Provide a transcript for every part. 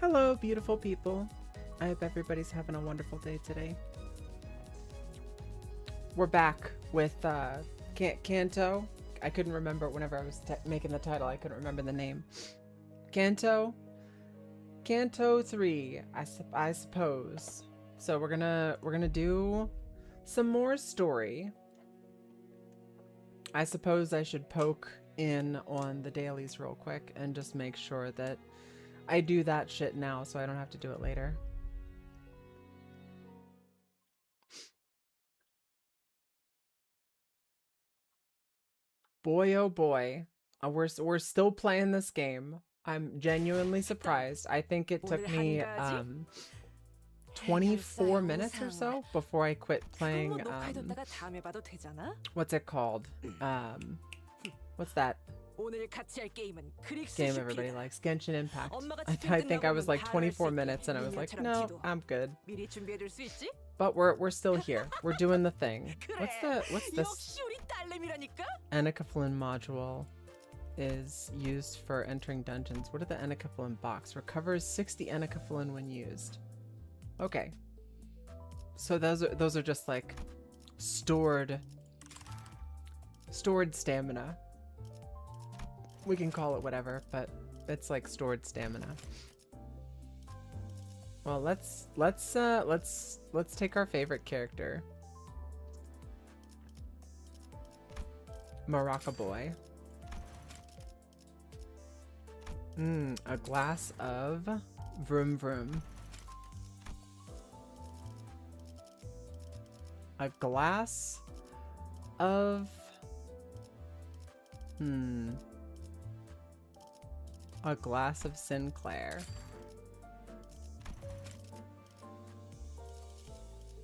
Hello, beautiful people. I hope everybody's having a wonderful day today. We're back with Kanto. I couldn't remember whenever I was making the title. I couldn't remember the name. Kanto 3, I suppose. So we're gonna do some more story. I suppose I should poke in on the dailies real quick and just make sure that I do that shit now so I don't have to do it later. Boy, oh boy. We're still playing this game. I'm genuinely surprised. I think it took me 24 minutes or so before I quit playing what's it called? What's that game everybody likes? Genshin Impact. I think I was like 24 minutes and I was like, no, I'm good. But we're still here. We're doing the thing. What's this? Enechaflin module is used for entering dungeons. What are the Enechaflin box? Recovers 60 Enechaflin when used. Okay. So those are just like stored stamina. We can call it whatever, but it's like stored stamina. Well, let's take our favorite character. Maraca boy. A glass of vroom vroom. A glass of a glass of Sinclair.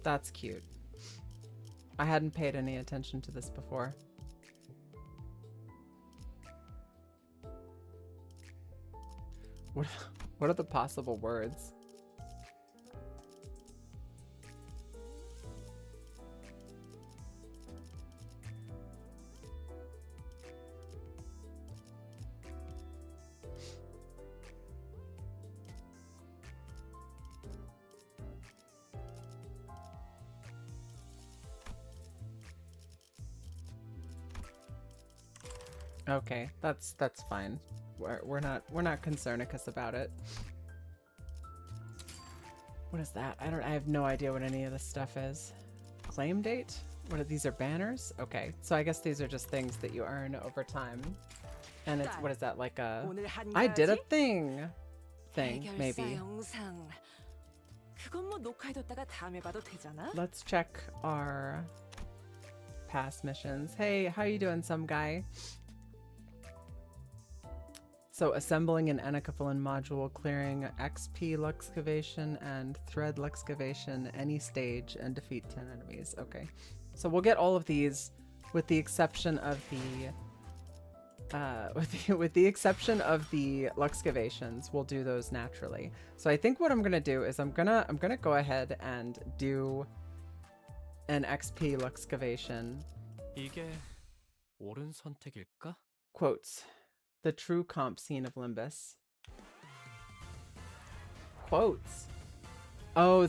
That's cute. I hadn't paid any attention to this before. What are the possible words? Okay, that's fine. We're not concernicus about it. What is that? I have no idea what any of this stuff is. Claim date? These are banners? Okay, so I guess these are just things that you earn over time. And it's, what is that, like a I did a thing, maybe. Let's check our past missions. Hey, how you doing, some guy? So assembling an Enechaflin module, clearing XP Luxcavation and Thread Luxcavation any stage and defeat 10 enemies. Okay, so we'll get all of these with the exception of the with the exception of the Luxcavations. We'll do those naturally. So I think what I'm gonna do is I'm gonna go ahead and do an XP Luxcavation. 이게 옳은 선택일까? Quotes. The true comp scene of Limbus. Quotes. Oh,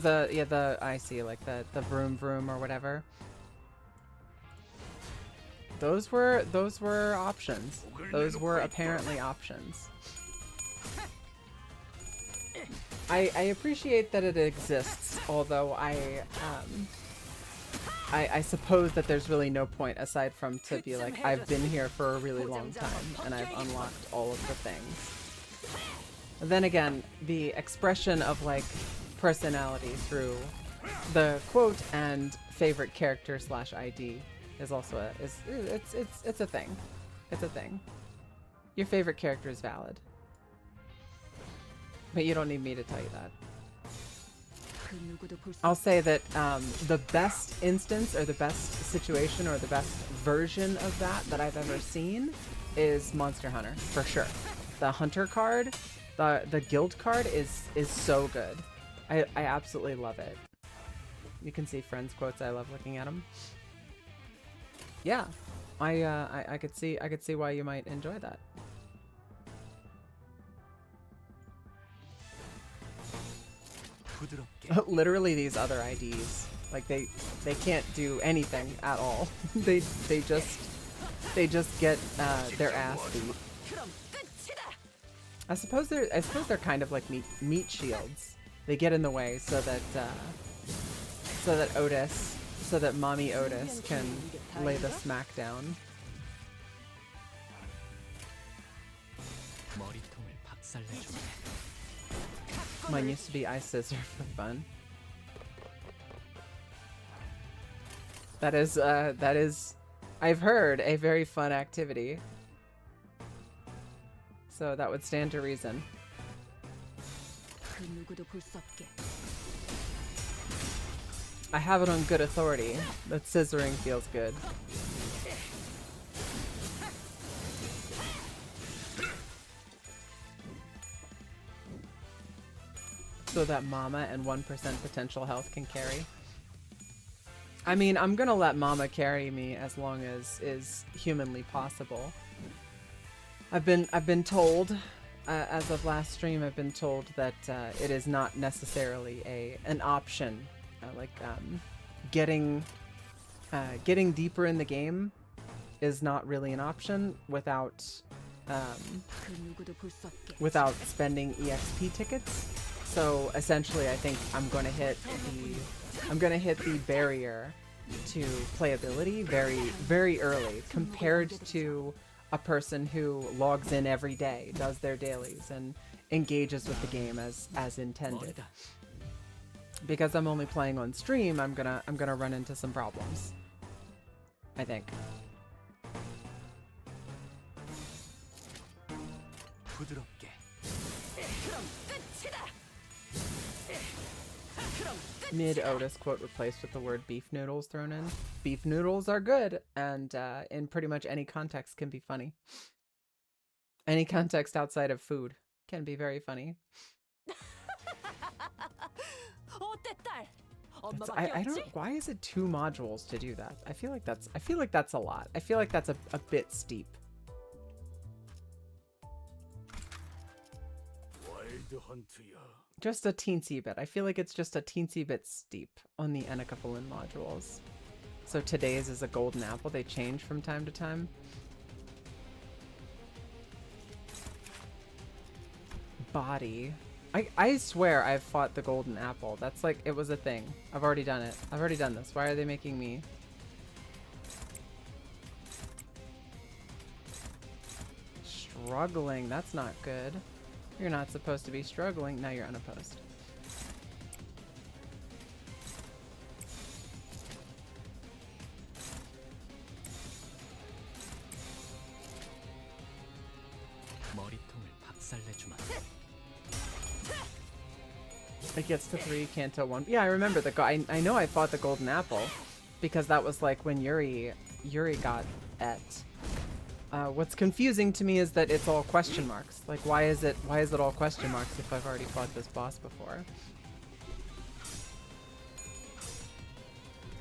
I see, like the vroom vroom or whatever. Those were options. Those were apparently options. I appreciate that it exists, although I suppose that there's really no point aside from to be like, I've been here for a really long time and I've unlocked all of the things. Then again, the expression of like personality through the quote and favorite character / ID is also it's a thing. It's a thing. Your favorite character is valid. But you don't need me to tell you that. I'll say that the best instance or the best situation or the best version of that I've ever seen is Monster Hunter, for sure. The Hunter card, the guild card is so good. I absolutely love it. You can see friends quotes. I love looking at them. Yeah, I could see why you might enjoy that. Literally these other IDs. Like they can't do anything at all. they just get their ass beat. I suppose they're kind of like meat shields. They get in the way so that Mommy Otis can lay the smack down. Mine used to be I scissor for fun. That is, I've heard, a very fun activity. So that would stand to reason. I have it on good authority that scissoring feels good. So that Mama and 1% potential health can carry. I mean, I'm gonna let Mama carry me as long as is humanly possible. I've been told, as of last stream, I've been told that it is not necessarily an option. Getting deeper in the game is not really an option without spending EXP tickets. So essentially, I think I'm gonna hit the barrier to playability very, very early compared to a person who logs in every day, does their dailies, and engages with the game as intended. Because I'm only playing on stream, I'm gonna run into some problems, I think. Mid Otis quote replaced with the word beef noodles thrown in. Beef noodles are good, and in pretty much any context can be funny. Any context outside of food can be very funny. I don't. Why is it 2 modules to do that? I feel like that's a lot. I feel like that's a bit steep. Just a teensy bit. I feel like it's just a teensy bit steep on the Enakafulin modules. So today's is a golden apple. They change from time to time. Body. I swear I've fought the golden apple. That's like, it was a thing. I've already done it. I've already done this. Why are they making me? Struggling. That's not good. You're not supposed to be struggling. Now you're unopposed. It gets to 3, Kanto 1. Yeah, I remember the guy. I know I fought the golden apple because that was like when Yuri got et. What's confusing to me is that it's all question marks. Like, why is it all question marks if I've already fought this boss before?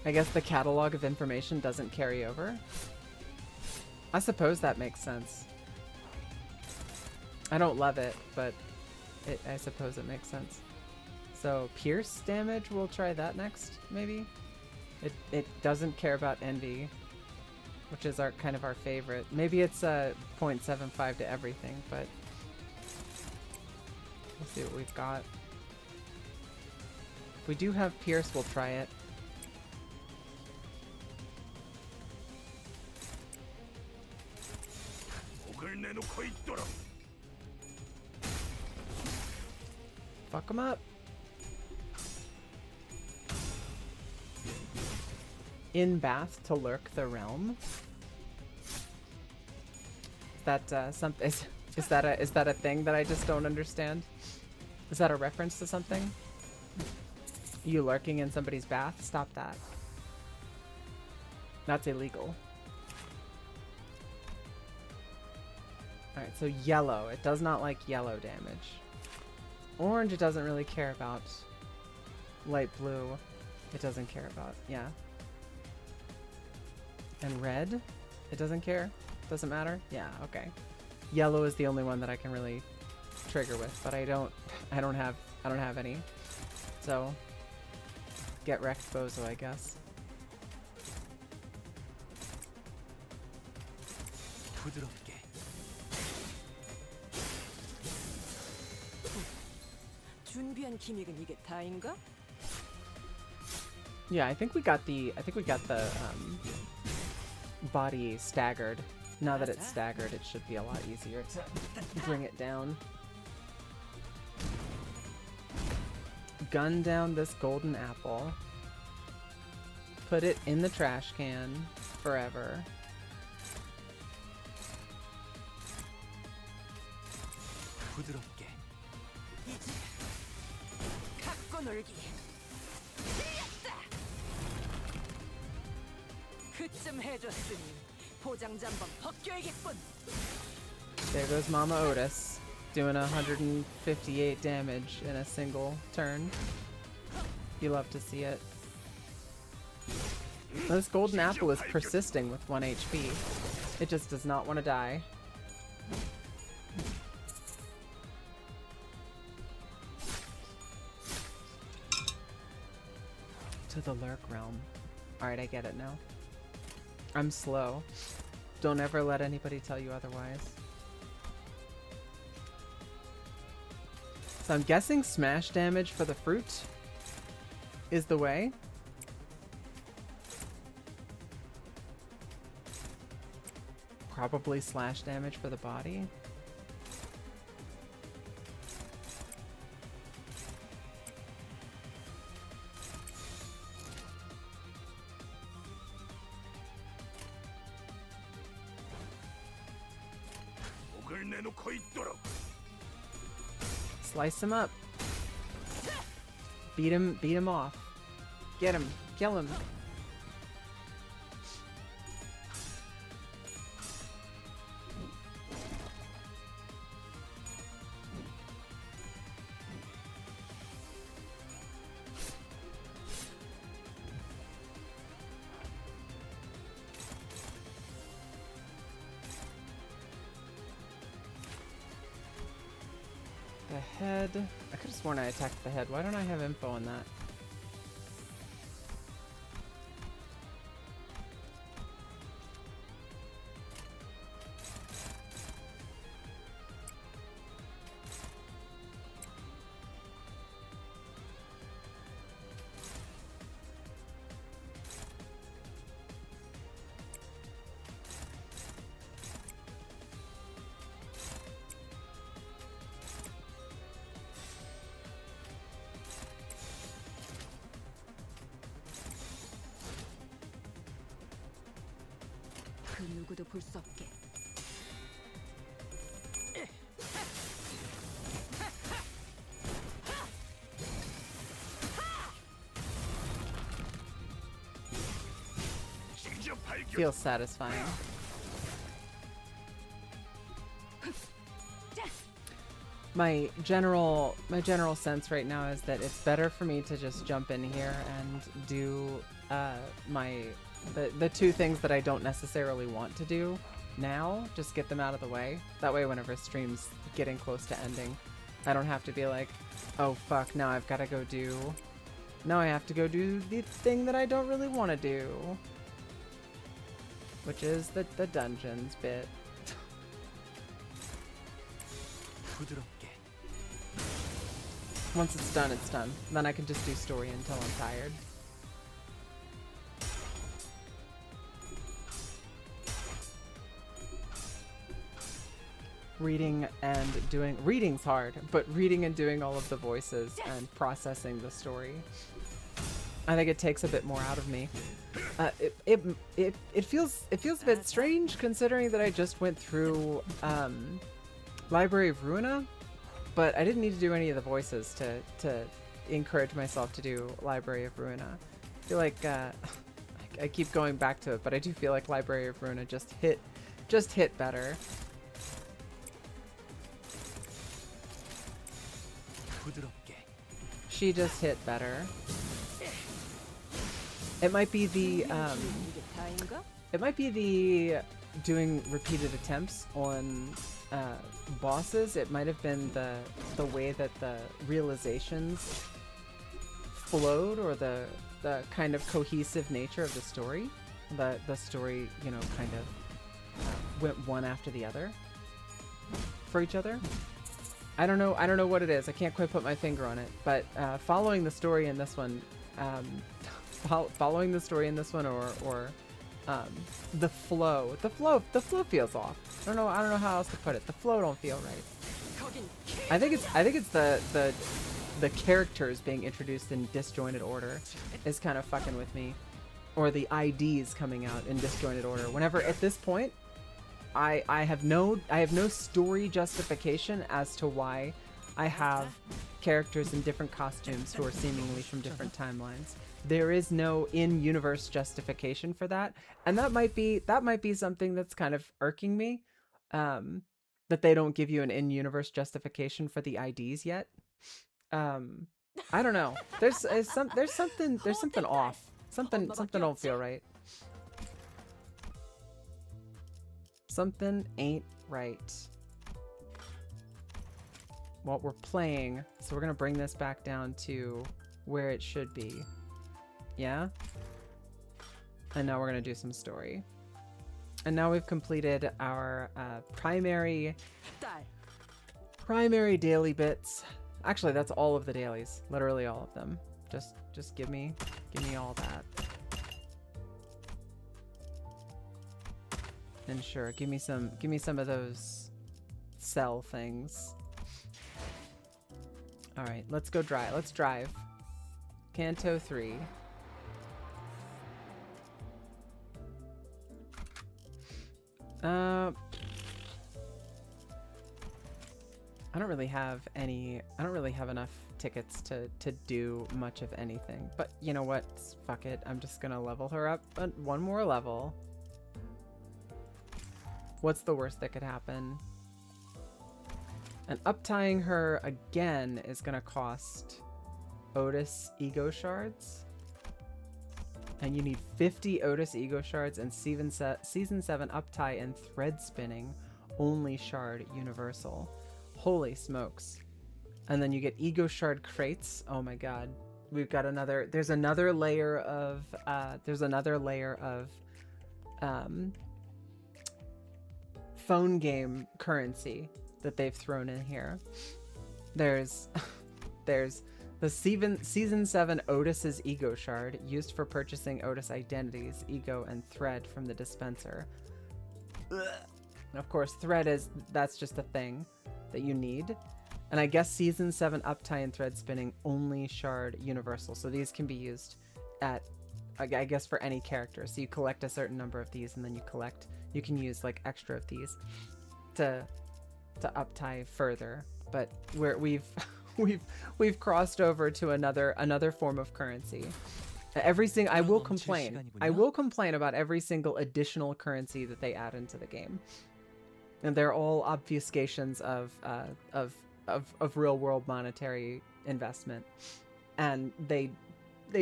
I guess the catalog of information doesn't carry over. I suppose that makes sense. I don't love it, but I suppose it makes sense. So pierce damage, we'll try that next, maybe? It doesn't care about envy, which is kind of our favorite. Maybe it's 0.75 to everything, but we'll see what we've got. If we do have pierce, we'll try it. Fuck him up. In Bath to lurk the realm. Is that something? Is that a thing that I just don't understand? Is that a reference to something? You lurking in somebody's bath? Stop that. That's illegal. Alright, so yellow. It does not like yellow damage. Orange it doesn't really care about. Light blue it doesn't care about. Yeah. And red? It doesn't care? Doesn't matter? Yeah, okay. Yellow is the only one that I can really trigger with, but I don't have any. So get wrecked, Bozo, I guess. 부드럽게. 준비한 기믹은 이게 다인가? Yeah, I think we got the body staggered. Now that it's staggered, it should be a lot easier to bring it down. Gun down this golden apple. Put it in the trash can forever. 부드럽게. 갖고 놀기. 그쯤 해줬으니 포장지 한번 벗겨야겠군. There goes Mama Otis, doing 158 damage in a single turn. You love to see it. This golden apple is persisting with 1 HP. It just does not want to die. To the lurk realm. Alright, I get it now. I'm slow. Don't ever let anybody tell you otherwise. So I'm guessing smash damage for the fruit is the way. Probably slash damage for the body. Slice him up. Beat him off. Get him. Kill him. The head. I could have sworn I attacked the head. Why don't I have info on that? 그 누구도 볼 수 없게. Feels satisfying. My general sense right now is that it's better for me to just jump in here and do the two things that I don't necessarily want to do now, just get them out of the way. That way whenever stream's getting close to ending, I don't have to be like, oh fuck, now I've got to go do... Now I have to go do the thing that I don't really want to do. Which is the dungeons bit. Once it's done, it's done. Then I can just do story until I'm tired. Reading's hard, but reading and doing all of the voices and processing the story, I think it takes a bit more out of me. It feels a bit strange considering that I just went through Library of Ruina, but I didn't need to do any of the voices to encourage myself to do Library of Ruina. I feel like I keep going back to it, but I do feel like Library of Ruina just hit better. She just hit better. It might be the doing repeated attempts on bosses, it might have been the way that the realizations flowed, or the kind of cohesive nature of the story. The story, you know, kind of went one after the other for each other. I don't know what it is. I can't quite put my finger on it, but following the story in this one, following the story in this one, or the flow feels off. I don't know how else to put it. The flow don't feel right. I think it's the characters being introduced in disjointed order is kind of fucking with me, or the IDs coming out in disjointed order. Whenever at this point, I have no story justification as to why I have characters in different costumes who are seemingly from different timelines. There is no in-universe justification for that, and that might be something that's kind of irking me, that they don't give you an in-universe justification for the IDs yet. I don't know. There's something off. Something don't feel right. Something ain't right. Well, we're playing, so we're gonna bring this back down to where it should be. Yeah? And now we're gonna do some story. And now we've completed our primary daily bits. Actually, that's all of the dailies. Literally all of them. Just give me all that. And sure, give me some of those cell things. All right, let's go drive. Let's drive. Canto 3. I don't really have enough tickets to do much of anything. But you know what? Fuck it. I'm just gonna level her up one more level. What's the worst that could happen? And up-tying her again is gonna cost Otis ego shards. And you need 50 Otis ego shards and Season 7 up-tie and thread spinning only shard universal. Holy smokes. And then you get ego shard crates. Oh my god. We've got there's another layer of phone game currency that they've thrown in here. There's the Season 7 Otis's ego shard, used for purchasing Otis identities, ego, and thread from the dispenser. Ugh. Of course, that's just a thing that you need. And I guess Season 7 up-tie and thread spinning only shard universal. So these can be used at, I guess, for any character. So you collect a certain number of these, and then you can use like extra of these to up-tie further. But we've crossed over to another form of currency. I will complain about every single additional currency that they add into the game. And they're all obfuscations of real world monetary investment. And they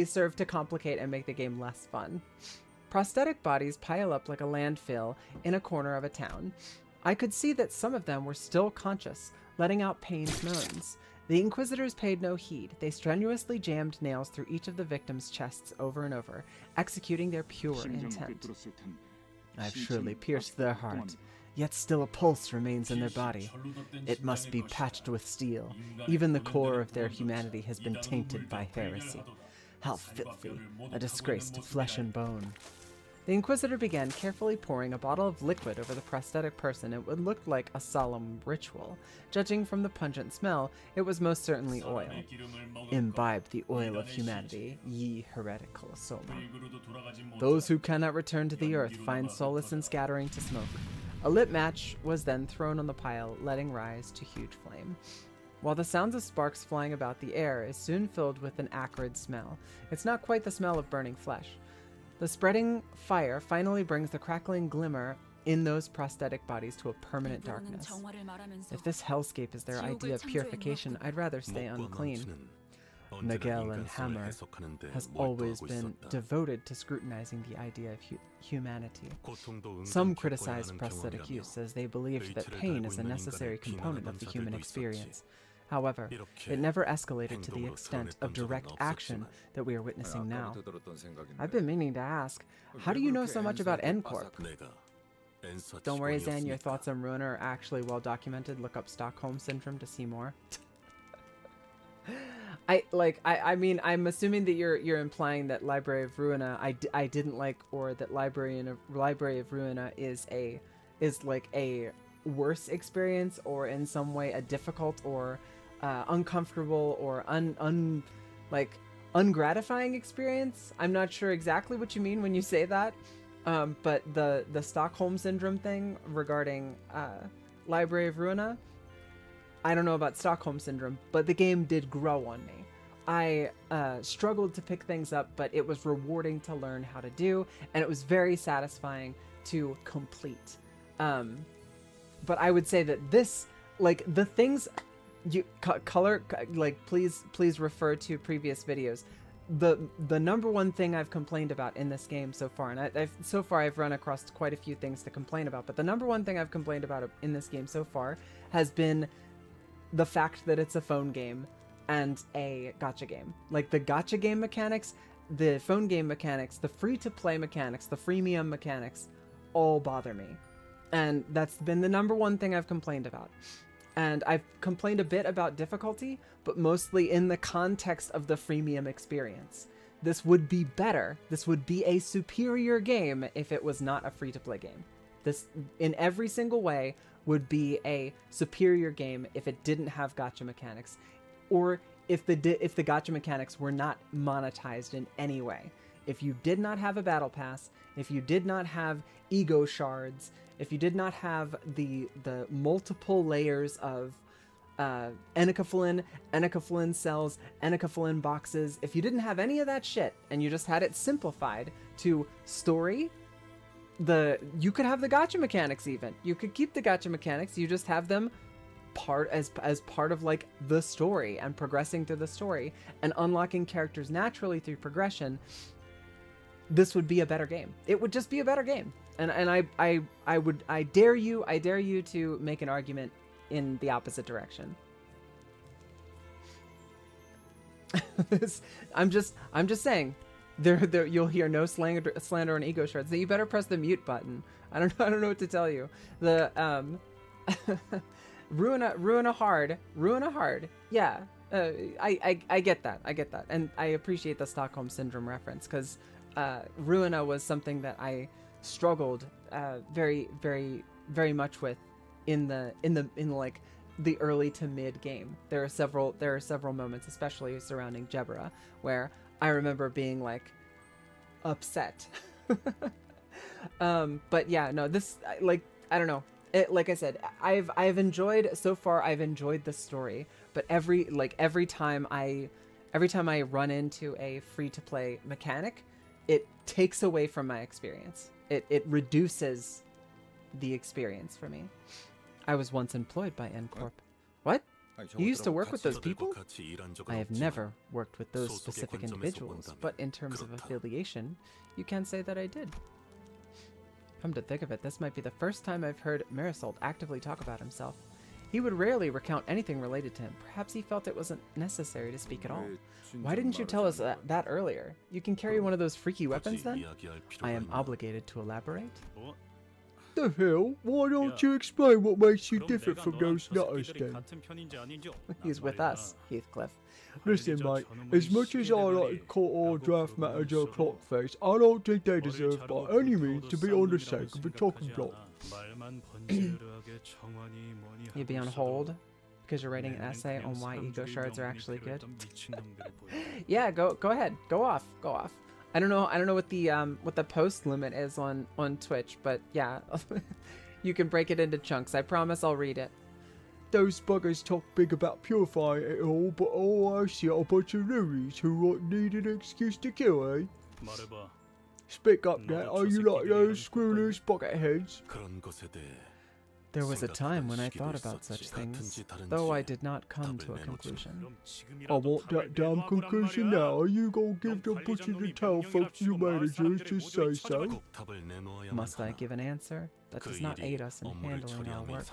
serve to complicate and make the game less fun. Prosthetic bodies pile up like a landfill in a corner of a town. I could see that some of them were still conscious, letting out pained moans. The Inquisitors paid no heed. They strenuously jammed nails through each of the victims' chests over and over, executing their pure intent. I've surely pierced their heart, yet still a pulse remains in their body. It must be patched with steel. Even the core of their humanity has been tainted by heresy. How filthy, a disgrace to flesh and bone. The Inquisitor began carefully pouring a bottle of liquid over the prosthetic person. It would look like a solemn ritual. Judging from the pungent smell, it was most certainly oil. Imbibe the oil of humanity, ye heretical soma. Those who cannot return to the earth find solace in scattering to smoke. A lit match was then thrown on the pile, letting rise to huge flame. While the sounds of sparks flying about the air is soon filled with an acrid smell. It's not quite the smell of burning flesh. The spreading fire finally brings the crackling glimmer in those prosthetic bodies to a permanent darkness. If this hellscape is their idea of purification, I'd rather stay unclean. Nagel and Hammer has always been devoted to scrutinizing the idea of humanity. Some criticize prosthetic use as they believed that pain is a necessary component of the human experience. However, it never escalated to the extent of direct action that we are witnessing now. I've been meaning to ask, how do you know so much about N-Corp? Don't worry, Zan, your thoughts on Ruiner are actually well documented. Look up Stockholm Syndrome to see more. I mean, I'm assuming that you're implying that Library of Ruina I didn't like, or that Library of Ruina is like a worse experience, or in some way a difficult or uncomfortable or ungratifying experience. I'm not sure exactly what you mean when you say that, but the Stockholm Syndrome thing regarding Library of Ruina, I don't know about Stockholm Syndrome, but the game did grow on me. I struggled to pick things up, but it was rewarding to learn how to do, and it was very satisfying to complete. But I would say that this, like, the things you color, like, please refer to previous videos. The number one thing I've complained about in this game so far, and I've run across quite a few things to complain about, but the number one thing I've complained about in this game so far has been the fact that it's a phone game and a gacha game. Like, the gacha game mechanics, the phone game mechanics, the free-to-play mechanics, the freemium mechanics all bother me. And that's been the number one thing I've complained about. And I've complained a bit about difficulty, but mostly in the context of the freemium experience. This would be better. This would be a superior game if it was not a free-to-play game. This, in every single way, would be a superior game if it didn't have gacha mechanics, or if the gacha mechanics were not monetized in any way. If you did not have a battle pass, if you did not have ego shards, if you did not have the multiple layers of enechophalin cells, enechophalin boxes, if you didn't have any of that shit and you just had it simplified to story, you could have the gacha mechanics even. You could keep the gacha mechanics, you just have them as part of, like, the story and progressing through the story and unlocking characters naturally through progression. This would be a better game. It would just be a better game. And I dare you to make an argument in the opposite direction. I'm just saying, there you'll hear no slander and ego shards. You better press the mute button. I don't know what to tell you. The Ruina hard. Yeah. I get that. And I appreciate the Stockholm Syndrome reference, because Ruina was something that I struggled very, very, very much with in like the early to mid game. There are several moments, especially surrounding Jebra, where I remember being, like, upset. But yeah, no, this, like, I don't know. Like I said, I've enjoyed the story, but every time I run into a free-to-play mechanic, it takes away from my experience. It reduces the experience for me. I was once employed by N-Corp. What? You used to work with those people? I have never worked with those specific individuals, but in terms of affiliation, you can say that I did. Come to think of it, this might be the first time I've heard Marisold actively talk about himself. He would rarely recount anything related to him. Perhaps he felt it wasn't necessary to speak at all. Why didn't you tell us that earlier? You can carry one of those freaky weapons then? I am obligated to elaborate. The hell? Why don't you explain what makes you different from those nutters then? He's with us, Heathcliff. Listen, mate, as much as I like to call our draft manager Clockface, I don't think they deserve by any means to be on the sake of a talking block. You'd be on hold because you're writing an essay on why ego shards are actually good. Yeah, go ahead, go off. I don't know what the post limit is on Twitch, but yeah, you can break it into chunks. I promise I'll read it. Those buggers talk big about purifying it all, but all I see are a bunch of loonies who need an excuse to kill, eh? Speak up there, are you like those screw loose bucket heads? There was a time when I thought about such things, though I did not come to a conclusion. I want that damn conclusion now. Are you gonna give the pussy to tell folks you managers to say so? Must I give an answer? That does not aid us in handling our work.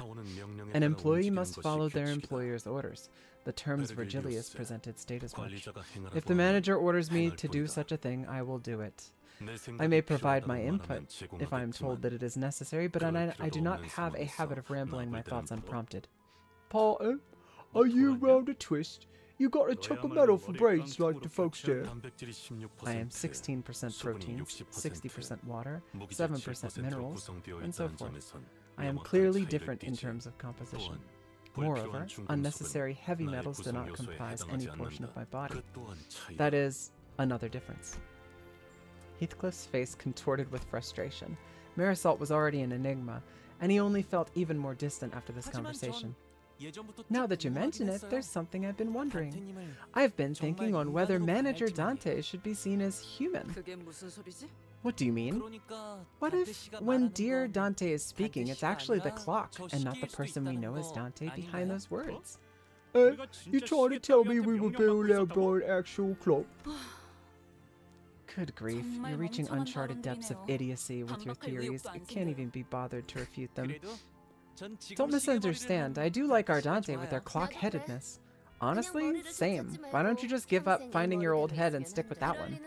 An employee must follow their employer's orders. The terms Virgilius presented state as much. If the manager orders me to do such a thing, I will do it. I may provide my input if I am told that it is necessary, but I do not have a habit of rambling my thoughts unprompted. Partner, are you round a twist? You got to chuck a medal for brains like the folks there. I am 16% protein, 60% water, 7% minerals, and so forth. I am clearly different in terms of composition. Moreover, unnecessary heavy metals do not comprise any portion of my body. That is another difference. Heathcliff's face contorted with frustration. Marisol was already an enigma, and he only felt even more distant after this conversation. Now that you mention it, there's something I've been wondering. I've been thinking on whether Manager Dante should be seen as human. What do you mean? What if, when dear Dante is speaking, it's actually the clock, and not the person we know as Dante behind those words? You trying to tell me we were built out by an actual clock? Good grief, you're reaching uncharted depths of idiocy with your theories. I can't even be bothered to refute them. Don't misunderstand, I do like our Dante with their clock-headedness. Honestly, same. Why don't you just give up finding your old head and stick with that one?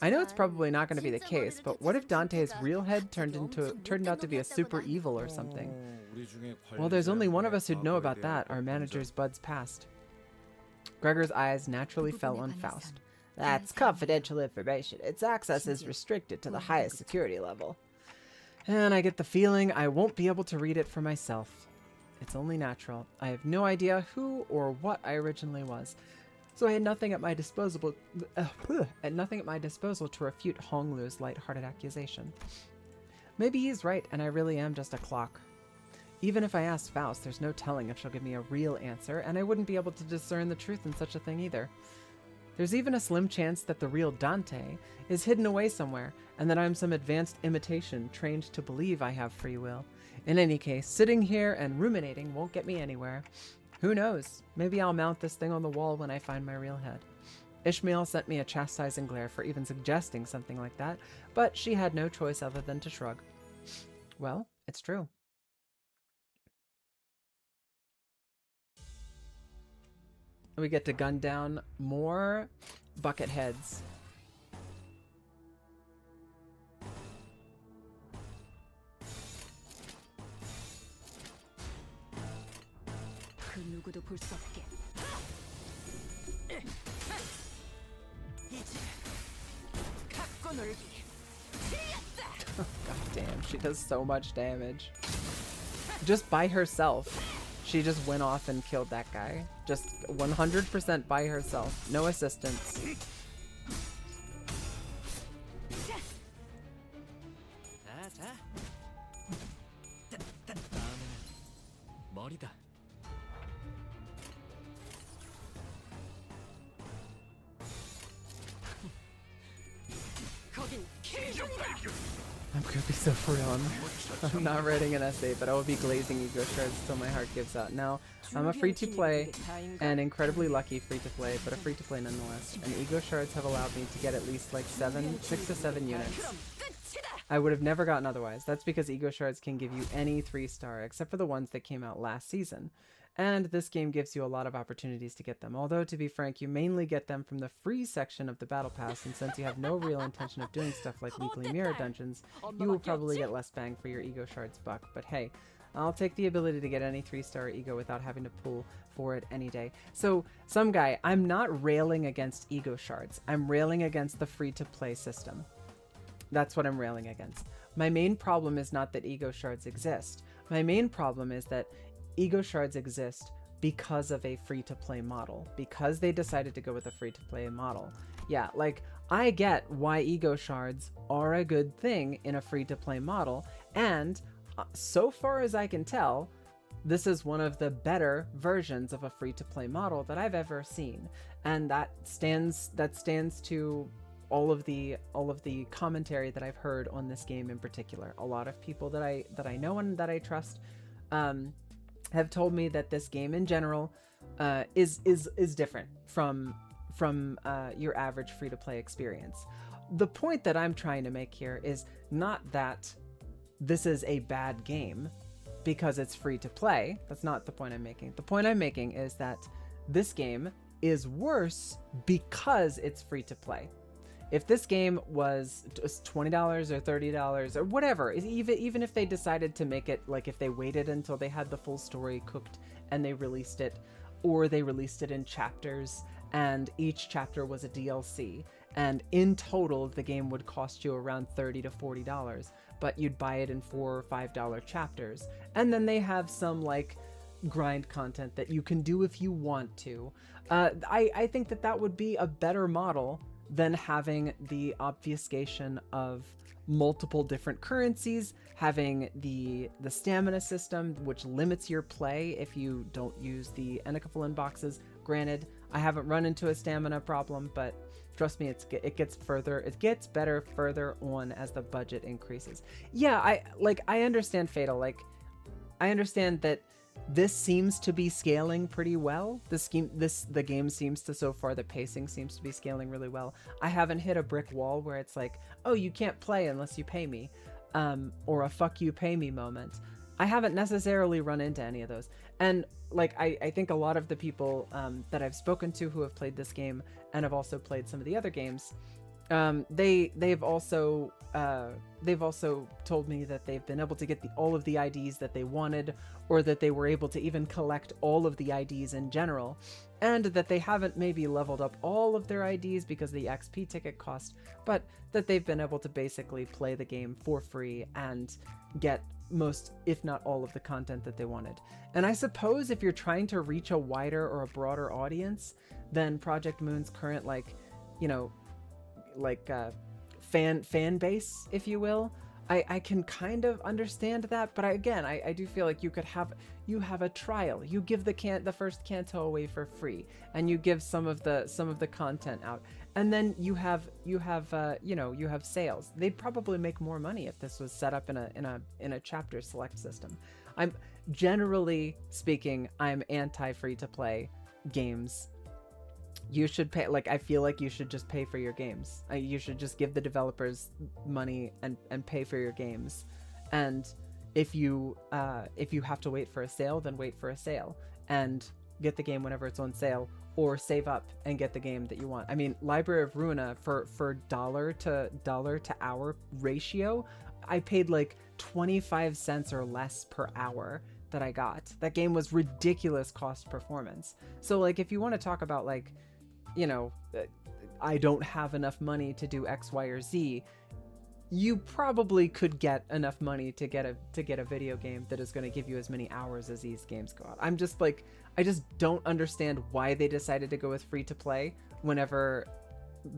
I know it's probably not going to be the case, but what if Dante's real head turned out to be a super evil or something? Well, there's only one of us who'd know about that, our manager's buds past. Gregor's eyes naturally fell on Faust. That's confidential information. Its access is restricted to the highest security level. And I get the feeling I won't be able to read it for myself. It's only natural. I have no idea who or what I originally was. So I had nothing at my disposal to refute Honglu's light-hearted accusation. Maybe he's right, and I really am just a clock. Even if I asked Faust, there's no telling if she'll give me a real answer, and I wouldn't be able to discern the truth in such a thing either. There's even a slim chance that the real Dante is hidden away somewhere, and that I'm some advanced imitation trained to believe I have free will. In any case, sitting here and ruminating won't get me anywhere. Who knows? Maybe I'll mount this thing on the wall when I find my real head. Ishmael sent me a chastising glare for even suggesting something like that, but she had no choice other than to shrug. Well, it's true. We get to gun down more bucket heads. God damn, she does so much damage. Just by herself. She just went off and killed that guy. Just 100% by herself. No assistance. I'm gonna be so for real. I'm not writing an essay, but I will be glazing ego shards till my heart gives out. Now, I'm a free-to-play, and incredibly lucky free-to-play, but a free-to-play nonetheless. And ego shards have allowed me to get at least like 6 to 7 units. I would have never gotten otherwise. That's because ego shards can give you any 3-star, except for the ones that came out last season. And this game gives you a lot of opportunities to get them, although to be frank, you mainly get them from the free section of the battle pass, and since you have no real intention of doing stuff like weekly mirror dungeons, you will probably get less bang for your ego shards buck. But hey, I'll take the ability to get any 3-star ego without having to pull for it any day. So, some guy, I'm not railing against ego shards. I'm railing against the free-to-play system. That's what I'm railing against. My main problem is not that ego shards exist. My main problem is that ego shards exist because of a free-to-play model. Because they decided to go with a free-to-play model. Yeah, like, I get why ego shards are a good thing in a free-to-play model, and so far as I can tell, this is one of the better versions of a free-to-play model that I've ever seen. And that stands to all of the commentary that I've heard on this game in particular. A lot of people that I know and that I trust have told me that this game in general is different from your average free-to-play experience. The point that I'm trying to make here is not that this is a bad game because it's free to play. That's not the point I'm making. The point I'm making is that this game is worse because it's free to play. If this game was $20 or $30 or whatever, even if they decided to make it, like if they waited until they had the full story cooked and they released it, or they released it in chapters and each chapter was a DLC, and in total the game would cost you around $30 to $40, but you'd buy it in $4 or $5 chapters, and then they have some like grind content that you can do if you want to. I think that would be a better model than having the obfuscation of multiple different currencies, having the stamina system, which limits your play if you don't use the Ennicophilin boxes. Granted, I haven't run into a stamina problem, but trust me, it gets better further on as the budget increases. Yeah, I understand Fatal. Like, I understand that this seems to be scaling pretty well. The game seems to, so far, the pacing seems to be scaling really well. I haven't hit a brick wall where it's like, oh, you can't play unless you pay me, or a fuck you pay me moment. I haven't necessarily run into any of those. And like, I think a lot of the people that I've spoken to who have played this game and have also played some of the other games, they've also told me that they've been able to get all of the IDs that they wanted, or that they were able to even collect all of the IDs in general, and that they haven't maybe leveled up all of their IDs because of the XP ticket cost, but that they've been able to basically play the game for free and get most, if not all, of the content that they wanted. And I suppose if you're trying to reach a wider or a broader audience than Project Moon's current, fan base, if you will, I can kind of understand that. But I do feel like you have a trial. You give the first Kanto away for free, and you give some of the content out, and then you have sales. They'd probably make more money if this was set up in a chapter select system. I'm generally speaking, I'm anti free to play games. You should pay, I feel like you should just pay for your games. You should just give the developers money and pay for your games. And if you have to wait for a sale, then wait for a sale and get the game whenever it's on sale, or save up and get the game that you want. I mean, Library of Ruina, for dollar to hour ratio, I paid like 25 cents or less per hour that I got. That game was ridiculous cost performance. So like, if you want to talk about like, I don't have enough money to do X, Y, or Z, you probably could get enough money to get a video game that is going to give you as many hours as these games go out. I'm just like, I just don't understand why they decided to go with free to play whenever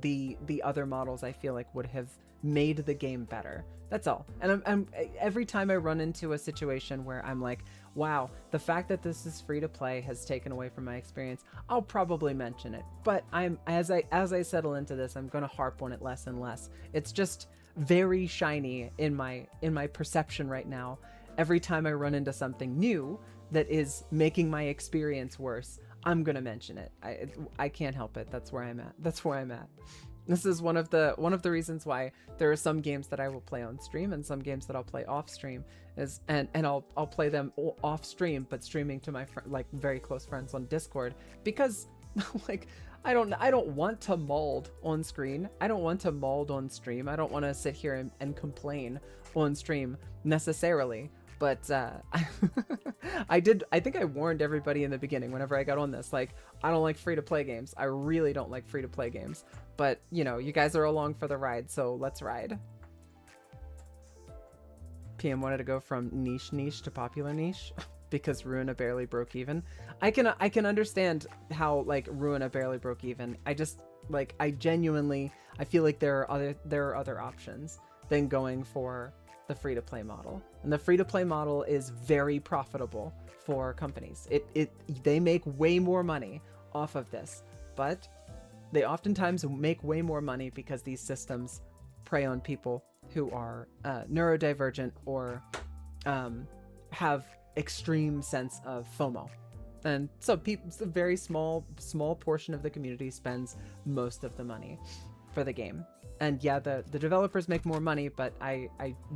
the other models I feel like would have made the game better. That's all. And I'm every time I run into a situation where I'm like, wow, the fact that this is free to play has taken away from my experience, I'll probably mention it. But as I settle into this, I'm going to harp on it less and less. It's just very shiny in my perception right now. Every time I run into something new that is making my experience worse, I'm going to mention it. I can't help it. That's where I'm at. This is one of the reasons why there are some games that I will play on stream and some games that I'll play off stream, and I'll play them off stream, but streaming to my very close friends on Discord, because like, I don't want to mold on screen. I don't want to mold on stream. I don't want to sit here and complain on stream necessarily. But I think I warned everybody in the beginning whenever I got on this, like, I don't like free-to-play games. I really don't like free-to-play games. But, you guys are along for the ride, so let's ride. PM wanted to go from niche to popular niche because Ruina barely broke even. I can understand how, like, Ruina barely broke even. I just, like, I feel like there are other options than going for the free-to-play model. And the free-to-play model is very profitable for companies. They make way more money off of this, but they oftentimes make way more money because these systems prey on people who are neurodivergent or have extreme sense of FOMO. And so it's a very small portion of the community spends most of the money for the game. And yeah, the developers make more money, but I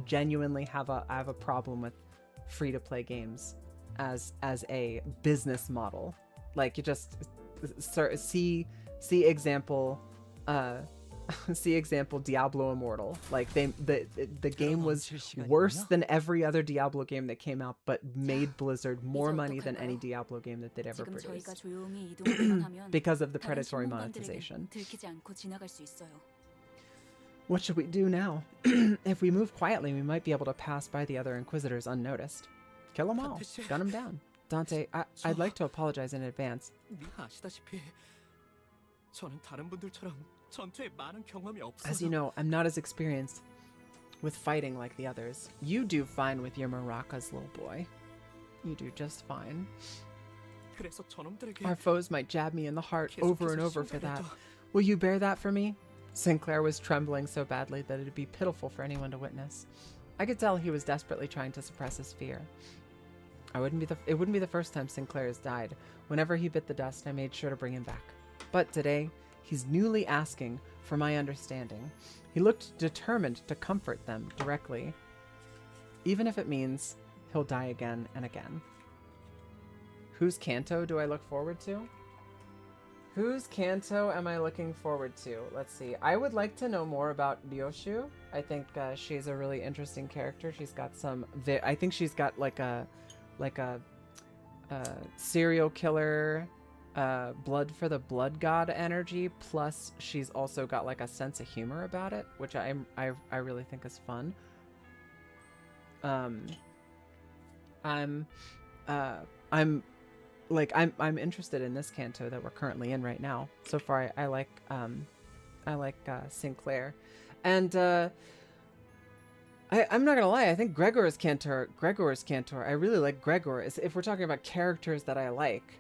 genuinely have a problem with free-to-play games as a business model. Like, you just see example Diablo Immortal. Like, the game was worse than every other Diablo game that came out, but made Blizzard more money than any Diablo game that they'd ever produced because of the predatory monetization. What should we do now? If we move quietly, we might be able to pass by the other Inquisitors unnoticed. Kill them all. Gun them down. Dante, I'd like to apologize in advance. As you know, I'm not as experienced with fighting like the others. You do fine with your maracas, little boy. You do just fine. Our foes might jab me in the heart over and over for that. Will you bear that for me? Sinclair was trembling so badly that it'd be pitiful for anyone to witness. I could tell he was desperately trying to suppress his fear. It wouldn't be the first time Sinclair has died. Whenever he bit the dust, I made sure to bring him back. But today, he's newly asking for my understanding. He looked determined to comfort them directly, even if it means he'll die again and again. Whose Kanto do I look forward to? Whose Kanto am I looking forward to? Let's see. I would like to know more about Ryoshu. I think she's a really interesting character. She's got some... I think she's got like a serial killer, blood for the blood god energy. Plus, she's also got like a sense of humor about it, which I really think is fun. I'm interested in this Kanto that we're currently in right now. So far, I like Sinclair, and I'm not gonna lie. I think Gregor's Cantor. I really like Gregor. If we're talking about characters that I like,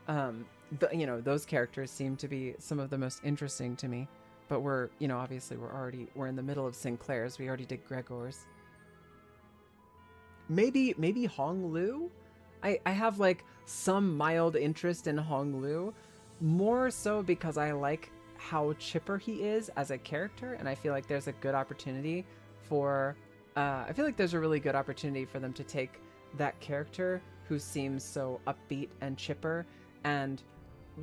those characters seem to be some of the most interesting to me. But obviously we're in the middle of Sinclair's. We already did Gregor's. Maybe Hong Lu. I have like some mild interest in Hong Lu, more so because I like how chipper he is as a character, and I feel like there's a good opportunity for there's a really good opportunity for them to take that character who seems so upbeat and chipper and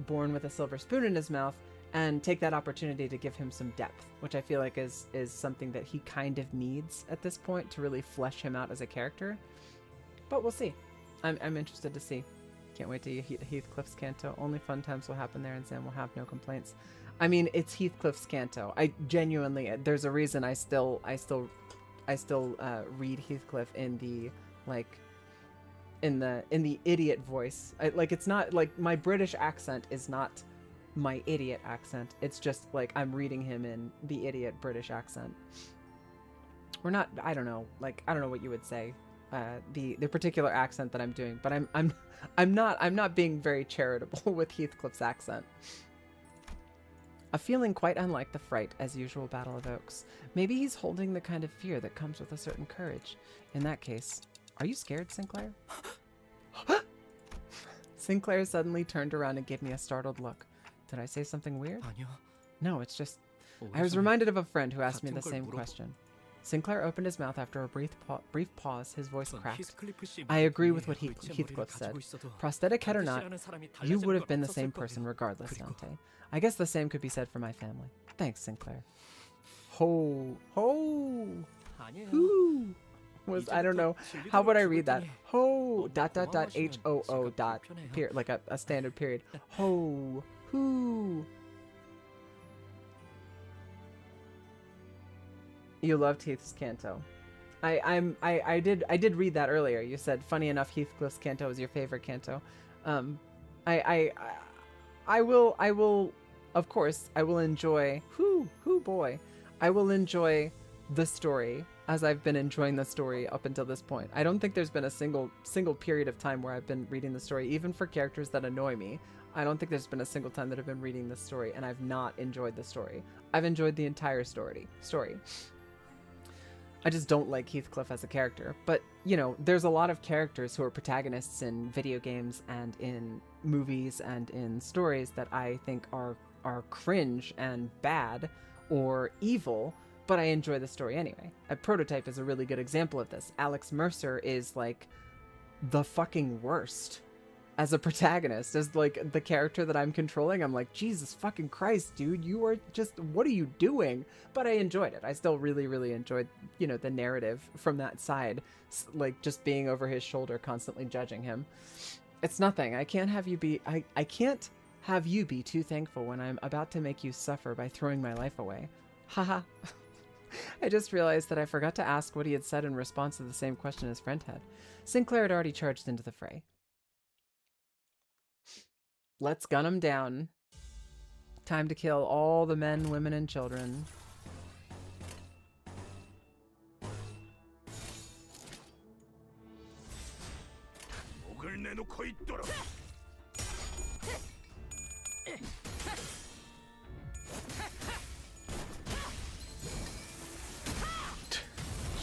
born with a silver spoon in his mouth, and take that opportunity to give him some depth, which I feel like is something that he kind of needs at this point to really flesh him out as a character. But we'll see. I'm interested to see. Can't wait to Heathcliff's Kanto. Only fun times will happen there, and Sam will have no complaints. I mean, it's Heathcliff's Kanto. I genuinely, there's a reason I still read Heathcliff in the idiot voice. It's not like my British accent is not my idiot accent. It's just like I'm reading him in the idiot British accent. We're not. I don't know what you would say. The particular accent that I'm doing, but I'm not being very charitable with Heathcliff's accent. A feeling quite unlike the fright as usual battle evokes. Maybe he's holding the kind of fear that comes with a certain courage. In that case, are you scared, Sinclair? Sinclair suddenly turned around and gave me a startled look. Did I say something weird? No, it's just... I was reminded of a friend who asked me the same question. Sinclair opened his mouth after a brief pause, his voice cracked. I agree with what Heathcliff said. Prosthetic head or not, you would have been the same person regardless, Dante. I guess the same could be said for my family. Thanks, Sinclair. Ho. Who was, I don't know. How would I read that? Ho. ... HOO ... period, like a standard period. Ho. Who. You loved Heath's Kanto. I did read that earlier. You said, funny enough, Heathcliff's Kanto is your favorite Kanto. I will, of course, I will enjoy, boy. I will enjoy the story as I've been enjoying the story up until this point. I don't think there's been a single period of time where I've been reading the story, even for characters that annoy me. I don't think there's been a single time that I've been reading the story and I've not enjoyed the story. I've enjoyed the entire story. I just don't like Heathcliff as a character. But, you know, there's a lot of characters who are protagonists in video games and in movies and in stories that I think are cringe and bad or evil, but I enjoy the story anyway. A Prototype is a really good example of this. Alex Mercer is like the fucking worst as a protagonist, as like the character that I'm controlling. I'm like, Jesus fucking Christ, dude, you are just, what are you doing? But I enjoyed it. I still really, really enjoyed, you know, the narrative from that side, like just being over his shoulder, constantly judging him. It's nothing. I can't have you be, I can't have you be too thankful when I'm about to make you suffer by throwing my life away. Haha. I just realized that I forgot to ask what he had said in response to the same question his friend had. Sinclair had already charged into the fray. Let's gun him down. Time to kill all the men, women, and children.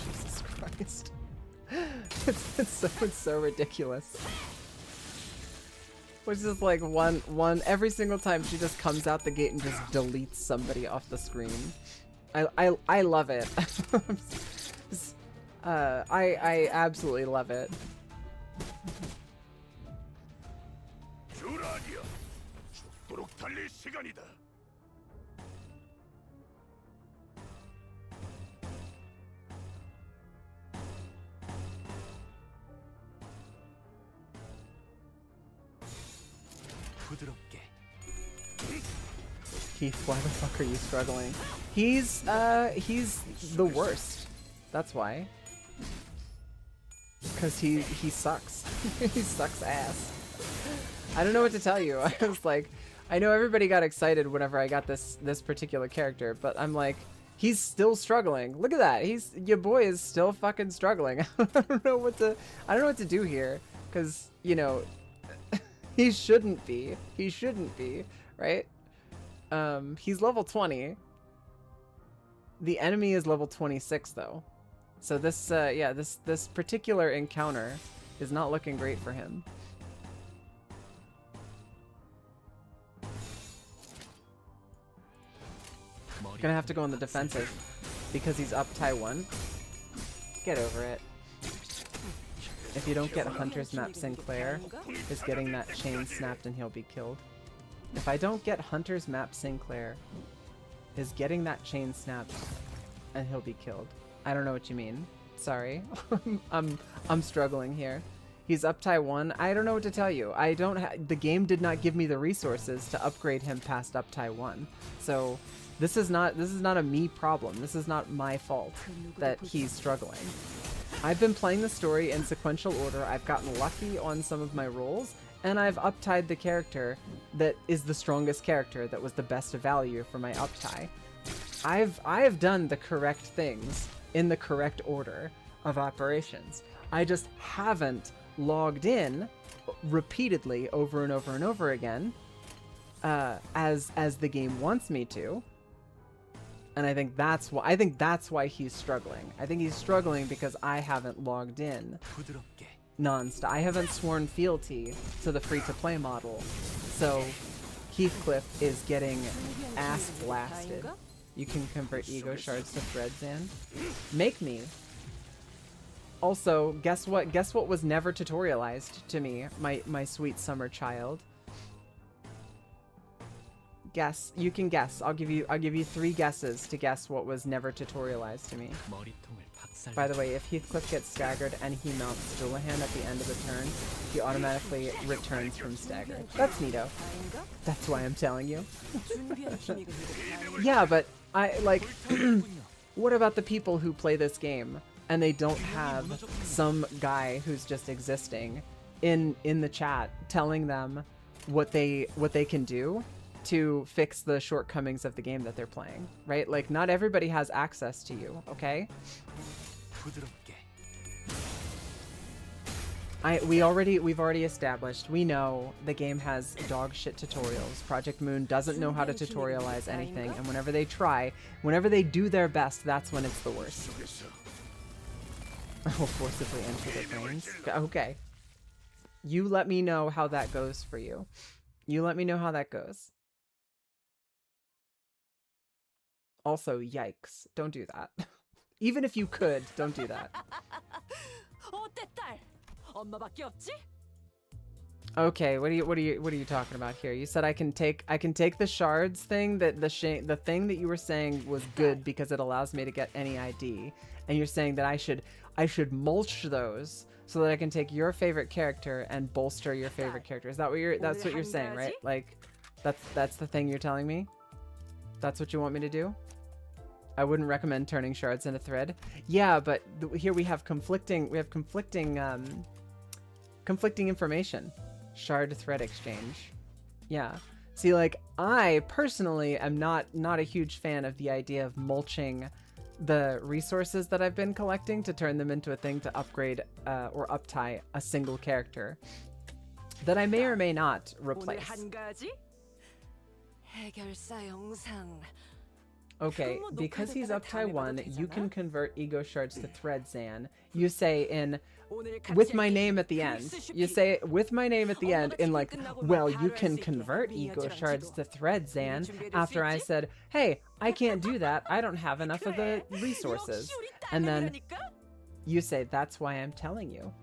Jesus Christ. It's so ridiculous. Which is like one every single time she just comes out the gate and just deletes somebody off the screen. I love it. I absolutely love it. Keith, why the fuck are you struggling? He's the worst. That's why. Because he sucks. He sucks ass. I don't know what to tell you. I was like, I know everybody got excited whenever I got this particular character, but I'm like, he's still struggling. Look at that. Your boy is still fucking struggling. I don't know what to do here, because, you know, he shouldn't be. He shouldn't be, right? He's level 20. The enemy is level 26 though. So this, yeah, this particular encounter is not looking great for him. Gonna have to go on the defensive because he's up Taiwan. Get over it. If you don't get Hunter's Map Sinclair, is getting that chain snapped and he'll be killed. If I don't get Hunter's Map Sinclair, is getting that chain snapped and he'll be killed. I don't know what you mean. Sorry. I'm struggling here. He's up Taiwan. I don't know what to tell you. I don't the game did not give me the resources to upgrade him past up Taiwan. So this is not a me problem. This is not my fault that he's struggling. I've been playing the story in sequential order. I've gotten lucky on some of my rolls, and I've uptied the character that is the strongest character, that was the best value for my uptie. I've done the correct things in the correct order of operations. I just haven't logged in repeatedly over and over and over again as the game wants me to. And I think that's why he's struggling. I think he's struggling because I haven't logged in non-stop. I haven't sworn fealty to the free-to-play model. So Heathcliff is getting ass blasted. You can convert ego shards to threads in. Make me. Also, guess what? Guess what was never tutorialized to me, my sweet summer child. Guess. You can guess. I'll give you 3 guesses to guess what was never tutorialized to me. By the way, if Heathcliff gets staggered and he mounts Dullahan at the end of the turn, he automatically returns from stagger. That's neato. That's why I'm telling you. Yeah, but I like what about the people who play this game and they don't have some guy who's just existing in the chat telling them what they can do to fix the shortcomings of the game that they're playing, right? Like, not everybody has access to you, okay? We've already established, we know the game has dog shit tutorials. Project Moon doesn't know how to tutorialize anything, and whenever they do their best, that's when it's the worst. Oh, forcibly enter the brains. Okay. You let me know how that goes for you. You let me know how that goes. Also, yikes. Don't do that. Even if you could, don't do that. Okay, what are you talking about here? You said I can take the shards thing, that the thing that you were saying was good because it allows me to get any ID, and you're saying that I should mulch those so that I can take your favorite character and bolster your favorite character. Is that what that's what you're saying, right? Like that's the thing you're telling me? That's what you want me to do? I wouldn't recommend turning shards into thread. Yeah, but here we have conflicting information. Shard thread exchange. Yeah. See, like, I personally am not a huge fan of the idea of mulching the resources that I've been collecting to turn them into a thing to upgrade or uptie a single character that I may or may not replace. Okay, because he's uptie 1, you can convert ego shards to thread, Zan. You say with my name at the end. You say with my name at the end in like, well, you can convert ego shards to thread, Zan, after I said, hey, I can't do that. I don't have enough of the resources. And then you say, that's why I'm telling you.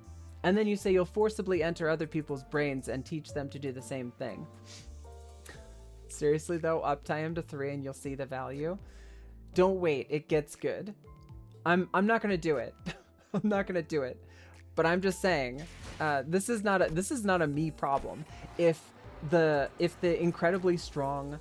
And then you say you'll forcibly enter other people's brains and teach them to do the same thing. Seriously though, uptie him to 3 and you'll see the value. Don't wait, it gets good. I'm not gonna do it. I'm not gonna do it. But I'm just saying, this is not a me problem. If the incredibly strong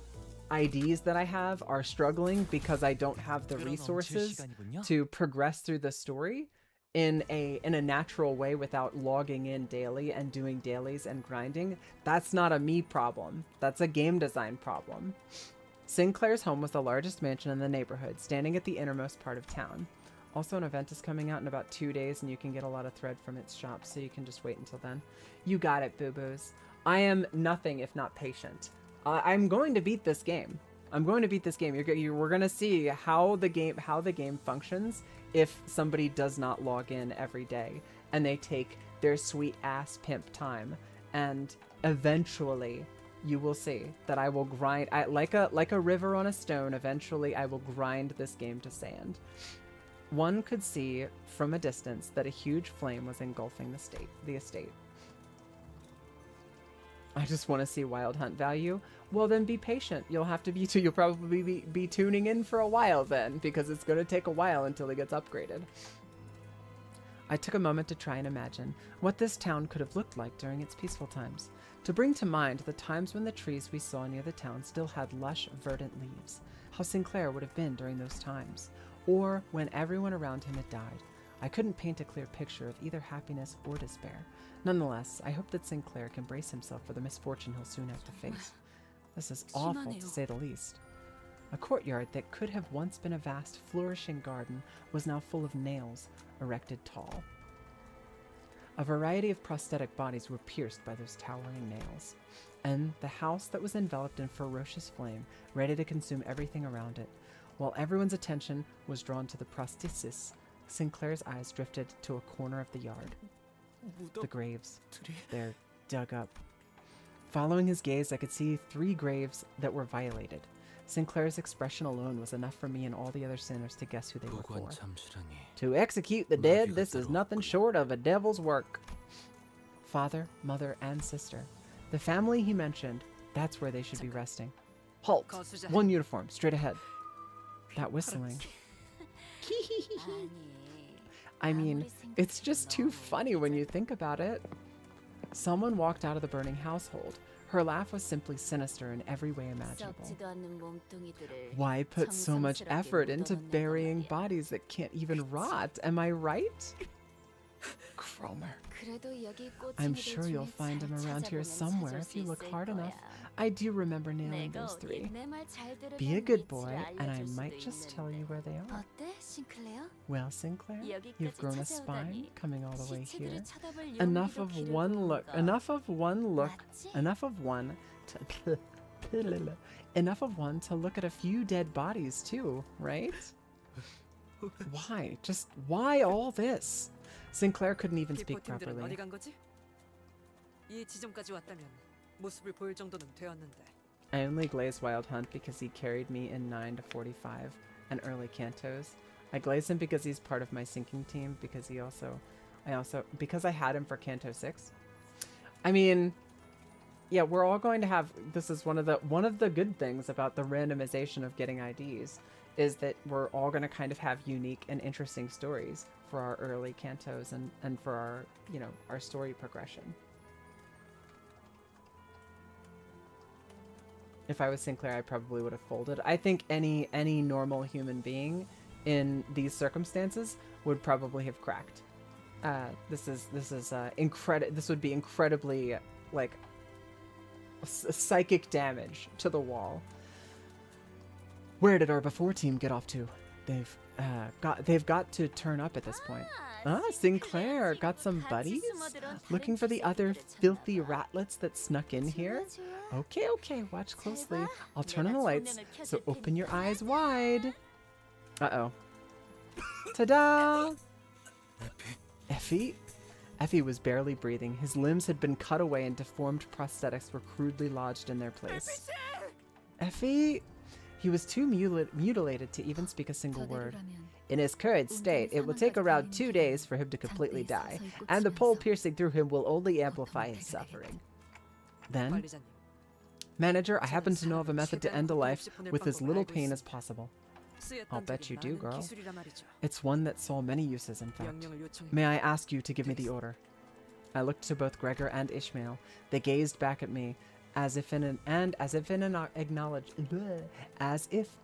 IDs that I have are struggling because I don't have the resources to progress through the story in a natural way without logging in daily and doing dailies and grinding, that's not a me problem. That's a game design problem. Sinclair's home was the largest mansion in the neighborhood, standing at the innermost part of town. Also, an event is coming out in about 2 days, and you can get a lot of thread from its shop, so you can just wait until then. You got it, boo-boos. I am nothing if not patient. I'm going to beat this game. I'm going to beat this game. We're going to see how the game functions if somebody does not log in every day and they take their sweet ass pimp time. And eventually you will see that I will grind like a river on a stone. Eventually I will grind this game to sand. One could see from a distance that a huge flame was engulfing the estate. I just want to see wild hunt value. Well, then be patient. You'll probably be tuning in for a while then, because it's going to take a while until it gets upgraded. I took a moment to try and imagine what this town could have looked like during its peaceful times, to bring to mind the times when the trees we saw near the town still had lush, verdant leaves, how Sinclair would have been during those times, or when everyone around him had died. I couldn't paint a clear picture of either happiness or despair. Nonetheless, I hope that Sinclair can brace himself for the misfortune he'll soon have to face. This is awful, to say the least. A courtyard that could have once been a vast, flourishing garden was now full of nails, erected tall. A variety of prosthetic bodies were pierced by those towering nails, and the house that was enveloped in ferocious flame, ready to consume everything around it. While everyone's attention was drawn to the prosthesis, Sinclair's eyes drifted to a corner of the yard. The graves. They're dug up. Following his gaze, I could see 3 graves that were violated. Sinclair's expression alone was enough for me and all the other sinners to guess who they were for. To execute the dead, this is nothing short of a devil's work. Father, mother, and sister. The family he mentioned, that's where they should be resting. Halt! One uniform, straight ahead. That whistling. I mean, it's just too funny when you think about it. Someone walked out of the burning household. Her laugh was simply sinister in every way imaginable. Why put so much effort into burying bodies that can't even rot? Am I right? Cromer. I'm sure you'll find him around here somewhere if you look hard enough. I do remember nailing those 3. Be a good boy, and I might just tell you where they are. Well, Sinclair, you've grown a spine coming all the way here. Enough of one look. Enough of one to look at a few dead bodies too, right? Why? Just why all this? Sinclair couldn't even speak 리포팅들은 properly. 어디 간 거지? 이 지점까지 왔다면 모습을 보일 정도는 되었는데. I only glaze Wild Hunt because he carried me in 9 to 45 and early cantos. I glaze him because he's part of my sinking team because because I had him for Canto 6. I mean, yeah, we're all going to have, this is one of the good things about the randomization of getting IDs is that we're all going to kind of have unique and interesting stories for our early cantos and for our, you know, our story progression. If I was Sinclair, I probably would have folded. I think any normal human being in these circumstances would probably have cracked. This would be incredibly like psychic damage to the wall. Where did our before team get off to? They've got to turn up at this point. Ah, Sinclair got some buddies? Looking for the other filthy ratlets that snuck in here? Okay, watch closely. I'll turn on the lights, so open your eyes wide. Uh-oh. Ta-da! Effie? Effie was barely breathing. His limbs had been cut away and deformed prosthetics were crudely lodged in their place. Effie? He was too mutilated to even speak a single word. In his current state, it will take around 2 days for him to completely die, and the pole piercing through him will only amplify his suffering. Then, Manager, I happen to know of a method to end a life with as little pain as possible. I'll bet you do, girl. It's one that saw many uses, in fact. May I ask you to give me the order? I looked to both Gregor and Ishmael. They gazed back at me, as if in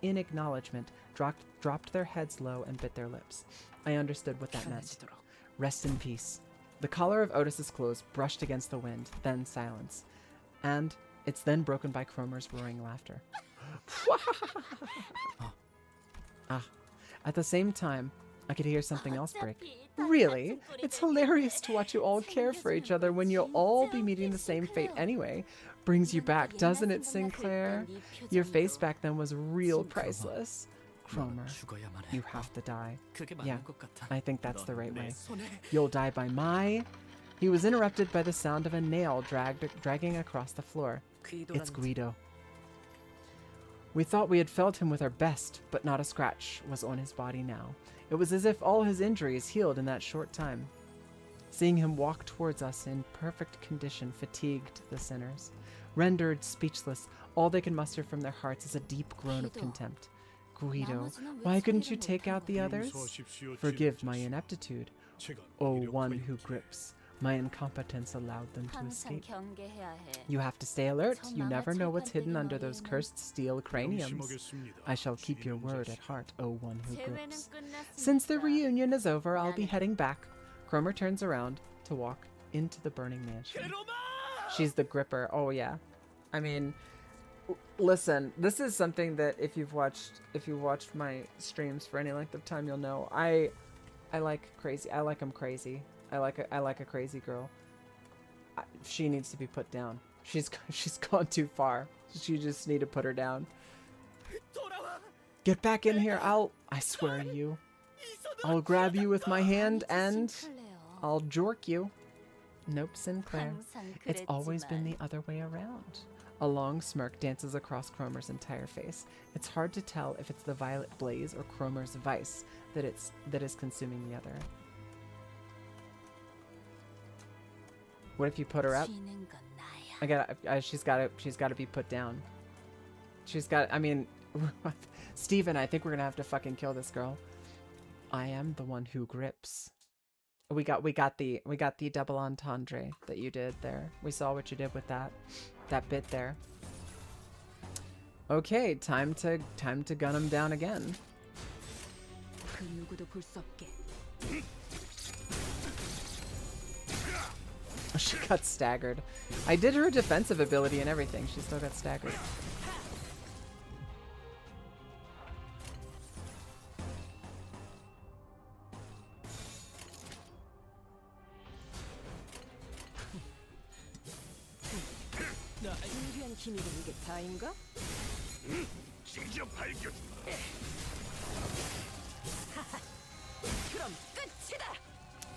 acknowledgement, dropped their heads low and bit their lips. I understood what that meant. Rest in peace. The collar of Otis's clothes brushed against the wind, then silence. And it's then broken by Cromer's roaring laughter. At the same time, I could hear something else break. Really? It's hilarious to watch you all care for each other when you'll all be meeting the same fate anyway. Brings you back, doesn't it, Sinclair? Your face back then was real priceless. Cromer, you have to die. Yeah, I think that's the right way. You'll die by my... He was interrupted by the sound of a nail dragging across the floor. It's Guido. We thought we had felt him with our best, but not a scratch was on his body now. It was as if all his injuries healed in that short time. Seeing him walk towards us in perfect condition fatigued the sinners. Rendered speechless, all they could muster from their hearts is a deep groan of contempt. Guido, why couldn't you take out the others? Forgive my ineptitude. Oh, one who grips. My incompetence allowed them to escape. You have to stay alert. You never know what's hidden under those cursed steel craniums. I shall keep your word at heart, oh one who grips. Since the reunion is over, I'll be heading back. Cromer turns around to walk into the burning mansion. She's the gripper. Oh yeah. I mean, listen, this is something that if you've watched my streams for any length of time, you'll know. I like crazy. I like them crazy. I like a crazy girl. She needs to be put down. She's gone too far. You just need to put her down. Get back in here. I swear to you. I'll grab you with my hand and I'll jork you. Nope, Sinclair. It's always been the other way around. A long smirk dances across Cromer's entire face. It's hard to tell if it's the violet blaze or Cromer's vice that is consuming the other. What if you put her up? She's gotta be put down. I mean, Steven, I think we're gonna have to fucking kill this girl. I am the one who grips. We got the double entendre that you did there. We saw what you did with that bit there. Okay, time to gun him down again. She got staggered. I did her defensive ability and everything. She still got staggered.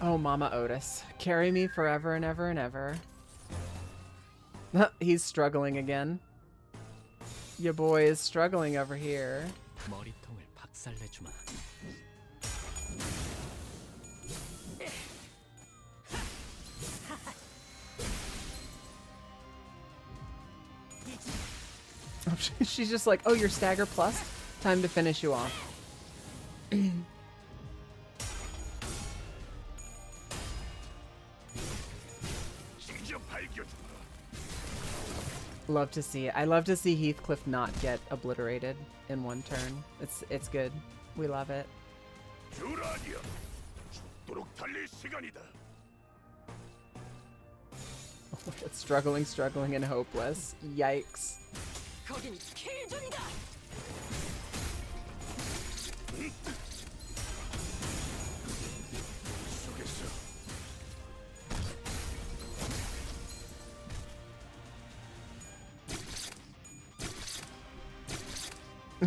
Oh, Mama Otis. Carry me forever and ever and ever. He's struggling again. Your boy is struggling over here. 머리통을 박살내주마. She's just like, oh, you're stagger plus? Time to finish you off. Love to see it. I love to see Heathcliff not get obliterated in one turn. It's good. We love it. It's struggling, and hopeless. Yikes. 거긴 킬존이다.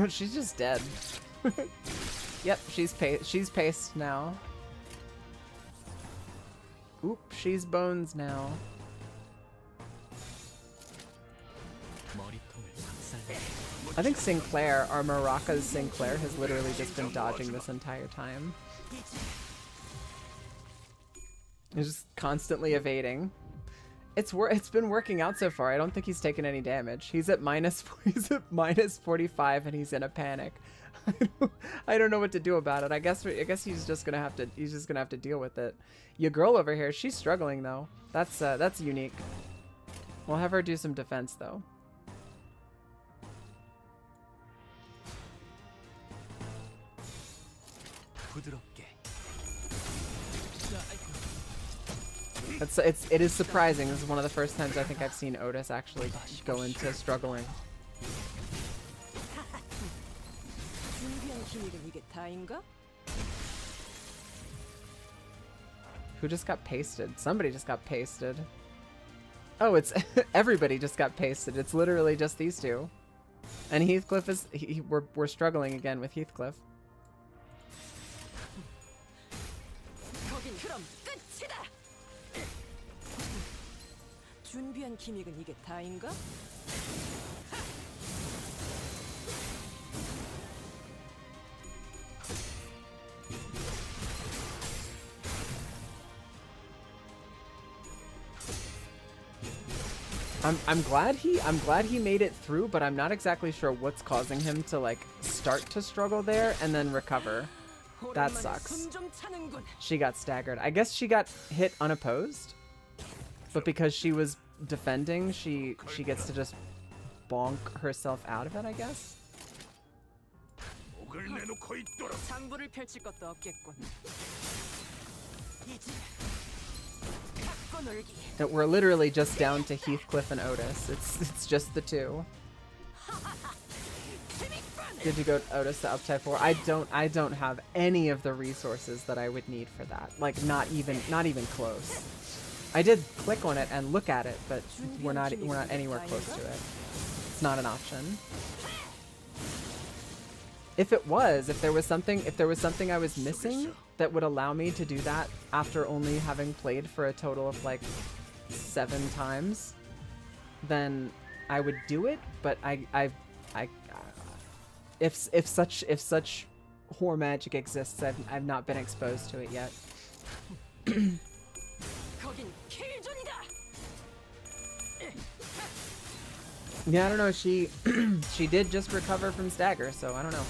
She's just dead. Yep, she's paced now. Oop, she's bones now. I think Sinclair, our Maracas Sinclair, has literally just been dodging this entire time. He's just constantly evading. It's been working out so far. I don't think he's taken any damage. He's at minus 45 and he's in a panic. I don't know what to do about it. I guess he's just gonna have to deal with it. Your girl over here, she's struggling though. That's unique. We'll have her do some defense though. It is surprising. This is one of the first times I think I've seen Otis actually go into struggling. Who just got pasted? Somebody just got pasted. Oh, it's everybody just got pasted. It's literally just these two. And Heathcliff is we're struggling again with Heathcliff. 준비한 기믹은 이게 다인가? I'm glad he made it through, but I'm not exactly sure what's causing him to like start to struggle there and then recover. That sucks. She got staggered. I guess she got hit unopposed. But because she was defending, she gets to just bonk herself out of it, I guess. 장부를 펼칠 것도 없겠군. We're literally just down to Heathcliff and Otis. It's just the two. Did you go Otis to up type 4? I don't have any of the resources that I would need for that. Like not even close. I did click on it and look at it, but we're not anywhere close to it. It's not an option. If there was something I was missing that would allow me to do that after only having played for a total of like 7 times, then I would do it. But if such whore magic exists, I've not been exposed to it yet. Yeah, I don't know. She did just recover from stagger, so I don't know.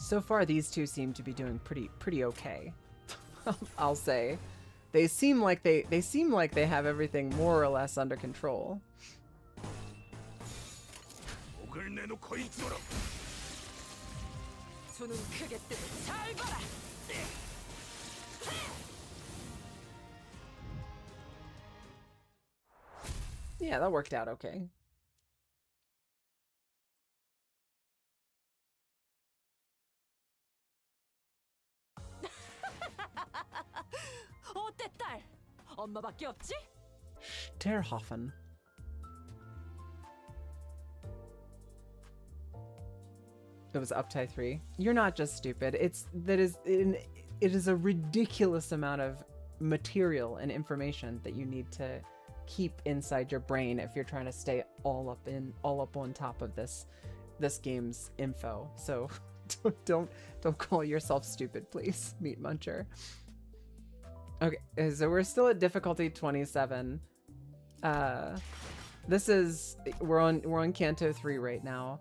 So far, these two seem to be doing pretty okay. I'll say, they seem like they have everything more or less under control. Yeah, that worked out okay. 어때 딸? 엄마밖에 없지? Sterhofen. It was Uptie 3. You're not just stupid. It is a ridiculous amount of material and information that you need to keep inside your brain if you're trying to stay all up on top of this game's info. So don't call yourself stupid, please, Meat Muncher. Okay, so we're still at difficulty 27. We're on Canto 3 right now.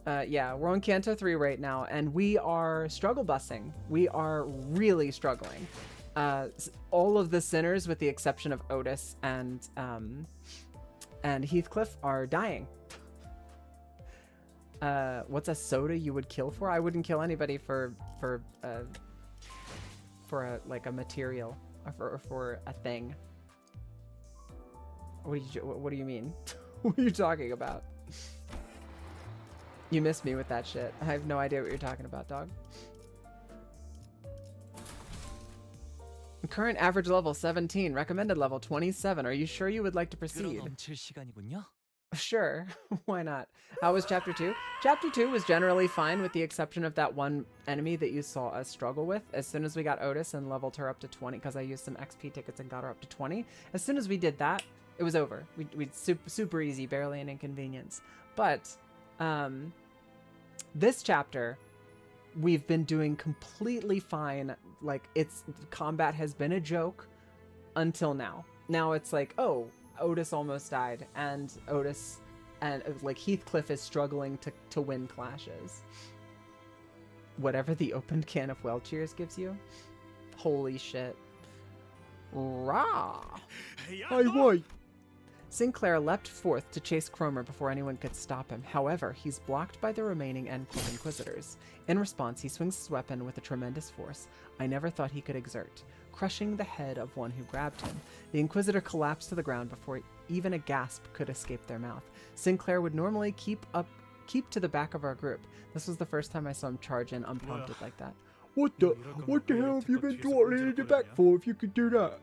Yeah, we're on Canto 3 right now, and we are struggle bussing. We are really struggling. All of the sinners, with the exception of Otis and Heathcliff, are dying. What's a soda you would kill for? I wouldn't kill anybody for like a material or for a thing. What do you mean? What are you talking about? You missed me with that shit. I have no idea what you're talking about, dog. Current average level 17, recommended level 27. Are you sure you would like to proceed? Sure, why not? How was chapter 2? Chapter 2 was generally fine, with the exception of that one enemy that you saw us struggle with. As soon as we got Otis and leveled her up to 20, because I used some XP tickets and got her up to 20. As soon as we did that, it was over. We super easy, barely an inconvenience. But this chapter, we've been doing completely fine. Like, combat has been a joke until now. Now it's like, oh, Otis almost died, and like Heathcliff is struggling to win clashes. Whatever the opened can of well cheers gives you. Holy shit. Rah! Hey, wait! Sinclair leapt forth to chase Cromer before anyone could stop him. However, he's blocked by the remaining Endcourt Inquisitors. In response, he swings his weapon with a tremendous force I never thought he could exert, crushing the head of one who grabbed him. The Inquisitor collapsed to the ground before even a gasp could escape their mouth. Sinclair would normally keep to the back of our group. This was the first time I saw him charge in unprompted like that. What the hell have you been dawdling in the back for if you could do that?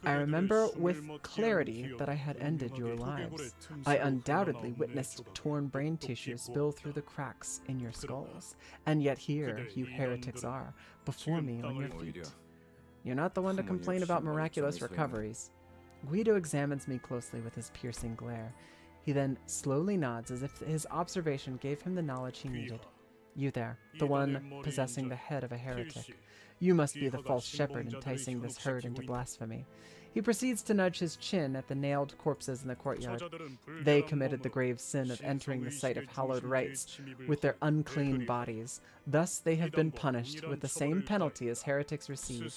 I remember with clarity that I had ended your lives. I undoubtedly witnessed torn brain tissue spill through the cracks in your skulls. And yet here you heretics are, before me on your feet. You're not the one to complain about miraculous recoveries. Guido examines me closely with his piercing glare. He then slowly nods as if his observation gave him the knowledge he needed. You there, the one possessing the head of a heretic. You must be the false shepherd enticing this herd into blasphemy. He proceeds to nudge his chin at the nailed corpses in the courtyard. They committed the grave sin of entering the site of hallowed rites with their unclean bodies. Thus they have been punished with the same penalty as heretics receive.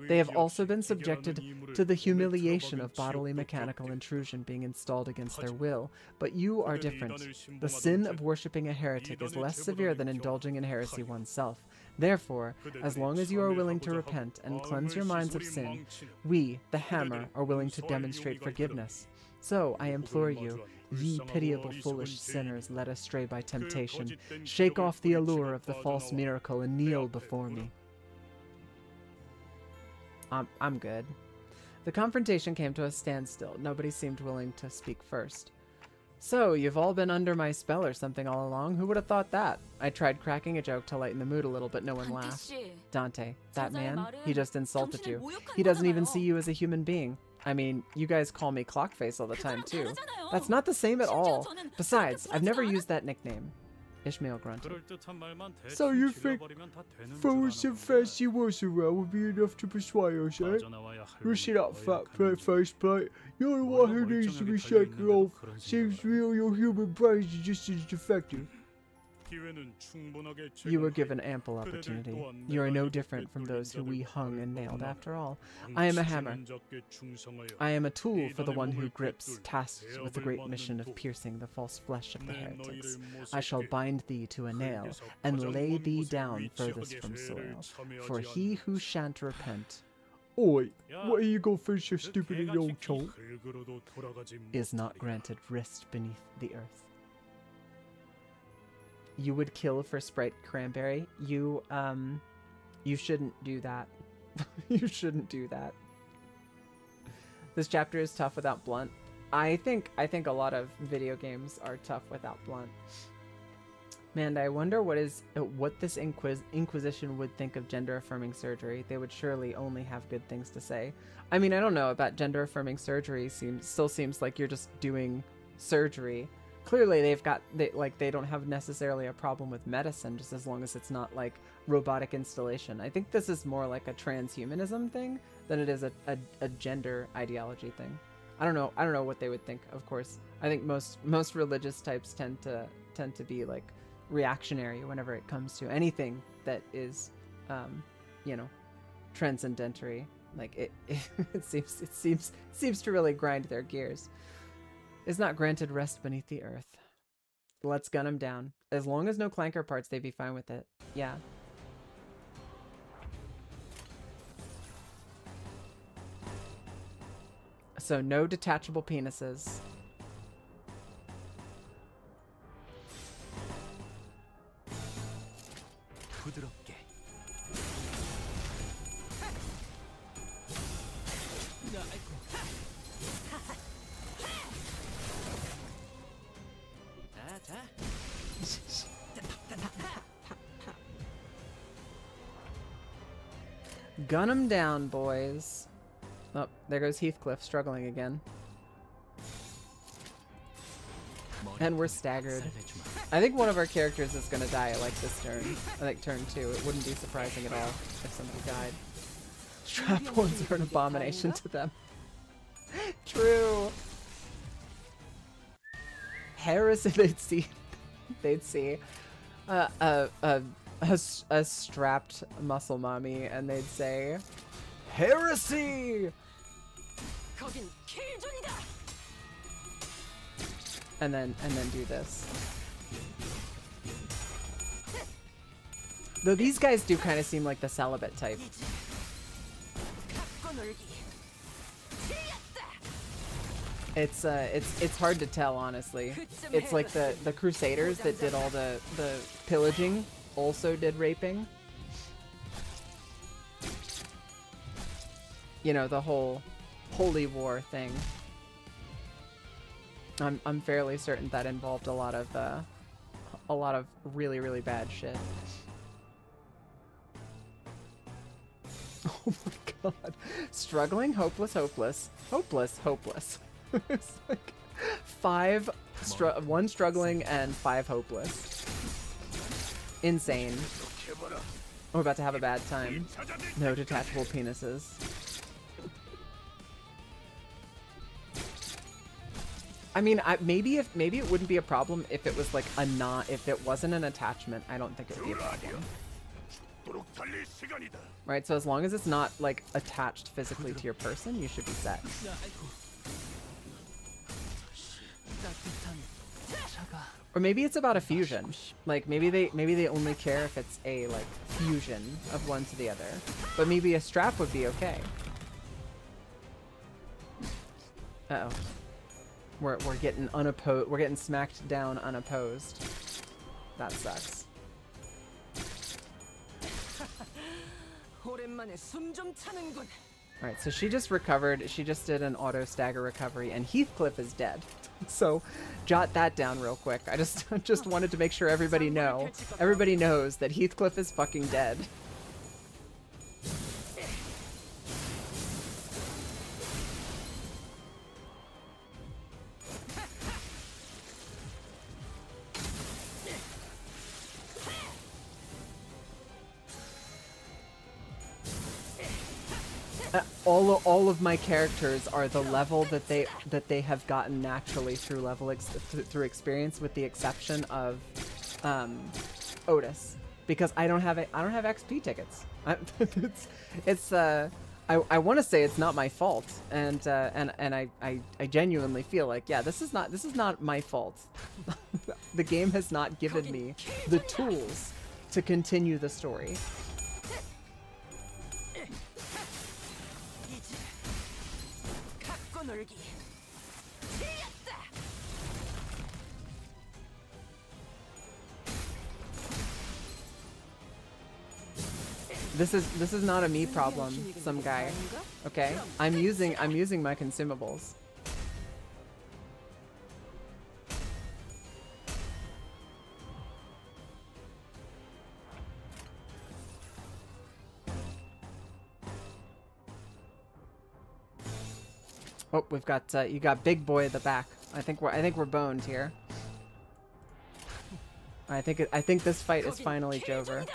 They have also been subjected to the humiliation of bodily mechanical intrusion being installed against their will. But you are different. The sin of worshipping a heretic is less severe than indulging in heresy oneself. Therefore, as long as you are willing to repent and cleanse your minds of sin, we, the Hammer, are willing to demonstrate forgiveness. So, I implore you, ye pitiable foolish sinners led astray by temptation, shake off the allure of the false miracle and kneel before me. I'm good. The confrontation came to a standstill. Nobody seemed willing to speak first. So, you've all been under my spell or something all along? Who would have thought that? I tried cracking a joke to lighten the mood a little, but no one laughed. Dante, that man, he just insulted you. He doesn't even see you as a human being. I mean, you guys call me Clockface all the time, too. That's not the same at all. Besides, I've never used that nickname. Ishmael grunted. So you think throwing some fancy words around would be enough to persuade us, eh? You sit up, fat plate, faceplate. You're the one who needs to be shaken off. Seems real your human brains are just as defective. You were given ample opportunity. You are no different from those who we hung and nailed after all. I am a hammer. I am a tool for the one who grips, tasked with the great mission of piercing the false flesh of the heretics. I shall bind thee to a nail, and lay thee down furthest from soil. For he who shan't repent Oi, what are you going for so stupid in your chunk? Is not granted rest beneath the earth. You would kill for Sprite Cranberry. You shouldn't do that. You shouldn't do that. This chapter is tough without Blunt. I think a lot of video games are tough without Blunt. Man, I wonder what this Inquisition would think of gender-affirming surgery. They would surely only have good things to say. I mean, I don't know about gender-affirming surgery. Still seems like you're just doing surgery. Clearly, they don't have necessarily a problem with medicine, just as long as it's not like robotic installation. I think this is more like a transhumanism thing than it is a gender ideology thing. I don't know what they would think. Of course, I think most religious types tend to be like reactionary whenever it comes to anything that is, you know, transcendentary. Like it seems to really grind their gears. Is not granted rest beneath the earth. Let's gun them down. As long as no clanker parts, they'd be fine with it. Yeah. So no detachable penises. 부드럽게. Gun 'em down, boys. Oh, there goes Heathcliff struggling again. And we're staggered. I think one of our characters is gonna die like this turn. I think turn 2. It wouldn't be surprising at all if somebody died. Strap ones are an abomination to them. True. Heresy, they'd see a strapped muscle mommy and they'd say, heresy! And then do this. Though these guys do kind of seem like the celibate type. It's hard to tell, honestly. It's like the Crusaders that did all the pillaging also did raping. You know, the whole holy war thing. I'm fairly certain that involved a lot of really, really bad shit. Oh my god. Struggling, hopeless, hopeless. Hopeless, hopeless. It's like one struggling and 5 hopeless. Insane. We're about to have a bad time. No detachable penises. I mean, maybe it wouldn't be a problem if it was like if it wasn't an attachment. I don't think it would be a problem. Right, so as long as it's not like attached physically to your person, you should be set. Or maybe it's about a fusion. Like maybe they only care if it's a like fusion of one to the other. But maybe a strap would be okay. Uh-oh. We're getting unopposed. We're getting smacked down unopposed. That sucks. Alright, so she just recovered. She just did an auto stagger recovery, and Heathcliff is dead. So, jot that down real quick. I just wanted to make sure everybody knows that Heathcliff is fucking dead. All of my characters are the level that they have gotten naturally through through experience, with the exception of Otis, because I don't have XP tickets. I want to say it's not my fault, and I genuinely feel like, yeah, this is not my fault. The game has not given me the tools to continue the story. This is not a me problem, some guy. Okay? I'm using my consumables. Oh, we've got you got big boy at the back. I think we're boned here. I think this fight is finally over.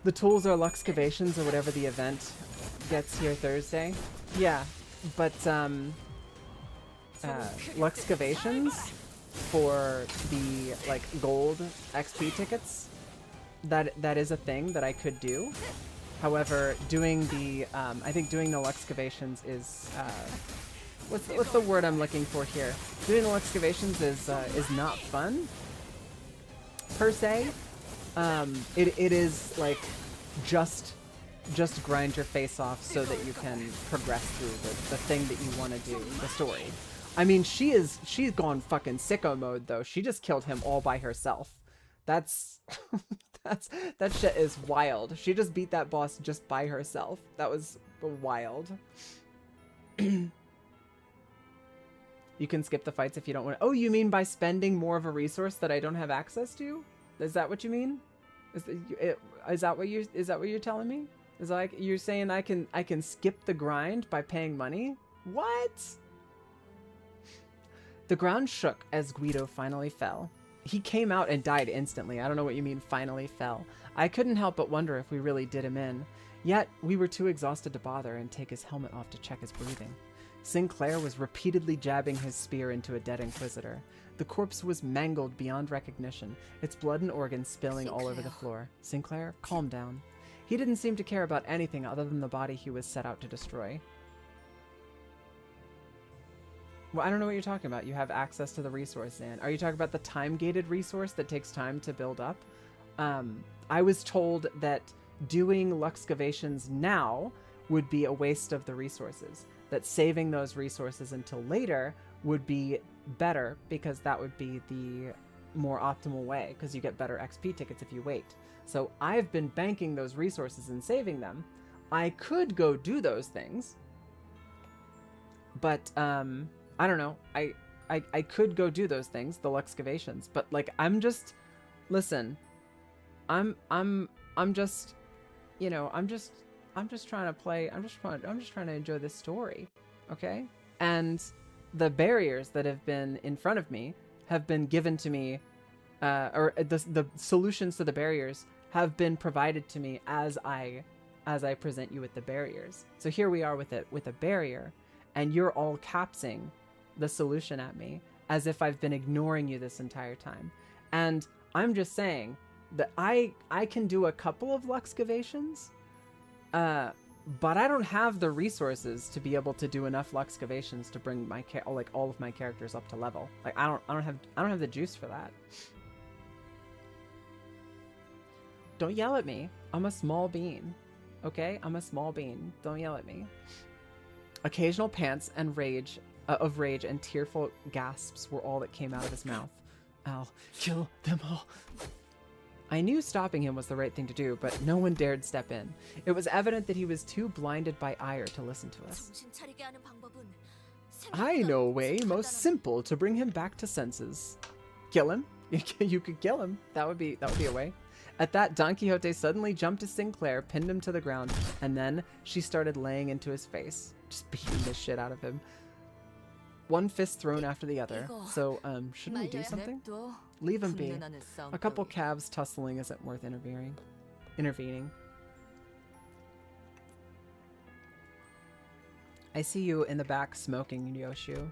The tools are Luxcavations or whatever the event gets here Thursday. Yeah, but Luxcavations for the like gold XP tickets, that is a thing that I could do. However, doing the I think doing the Luxcavations is what's the word I'm looking for here? Doing the Luxcavations is not fun per se. It is like just grind your face off so that you can progress through the thing that you want to do, the story. I mean, she's gone fucking sicko mode though. She just killed him all by herself. That's that shit is wild. She just beat that boss just by herself. That was wild. You can skip the fights if you don't want to. Oh, you mean by spending more of a resource that I don't have access to? Is that what you mean? Is that what you're telling me? Is like you're saying I can skip the grind by paying money? What? The ground shook as Guido finally fell. He came out and died instantly. I don't know what you mean finally fell. I couldn't help but wonder if we really did him in. Yet we were too exhausted to bother and take his helmet off to check his breathing. Sinclair was repeatedly jabbing his spear into a dead Inquisitor. The corpse was mangled beyond recognition, its blood and organs spilling all over the floor. Sinclair, calm down. He didn't seem to care about anything other than the body he was set out to destroy. Well, I don't know what you're talking about. You have access to the resource, Dan. Are you talking about the time-gated resource that takes time to build up? I was told that doing Luxcavations now would be a waste of the resources. That saving those resources until later would be better because that would be the more optimal way because you get better XP tickets if you wait. So I've been banking those resources and saving them. I could go do those things, but I don't know. I could go do those things, the Luxcavations, but like I'm just I'm just, you know, I'm just trying to play. I'm just trying to enjoy this story, okay? And the barriers that have been in front of me have been given to me, or the solutions to the barriers have been provided to me as I present you with the barriers. So here we are with a barrier, and you're all capsing the solution at me as if I've been ignoring you this entire time. And I'm just saying that I can do a couple of Luxcavations, but I don't have the resources to be able to do enough Luxcavations to bring my all of my characters up to level. Like I don't have the juice for that. Don't yell at me. I'm a small bean. Okay? I'm a small bean. Don't yell at me. Occasional pants and rage and tearful gasps were all that came out of his mouth. I'll kill them all. I knew stopping him was the right thing to do, but no one dared step in. It was evident that he was too blinded by ire to listen to us. I know a way most simple to bring him back to senses. Kill him? You could kill him. That would be a way. At that, Don Quixote suddenly jumped to Sinclair, pinned him to the ground, and then she started laying into his face, just beating the shit out of him. One fist thrown after the other. So, shouldn't we do something? Leave him be. A couple calves tussling isn't worth intervening. I see you in the back smoking, Yoshu.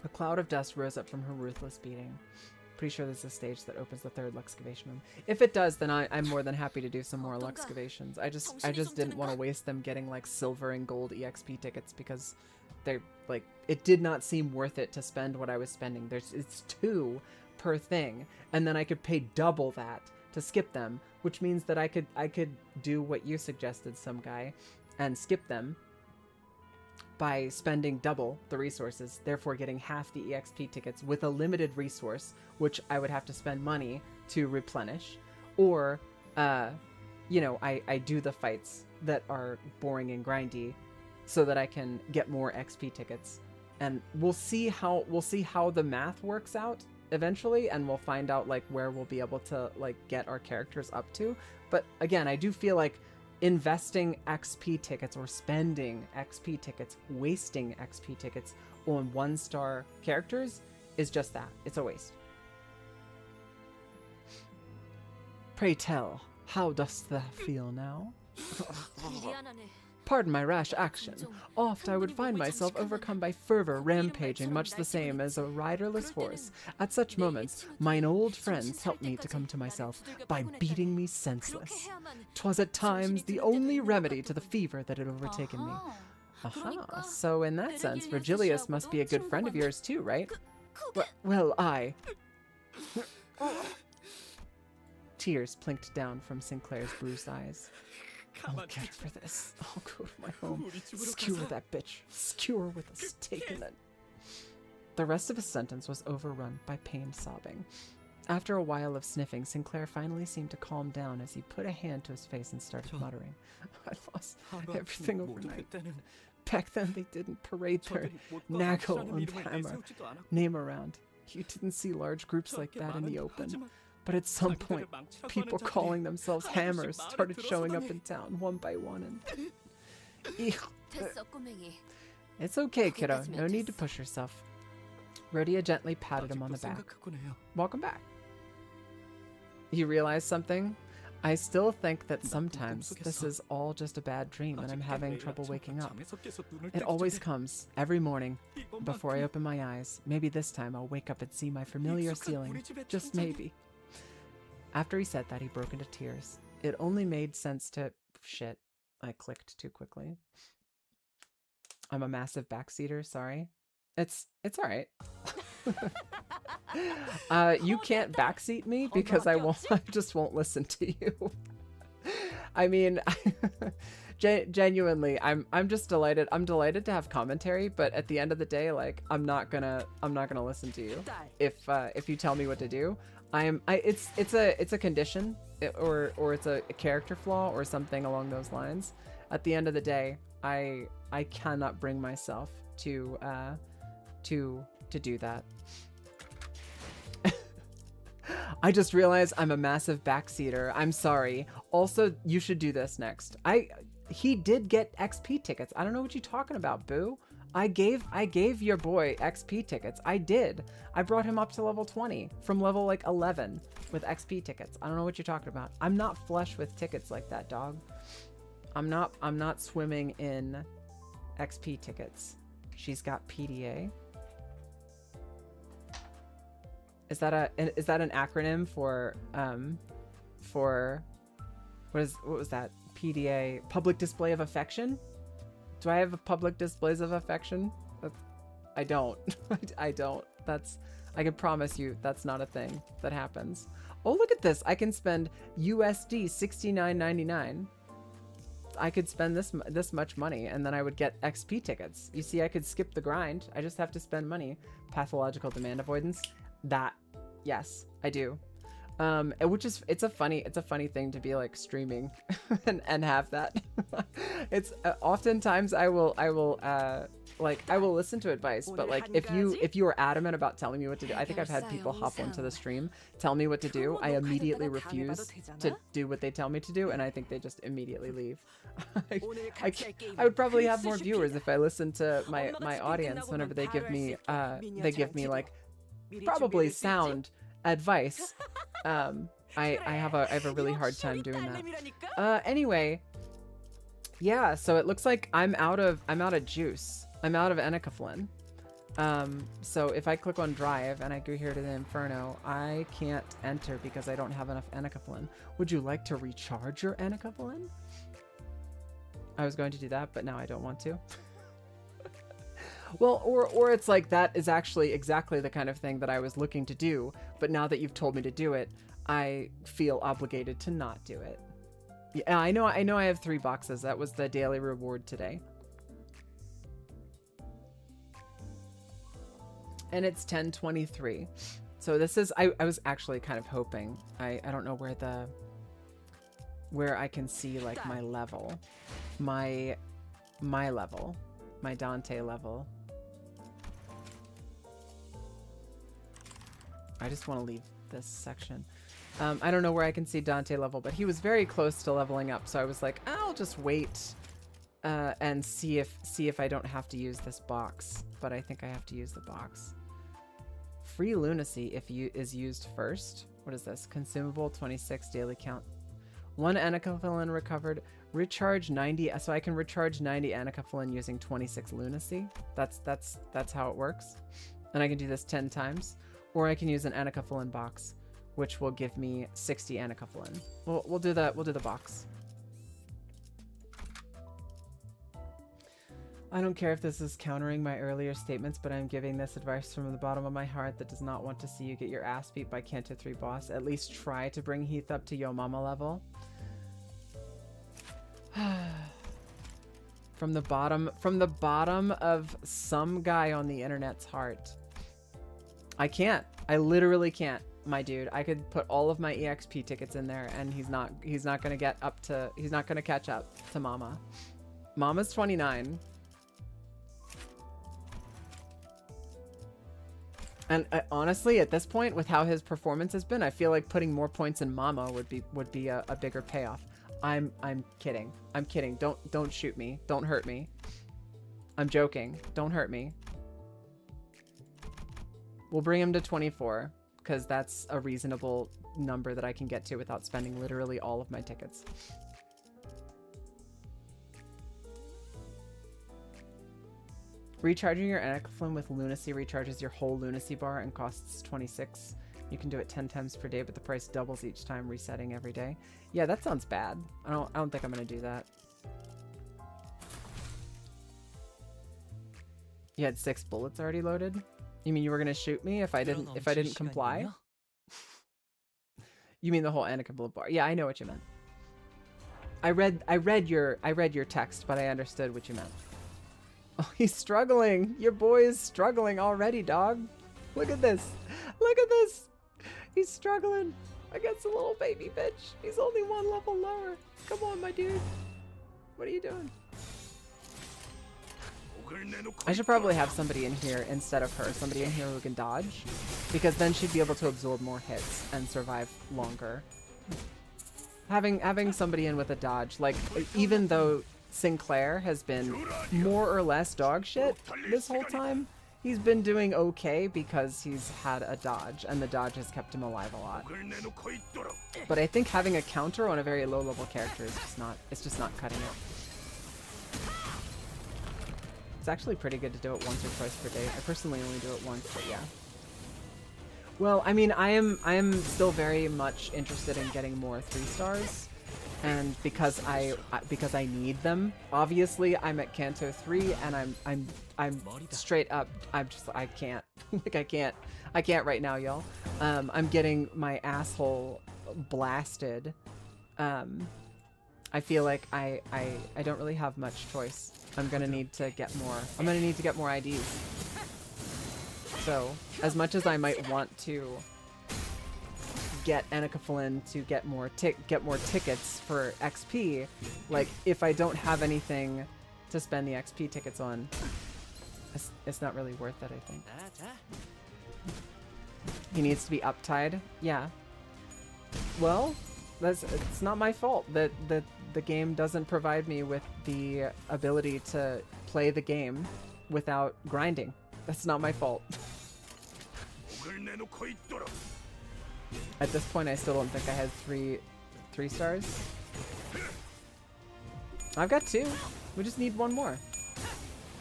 A cloud of dust rose up from her ruthless beating. Pretty sure there's a stage that opens the third Luxcavation room. If it does, then I'm more than happy to do some more Luxcavations. I just didn't want to waste them getting like silver and gold EXP tickets because they're like, it did not seem worth it to spend what I was spending. It's 2 per thing, and then I could pay double that to skip them, which means that I could do what you suggested, some guy, and skip them by spending double the resources, therefore getting half the EXP tickets with a limited resource, which I would have to spend money to replenish, or, you know, I do the fights that are boring and grindy so that I can get more XP tickets. And we'll see how the math works out eventually, and we'll find out like where we'll be able to like get our characters up to. But again, I do feel like investing XP tickets or spending XP tickets, wasting XP tickets on 1-star characters is just that. It's a waste. Pray tell, how dost thou feel now? Pardon my rash action. Oft I would find myself overcome by fervor, rampaging, much the same as a riderless horse. At such moments, mine old friends helped me to come to myself by beating me senseless. 'Twas at times the only remedy to the fever that had overtaken me. Aha, so in that sense, Virgilius must be a good friend of yours too, right? Well, I... Tears plinked down from Sinclair's bruised eyes. I'll get her for this. I'll go to my home, skewer that bitch, skewer with a stake in it. The rest of his sentence was overrun by pained sobbing. After a while of sniffing, Sinclair finally seemed to calm down as he put a hand to his face and started muttering. I lost everything overnight. Back then they didn't parade their Nagel and Hammer name around. You didn't see large groups like that in the open. But at some point, people calling themselves Hammers started showing up in town one by one, and... It's okay, kiddo. No need to push yourself. Rhodia gently patted him on the back. Welcome back. You realize something? I still think that sometimes this is all just a bad dream and I'm having trouble waking up. It always comes, every morning, before I open my eyes. Maybe this time I'll wake up and see my familiar ceiling. Just maybe. After he said that, he broke into tears. It only made sense to... Shit. I clicked too quickly. I'm a massive backseater, sorry. It's alright. You can't backseat me because I just won't listen to you. I mean, genuinely, I'm just delighted. I'm delighted to have commentary, but at the end of the day, like, I'm not gonna listen to you if you tell me what to do. It's a condition or it's a character flaw or something along those lines. At the end of the day, I cannot bring myself to do that. I just realized I'm a massive backseater. I'm sorry. Also, you should do this next. He did get XP tickets. I don't know what you're talking about, boo. I gave your boy XP tickets. I did. I brought him up to level 20 from level like 11 with XP tickets. I don't know what you're talking about. I'm not flush with tickets like that, dog. I'm not swimming in XP tickets. She's got PDA. Is that an acronym for what was that? PDA, public display of affection? Do I have a public displays of affection? I don't. I don't. I can promise you that's not a thing that happens. Oh, look at this. I can spend USD $69.99. I could spend this much money and then I would get XP tickets. You see, I could skip the grind. I just have to spend money. Pathological demand avoidance. That, yes, I do. Which is, it's a funny thing to be like streaming and have that. It's oftentimes I will listen to advice, but like if you are adamant about telling me what to do, I think I've had people hop onto the stream, tell me what to do. I immediately refuse to do what they tell me to do, and I think they just immediately leave. I would probably have more viewers if I listened to my audience whenever they give me like probably sound advice. I have a really hard time doing that. Anyway, yeah, so it looks like I'm out of juice. I'm out of Enacaflin. So if I click on drive and I go here to the Inferno, I can't enter because I don't have enough Enacaflin. Would you like to recharge your Enacaflin? I was going to do that, but now I don't want to. Well, or it's like that is actually exactly the kind of thing that I was looking to do, but now that you've told me to do it, I feel obligated to not do it. Yeah, I know I have 3 boxes. That was the daily reward today. And it's 10:23. So this is, I was actually kind of hoping, I don't know where I can see like my level, my level, my Dante level. I just want to leave this section. I don't know where I can see Dante level, but he was very close to leveling up. So I was like, I'll just wait and see if I don't have to use this box. But I think I have to use the box. Free lunacy is used first. What is this? Consumable 26 daily count. 1 anacaphyllin recovered. Recharge 90. So I can recharge 90 anacaphyllin using 26 lunacy. That's how it works. And I can do this 10 times. Or I can use an anacaphyllin box, which will give me 60 anacaphyllin. We'll do the box. I don't care if this is countering my earlier statements, but I'm giving this advice from the bottom of my heart that does not want to see you get your ass beat by Kanto 3 boss. At least try to bring Heath up to Yo Mama level. From the bottom of some guy on the internet's heart. I can't. I literally can't, my dude. I could put all of my EXP tickets in there and he's not gonna get up to, he's not gonna catch up to Mama. Mama's 29. And honestly, at this point, with how his performance has been, I feel like putting more points in Mama would be a bigger payoff. I'm kidding. I'm kidding. Don't shoot me. Don't hurt me. I'm joking. Don't hurt me. We'll bring him to 24 because that's a reasonable number that I can get to without spending literally all of my tickets. Recharging your anacaphyllin with lunacy recharges your whole lunacy bar and costs 26. You can do it 10 times per day, but the price doubles each time, resetting every day. Yeah, that sounds bad. I don't think I'm gonna do that. You had 6 bullets already loaded? You mean you were gonna shoot me if I didn't comply? You mean the whole anacaphyllin bar? Yeah, I know what you meant. I read your text, but I understood what you meant. Oh, he's struggling. Your boy is struggling already, dog. Look at this. Look at this. He's struggling against a little baby bitch. He's only 1 level lower. Come on, my dude. What are you doing? I should probably have somebody in here instead of her. Somebody in here who can dodge. Because then she'd be able to absorb more hits and survive longer. Having somebody in with a dodge, like, even though Sinclair has been more or less dog shit this whole time, he's been doing okay because he's had a dodge, and the dodge has kept him alive a lot. But I think having a counter on a very low level character is just not cutting it. It's actually pretty good to do it once or twice per day. I personally only do it once, but yeah. Well, I mean, I am still very much interested in getting more 3 stars. And because I need them. Obviously, I'm at Kanto 3 and I'm straight up, I can't. Like I can't right now, y'all. I'm getting my asshole blasted. I feel like I don't really have much choice. I'm gonna need to get more IDs. So, as much as I might want to get anacaphyllin to get more tickets for XP, like if I don't have anything to spend the XP tickets on, it's not really worth it, I think. He needs to be uptied. Yeah. Well, it's not my fault that the game doesn't provide me with the ability to play the game without grinding. That's not my fault. At this point, I still don't think I had three stars. I've got 2. We just need 1 more.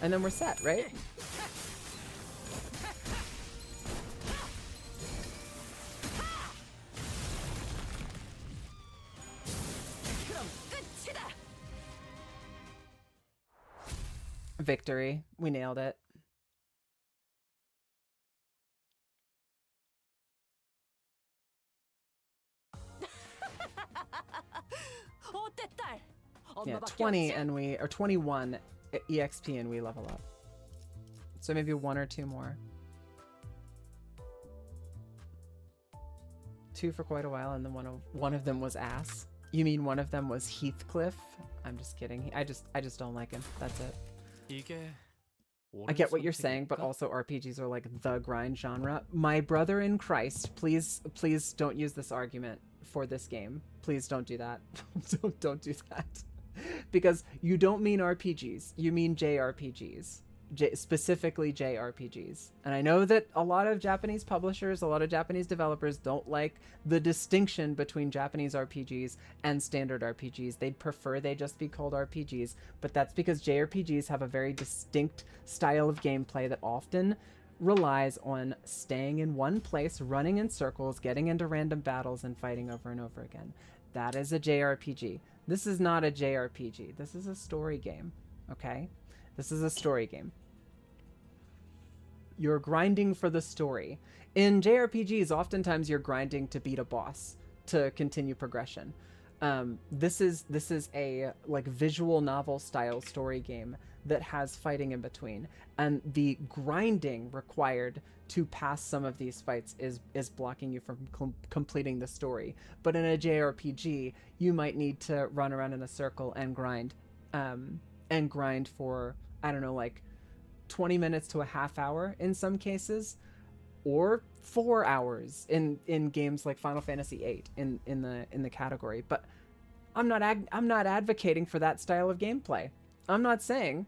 And then we're set, right? Victory. We nailed it. Yeah, 20 and or 21 EXP and we level up. So maybe 1 or 2 more. two for quite a while, and then one of them was ass. You mean one of them was Heathcliff? I'm just kidding. I just don't like him. That's it. I get what you're saying, but also RPGs are like the grind genre. My brother in Christ, please don't use this argument for this game. Please don't do that. don't do that. Because you don't mean RPGs, you mean JRPGs. Specifically JRPGs. And I know that a lot of Japanese publishers, a lot of Japanese developers don't like the distinction between Japanese RPGs and standard RPGs. They'd prefer they just be called RPGs, but that's because JRPGs have a very distinct style of gameplay that often relies on staying in one place, running in circles, getting into random battles, and fighting over and over again. That is a JRPG. This is not a JRPG. This is a story game, okay? This is a story game. You're grinding for the story. In JRPGs, oftentimes you're grinding to beat a boss, to continue progression. This is a like visual novel style story game that has fighting in between, and the grinding required to pass some of these fights is blocking you from completing the story. But in a JRPG, you might need to run around in a circle and grind for, I don't know, like 20 minutes to a half hour in some cases, or 4 hours in games like Final Fantasy VIII in the category. But I'm not advocating for that style of gameplay. I'm not saying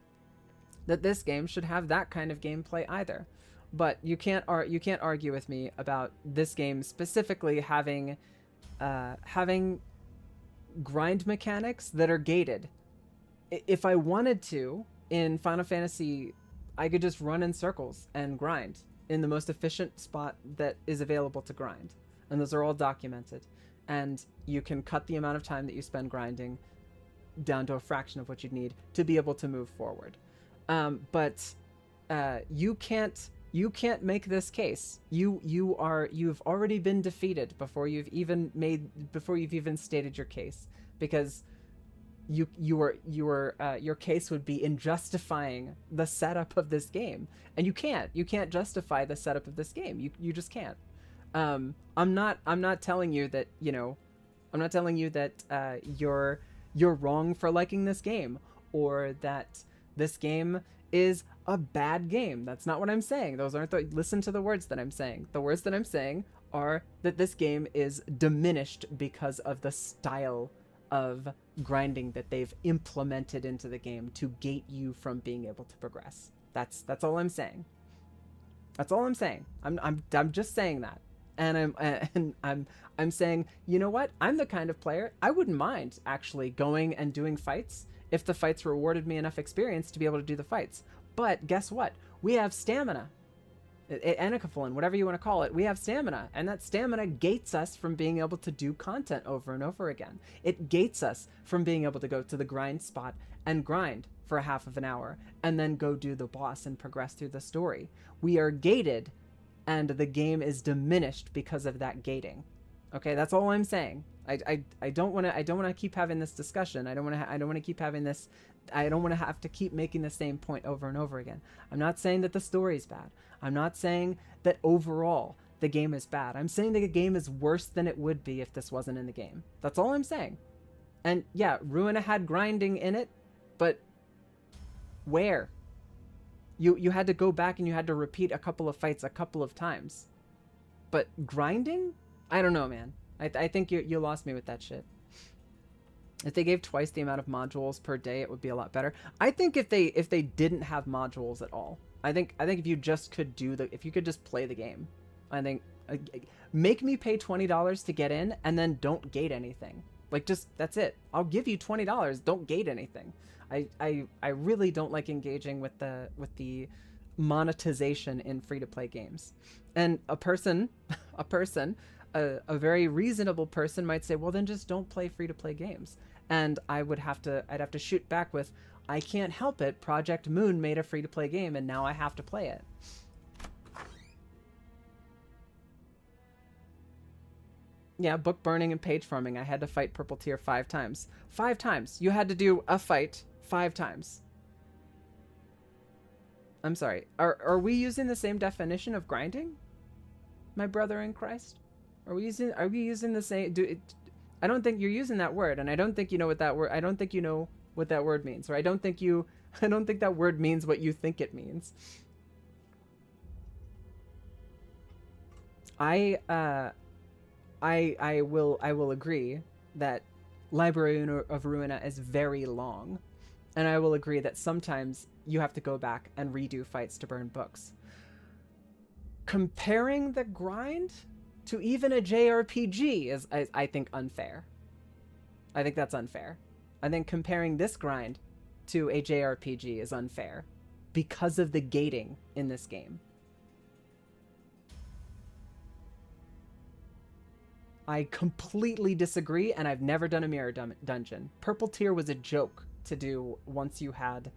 that this game should have that kind of gameplay either. But you can't argue with me about this game specifically having grind mechanics that are gated. If I wanted to, in Final Fantasy, I could just run in circles and grind in the most efficient spot that is available to grind. And those are all documented. And you can cut the amount of time that you spend grinding down to a fraction of what you'd need to be able to move forward. But you can't make this case. You've already been defeated before you've even stated your case, because your case would be in justifying the setup of this game, and you can't justify the setup of this game. You just can't. I'm not telling you that, I'm not telling you that you're wrong for liking this game, or that this game is a bad game. That's not what I'm saying. Those aren't listen to the words that I'm saying. The words that I'm saying are that this game is diminished because of the style of grinding that they've implemented into the game to gate you from being able to progress. That's all I'm saying. That's all I'm saying. I'm just saying that. And I'm saying, you know what? I'm the kind of player, I wouldn't mind actually going and doing fights if the fights rewarded me enough experience to be able to do the fights. But guess what? We have stamina. Anarchophilan, whatever you want to call it, we have stamina, and that stamina gates us from being able to do content over and over again. It gates us from being able to go to the grind spot and grind for a half of an hour, and then go do the boss and progress through the story. We are gated, and the game is diminished because of that gating. Okay, that's all I'm saying. I don't want to keep having this discussion. I don't want to keep having this. I don't want to have to keep making the same point over and over again. I'm not saying that the story's bad. I'm not saying that overall the game is bad. I'm saying that the game is worse than it would be if this wasn't in the game. That's all I'm saying. And yeah, Ruina had grinding in it, but where? You had to go back and you had to repeat a couple of fights a couple of times. But grinding? I don't know, man. I think you lost me with that shit. If they gave twice the amount of modules per day, it would be a lot better. I think if they didn't have modules at all, I think if you just could if you could just play the game, I think make me pay $20 to get in, and then don't gate anything. Like, just, that's it. I'll give you $20. Don't gate anything. I really don't like engaging with the monetization in free-to-play games. And a very reasonable person might say, well, then just don't play free-to-play games. And I'd have to shoot back with, I can't help it. Project Moon made a free-to-play game, and now I have to play it. Yeah, book burning and page farming. I had to fight purple tier 5 times. 5 times. You had to do a fight 5 times. I'm sorry. Are we using the same definition of grinding, my brother in Christ? Are we using the same? I don't think you're using that word, and I don't think you know what that word. I don't think you know what that word means, or I don't think that word means what you think it means. I will agree that Library of Ruina is very long, and I will agree that sometimes you have to go back and redo fights to burn books. Comparing the grind to even a JRPG is, I think, unfair. I think that's unfair. I think comparing this grind to a JRPG is unfair because of the gating in this game. I completely disagree, and I've never done a mirror dungeon. Purple Tier was a joke to do once you had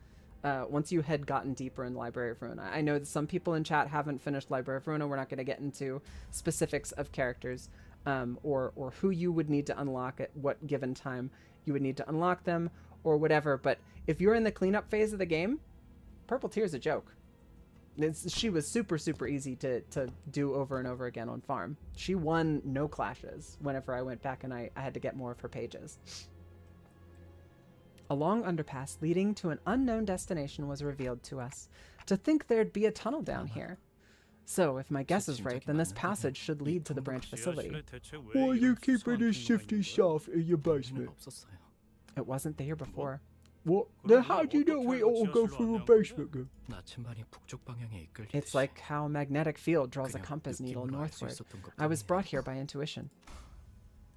gotten deeper in Library of Ruina. I know that some people in chat haven't finished Library of Ruina. We're not going to get into specifics of characters or who you would need to unlock at what given time you would need to unlock them or whatever. But if you're in the cleanup phase of the game, Purple Tier is a joke. She was super, super easy to do over and over again on farm. She won no clashes whenever I went back and I had to get more of her pages. A long underpass leading to an unknown destination was revealed to us. To think there'd be a tunnel down here. So, if my guess is right, then this passage should lead to the branch facility. Why are you keeping this shifty shaft in your basement? It wasn't there before. What? Then how do you know we all go through a basement? It's like how a magnetic field draws a compass needle northward. I was brought here by intuition.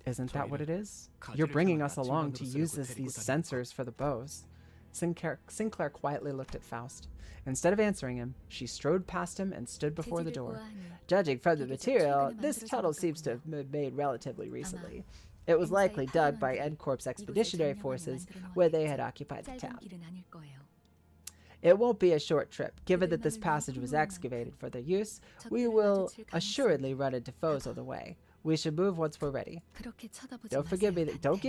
Isn't that what it is? You're bringing us along to use these sensors for the bows. Sinclair quietly looked at Faust. Instead of answering him, she strode past him and stood before the door. Judging from the material, this tunnel seems to have been made relatively recently. It was likely dug by EndCorp's expeditionary forces where they had occupied the town. It won't be a short trip. Given that this passage was excavated for their use, we will assuredly run into foes on the way. We should move once we're ready. Don't give me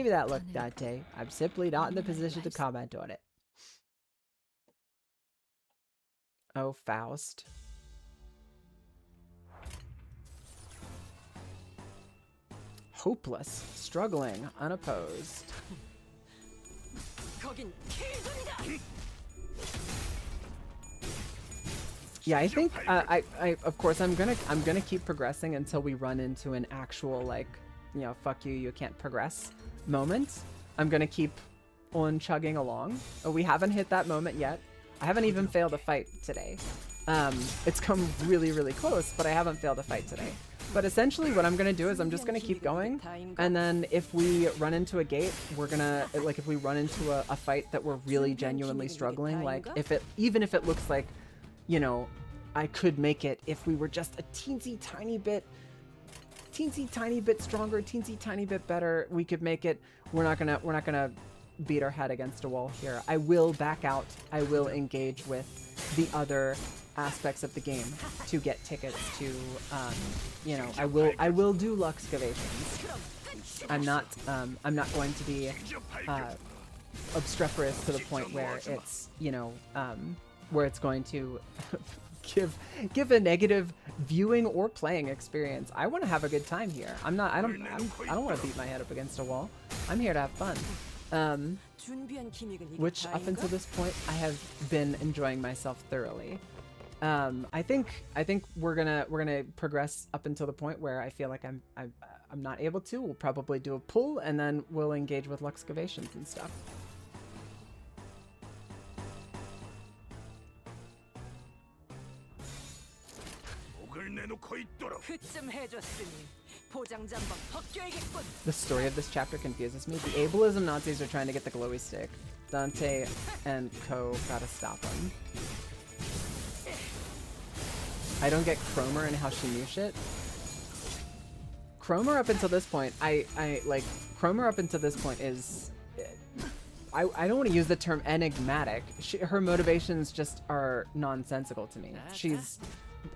that look, Dante. I'm simply not in the position to comment on it. Oh, Faust. Hopeless, struggling, unopposed. Yeah, I think I of course I'm gonna keep progressing until we run into an actual, like, you know, fuck you, you can't progress moment. I'm gonna keep on chugging along. We haven't hit that moment yet. I haven't even failed a fight today. It's come really, really close, but I haven't failed a fight today. But essentially what I'm gonna do is I'm just gonna keep going, and then if we run into a gate, we're gonna, like, if we run into a fight that we're really genuinely struggling, like, even if it looks like, you know, I could make it if we were just a teensy tiny bit stronger, teensy tiny bit better, we could make it. We're not gonna beat our head against a wall here. I will back out. I will engage with the other aspects of the game to get tickets to, you know, I will do Luxcavations. I'm not going to be obstreperous to the point where it's, you know, where it's going to give a negative viewing or playing experience. I want to have a good time here. I don't want to beat my head up against a wall. I'm here to have fun. Which up until this point I have been enjoying myself thoroughly. I think we're gonna progress up until the point where I feel like I'm not able to. We'll probably do a pull and then we'll engage with Luxcavations and stuff. The story of this chapter confuses me. The ableism Nazis are trying to get the glowy stick. Dante and co gotta stop them. I don't get Cromer and how she knew shit. Cromer up until this point, Cromer up until this point is, I don't want to use the term enigmatic. Her motivations just are nonsensical to me. She's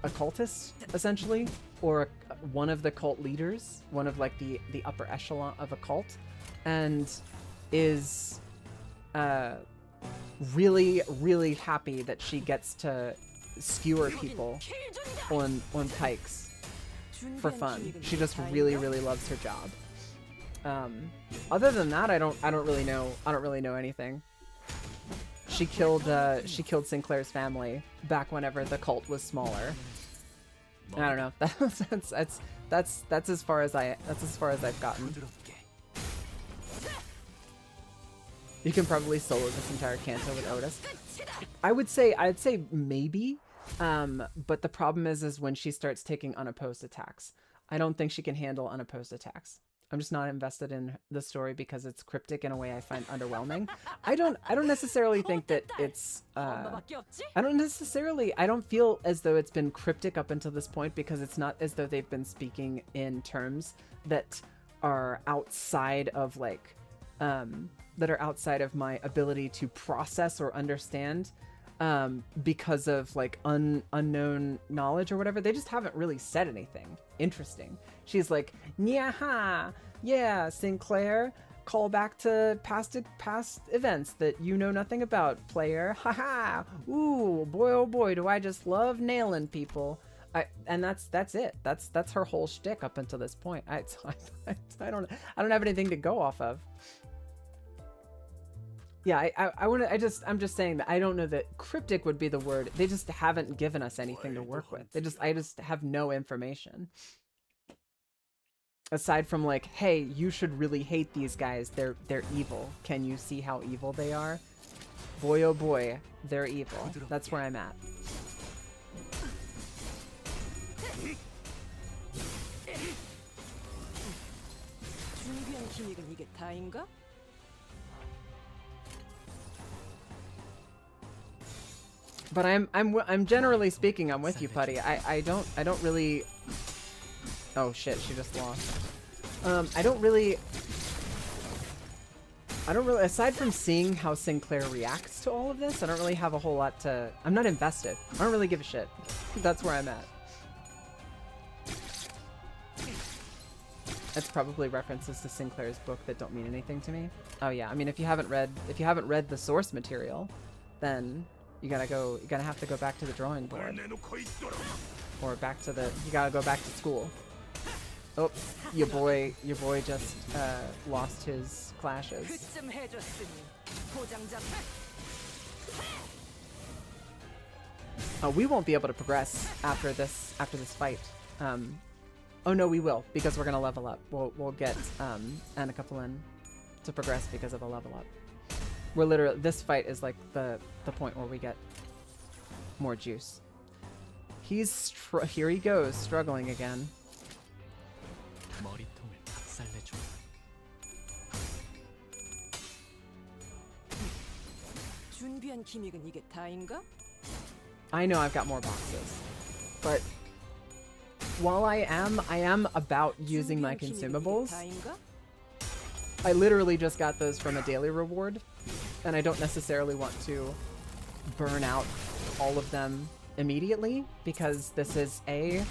a cultist, essentially, or one of the cult leaders, one of, like, the upper echelon of a cult, and is really, really happy that she gets to skewer people on pikes. for fun. She just really, really loves her job. Other than that, I don't really know anything. She killed Sinclair's family back whenever the cult was smaller. I don't know. That's as far as I've gotten. You can probably solo this entire canto with Otis. I'd say maybe. But the problem is when she starts taking unopposed attacks. I don't think she can handle unopposed attacks. I'm just not invested in the story because it's cryptic in a way I find underwhelming. I don't necessarily think that it's I don't feel as though it's been cryptic up until this point because it's not as though they've been speaking in terms that are outside of like that are outside of my ability to process or understand because of like unknown knowledge or whatever. They just haven't really said anything interesting. She's like, yeah, Sinclair, call back to past events that you know nothing about, player. Haha, ooh, boy, oh boy, do I just love nailing people. And that's it. That's her whole shtick up until this point. I don't have anything to go off of. Yeah, I'm just saying that I don't know that cryptic would be the word. They just haven't given us anything to work with. I just have no information. Aside from like, hey, you should really hate these guys. They're evil. Can you see how evil they are? Boy, oh boy, they're evil. That's where I'm at. But I'm generally speaking, I'm with you, Putty. I don't really. Oh shit, she just lost. I don't really, aside from seeing how Sinclair reacts to all of this, I don't really have a whole lot to, I'm not invested. I don't really give a shit. That's where I'm at. That's probably references to Sinclair's book that don't mean anything to me. Oh yeah, I mean if you haven't read the source material, then you gotta have to go back to the drawing board. Or you gotta go back to school. Oh, your boy just lost his clashes. We won't be able to progress after this fight. Oh no, we will, because we're gonna level up. We'll get Anakapalin to progress because of a level up. We're literally, this fight is like the point where we get more juice. Here he goes, struggling again. I know I've got more boxes, but while I am about using my consumables, I literally just got those from a daily reward, and I don't necessarily want to burn out all of them immediately because this is a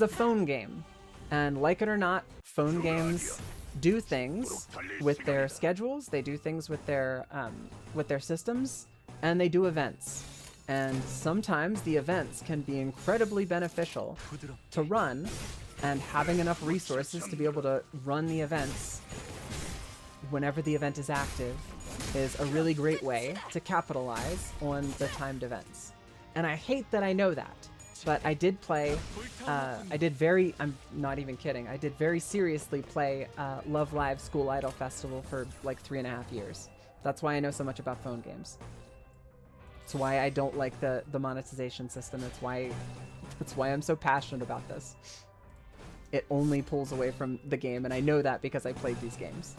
phone game. And like it or not, phone games do things with their schedules, they do things with their systems, and they do events. And sometimes the events can be incredibly beneficial to run, and having enough resources to be able to run the events whenever the event is active is a really great way to capitalize on the timed events. And I hate that I know that. But I did play, I'm not even kidding, I did very seriously play Love Live School Idol Festival for like 3.5 years. That's why I know so much about phone games. It's why I don't like the monetization system. It's why I'm so passionate about this. It only pulls away from the game, and I know that because I played these games.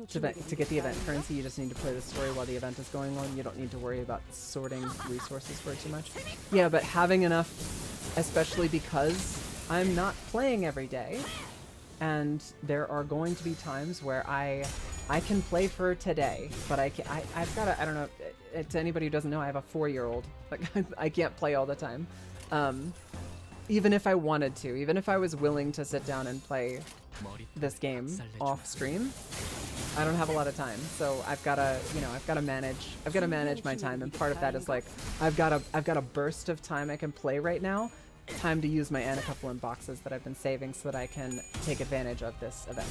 To get the event currency, you just need to play the story while the event is going on. You don't need to worry about sorting resources for it too much. Yeah, but having enough, especially because I'm not playing every day, and there are going to be times where I can play for today, but I've got to, I don't know, to anybody who doesn't know, I have a 4-year-old. Like, I can't play all the time. Even if I wanted to, even if I was willing to sit down and play this game off stream, I don't have a lot of time, so I've gotta, you know, I've gotta manage my time, and part of that is like, I've got a burst of time I can play right now, time to use my Anacoupling boxes that I've been saving so that I can take advantage of this event.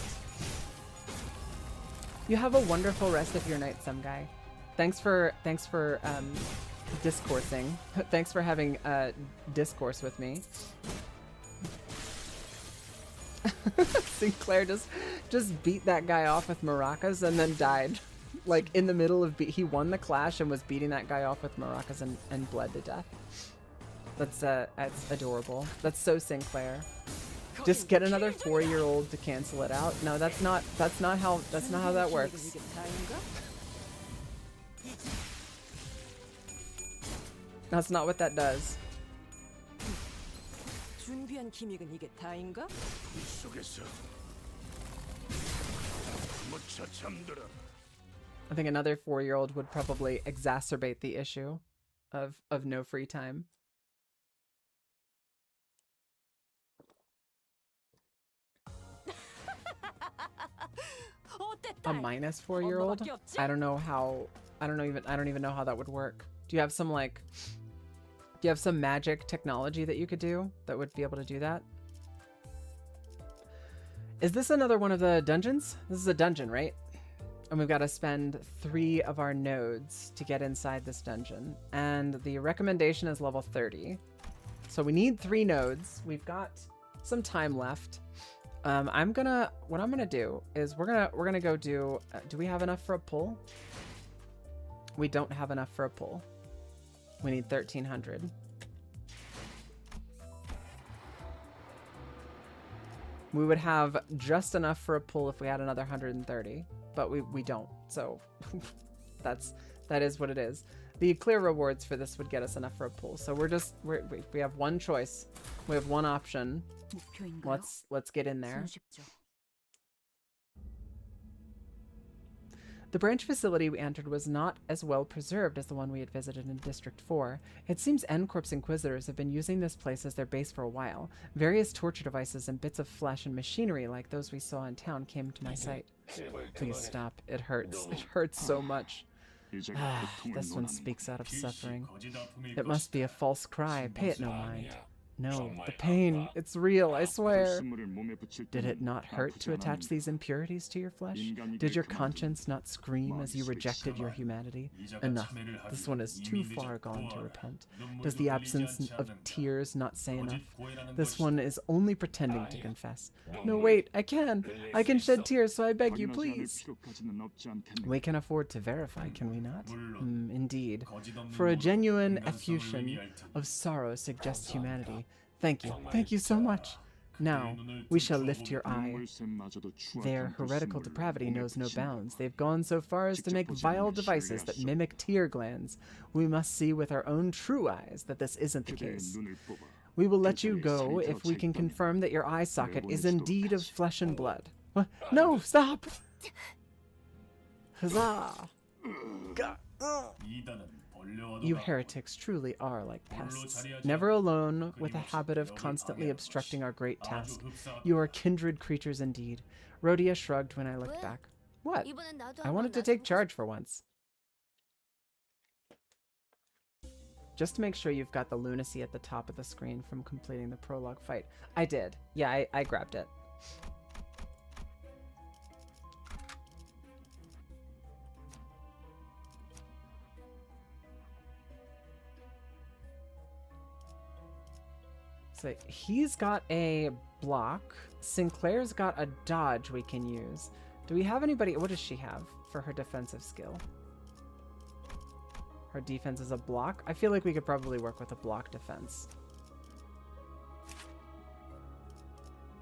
You have a wonderful rest of your night, some guy. Thanks for discoursing. Thanks for having discourse with me. Sinclair just beat that guy off with maracas and then died. Like in the middle of he won the clash and was beating that guy off with maracas and bled to death. That's adorable. That's so Sinclair. Just get another 4-year-old to cancel it out. No, that's not how that works. That's not what that does. 준비한 기믹은 이게 다인가? I think another 4-year-old would probably exacerbate the issue of no free time. A minus 4-year-old? I don't know how. I don't even know how that would work. Do you have some magic technology that you could do that would be able to do that? Is this another one of the dungeons? This is a dungeon, right? And we've got to spend 3 of our nodes to get inside this dungeon. And the recommendation is level 30. So we need 3 nodes. We've got some time left. What I'm gonna do is we're gonna go do we have enough for a pull? We don't have enough for a pull. We need 1300. We would have just enough for a pull if we had another 130, but we don't. So that is what it is. The clear rewards for this would get us enough for a pull. So we have one choice. We have one option. Let's get in there. The branch facility we entered was not as well preserved as the one we had visited in District 4. It seems N-Corp's Inquisitors have been using this place as their base for a while. Various torture devices and bits of flesh and machinery like those we saw in town came to my sight. Please stop. It hurts. It hurts so much. This one speaks out of suffering. It must be a false cry. Pay it no mind. No, the pain, it's real, I swear. Did it not hurt to attach these impurities to your flesh? Did your conscience not scream as you rejected your humanity? Enough. This one is too far gone to repent. Does the absence of tears not say enough? This one is only pretending to confess. No, wait, I can shed tears, so I beg you, please. We can afford to verify, can we not? Indeed. For a genuine effusion of sorrow suggests humanity. Thank you so much. Now, we shall lift your eye. Their heretical depravity knows no bounds. They've gone so far as to make vile devices that mimic tear glands. We must see with our own true eyes that this isn't the case. We will let you go if we can confirm that your eye socket is indeed of flesh and blood. What? No, stop! Huzzah! God. You heretics truly are like pests, never alone, with a habit of constantly obstructing our great task. You are kindred creatures indeed. Rhodia shrugged when I looked back. What? I wanted to take charge for once. Just to make sure you've got the lunacy at the top of the screen from completing the prologue fight. I did. Yeah, I grabbed it. So he's got a block. Sinclair's got a dodge we can use. Do we have anybody? What does she have for her defensive skill? Her defense is a block. I feel like we could probably work with a block defense.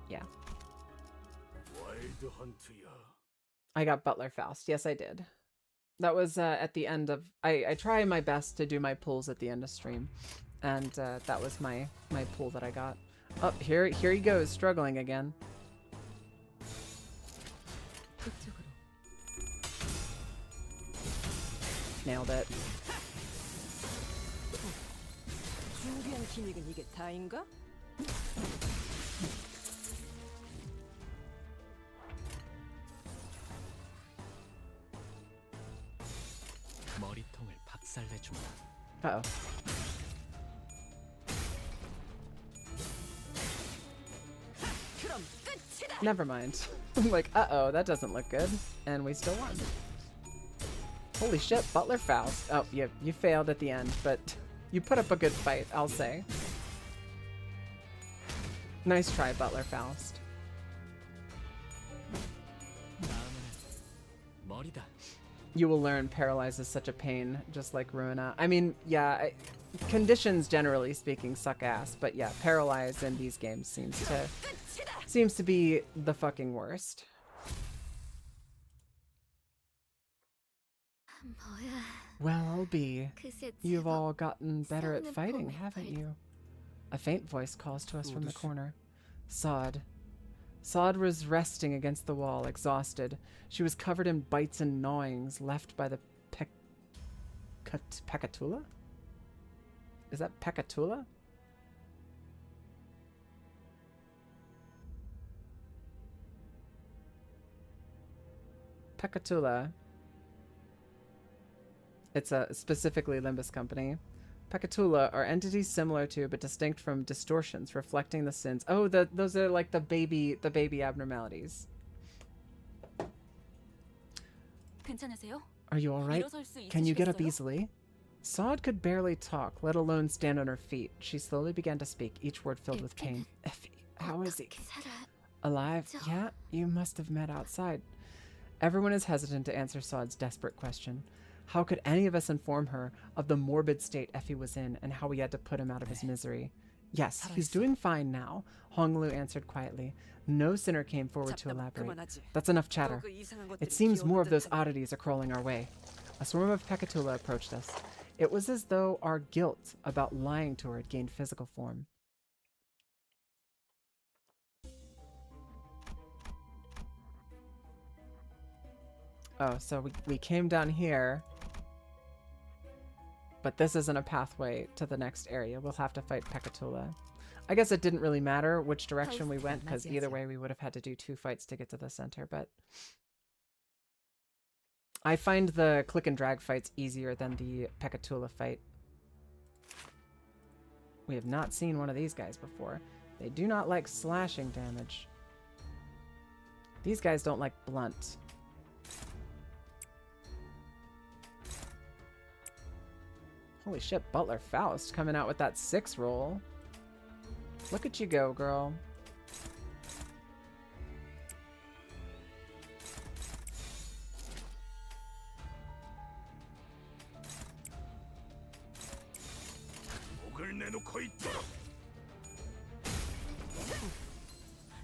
Yeah. I got Butler Faust. Yes, I did. That was at the end of... I try my best to do my pulls at the end of stream. And that was my pull that I got. Oh, here he goes, struggling again. Nailed it. 박살내주마. Uh-oh. Never mind. I'm like, uh-oh, that doesn't look good. And we still won. Holy shit, Butler Faust. Oh, you failed at the end, but you put up a good fight, I'll say. Nice try, Butler Faust. 머리다. You will learn Paralyze is such a pain, just like Ruina. I mean, yeah, conditions generally speaking suck ass, but yeah, Paralyze in these games seems to be the fucking worst. Well, I'll be. You've all gotten better at fighting, haven't you? A faint voice calls to us from the corner. Sod. Sod was resting against the wall, exhausted. She was covered in bites and gnawings left by the Pekatula? Is that Pekatula? Pekatula. It's a specifically Limbus company. Pekatula are entities similar to but distinct from distortions, reflecting the sins. Oh, those are like the baby abnormalities. Are you all right? Can you get up easily? Sod could barely talk, let alone stand on her feet. She slowly began to speak, each word filled with pain. Effie, how is he? Alive? Yeah, you must have met outside. Everyone is hesitant to answer Sod's desperate question. How could any of us inform her of the morbid state Effie was in and how we had to put him out of his misery? Yes, he's doing fine now, Honglu answered quietly. No sinner came forward to elaborate. That's enough chatter. It seems more of those oddities are crawling our way. A swarm of Pekatula approached us. It was as though our guilt about lying to her had gained physical form. Oh, so we came down here. But this isn't a pathway to the next area. We'll have to fight Pekatula. I guess it didn't really matter which direction we went, because either way we would have had to do 2 fights to get to the center, but... I find the click and drag fights easier than the Pekatula fight. We have not seen one of these guys before. They do not like slashing damage. These guys don't like blunt. Holy shit, Butler Faust coming out with that 6 roll. Look at you go, girl.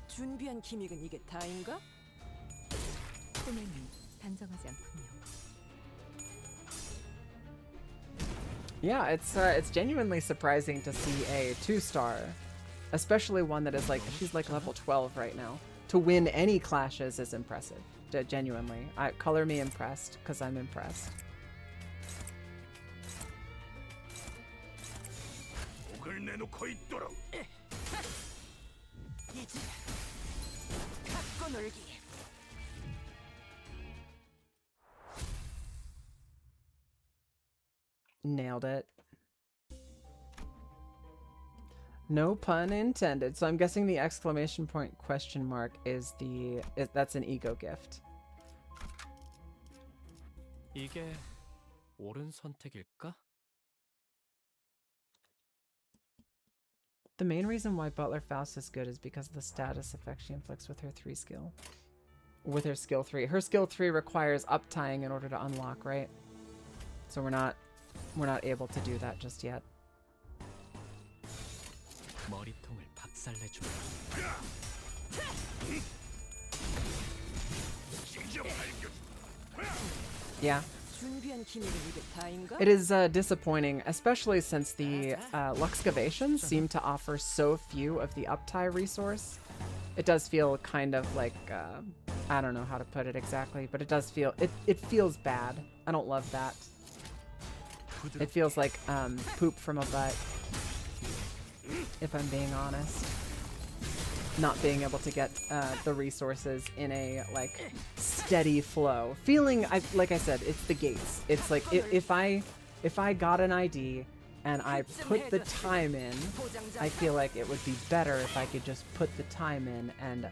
준비한 기믹은 이게 다인가? 소매는 단정하지 않군요. Yeah, it's genuinely surprising to see a 2-star, especially one that is like, she's like level 12 right now. To win any clashes is impressive, genuinely. Color me impressed, because I'm impressed. Nailed it. No pun intended. So I'm guessing the exclamation point question mark is that's an ego gift. 이게 옳은 선택일까? The main reason why Butler Faust is good is because of the status effect she inflicts with her 3 skill. With her skill 3. Her skill 3 requires up-tying in order to unlock, right? So we're not able to do that just yet. 머리통을 박살내주마. Yeah. 준비한 기믹은 이게 다인가? It is disappointing, especially since the Luxcavations seem to offer so few of the up-tie resource. It does feel kind of like, I don't know how to put it exactly, but it does feel, it feels bad. I don't love that. It feels like poop from a butt, if I'm being honest. Not being able to get the resources in a like steady flow. Feeling, like I said, it's the gates. It's like if if I got an ID and I put the time in, I feel like it would be better if I could just put the time in and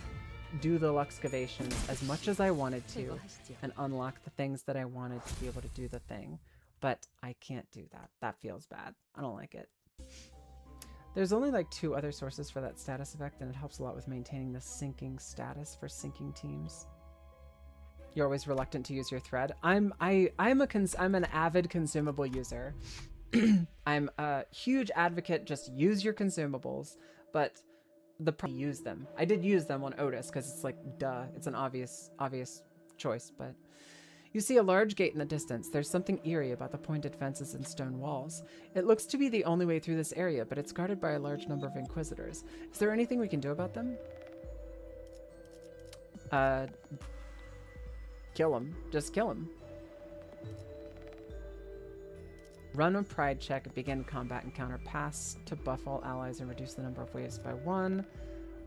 do the excavations as much as I wanted to and unlock the things that I wanted to be able to do the thing. But I can't do that. That feels bad. I don't like it. There's only like 2 other sources for that status effect, and it helps a lot with maintaining the syncing status for syncing teams. You're always reluctant to use your thread. I'm an avid consumable user. I'm a huge advocate, just use your consumables, but use them. I did use them on Otis because it's like, duh, it's an obvious choice, but you see a large gate in the distance. There's something eerie about the pointed fences and stone walls. It looks to be the only way through this area, but it's guarded by a large number of inquisitors. Is there anything we can do about them? Kill them. Just kill them. Run a pride check, begin combat encounter, pass to buff all allies and reduce the number of waves by 1.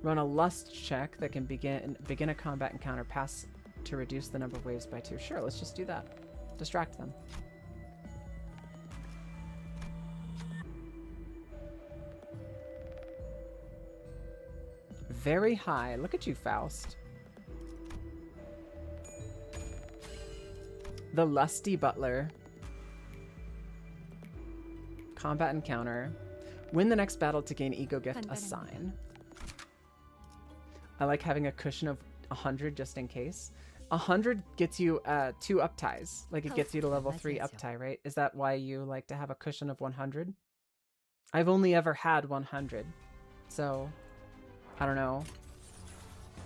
Run a lust check that can begin a combat encounter, pass to reduce the number of waves by 2. Sure, let's just do that. Distract them. Very high. Look at you, Faust. The Lusty Butler. Combat encounter. Win the next battle to gain ego gift, a sign. I like having a cushion of 100 just in case. 100 gets you 2 upties. Like it gets you to level 3 uptie, right? Is that why you like to have a cushion of 100? I've only ever had 100. So I don't know.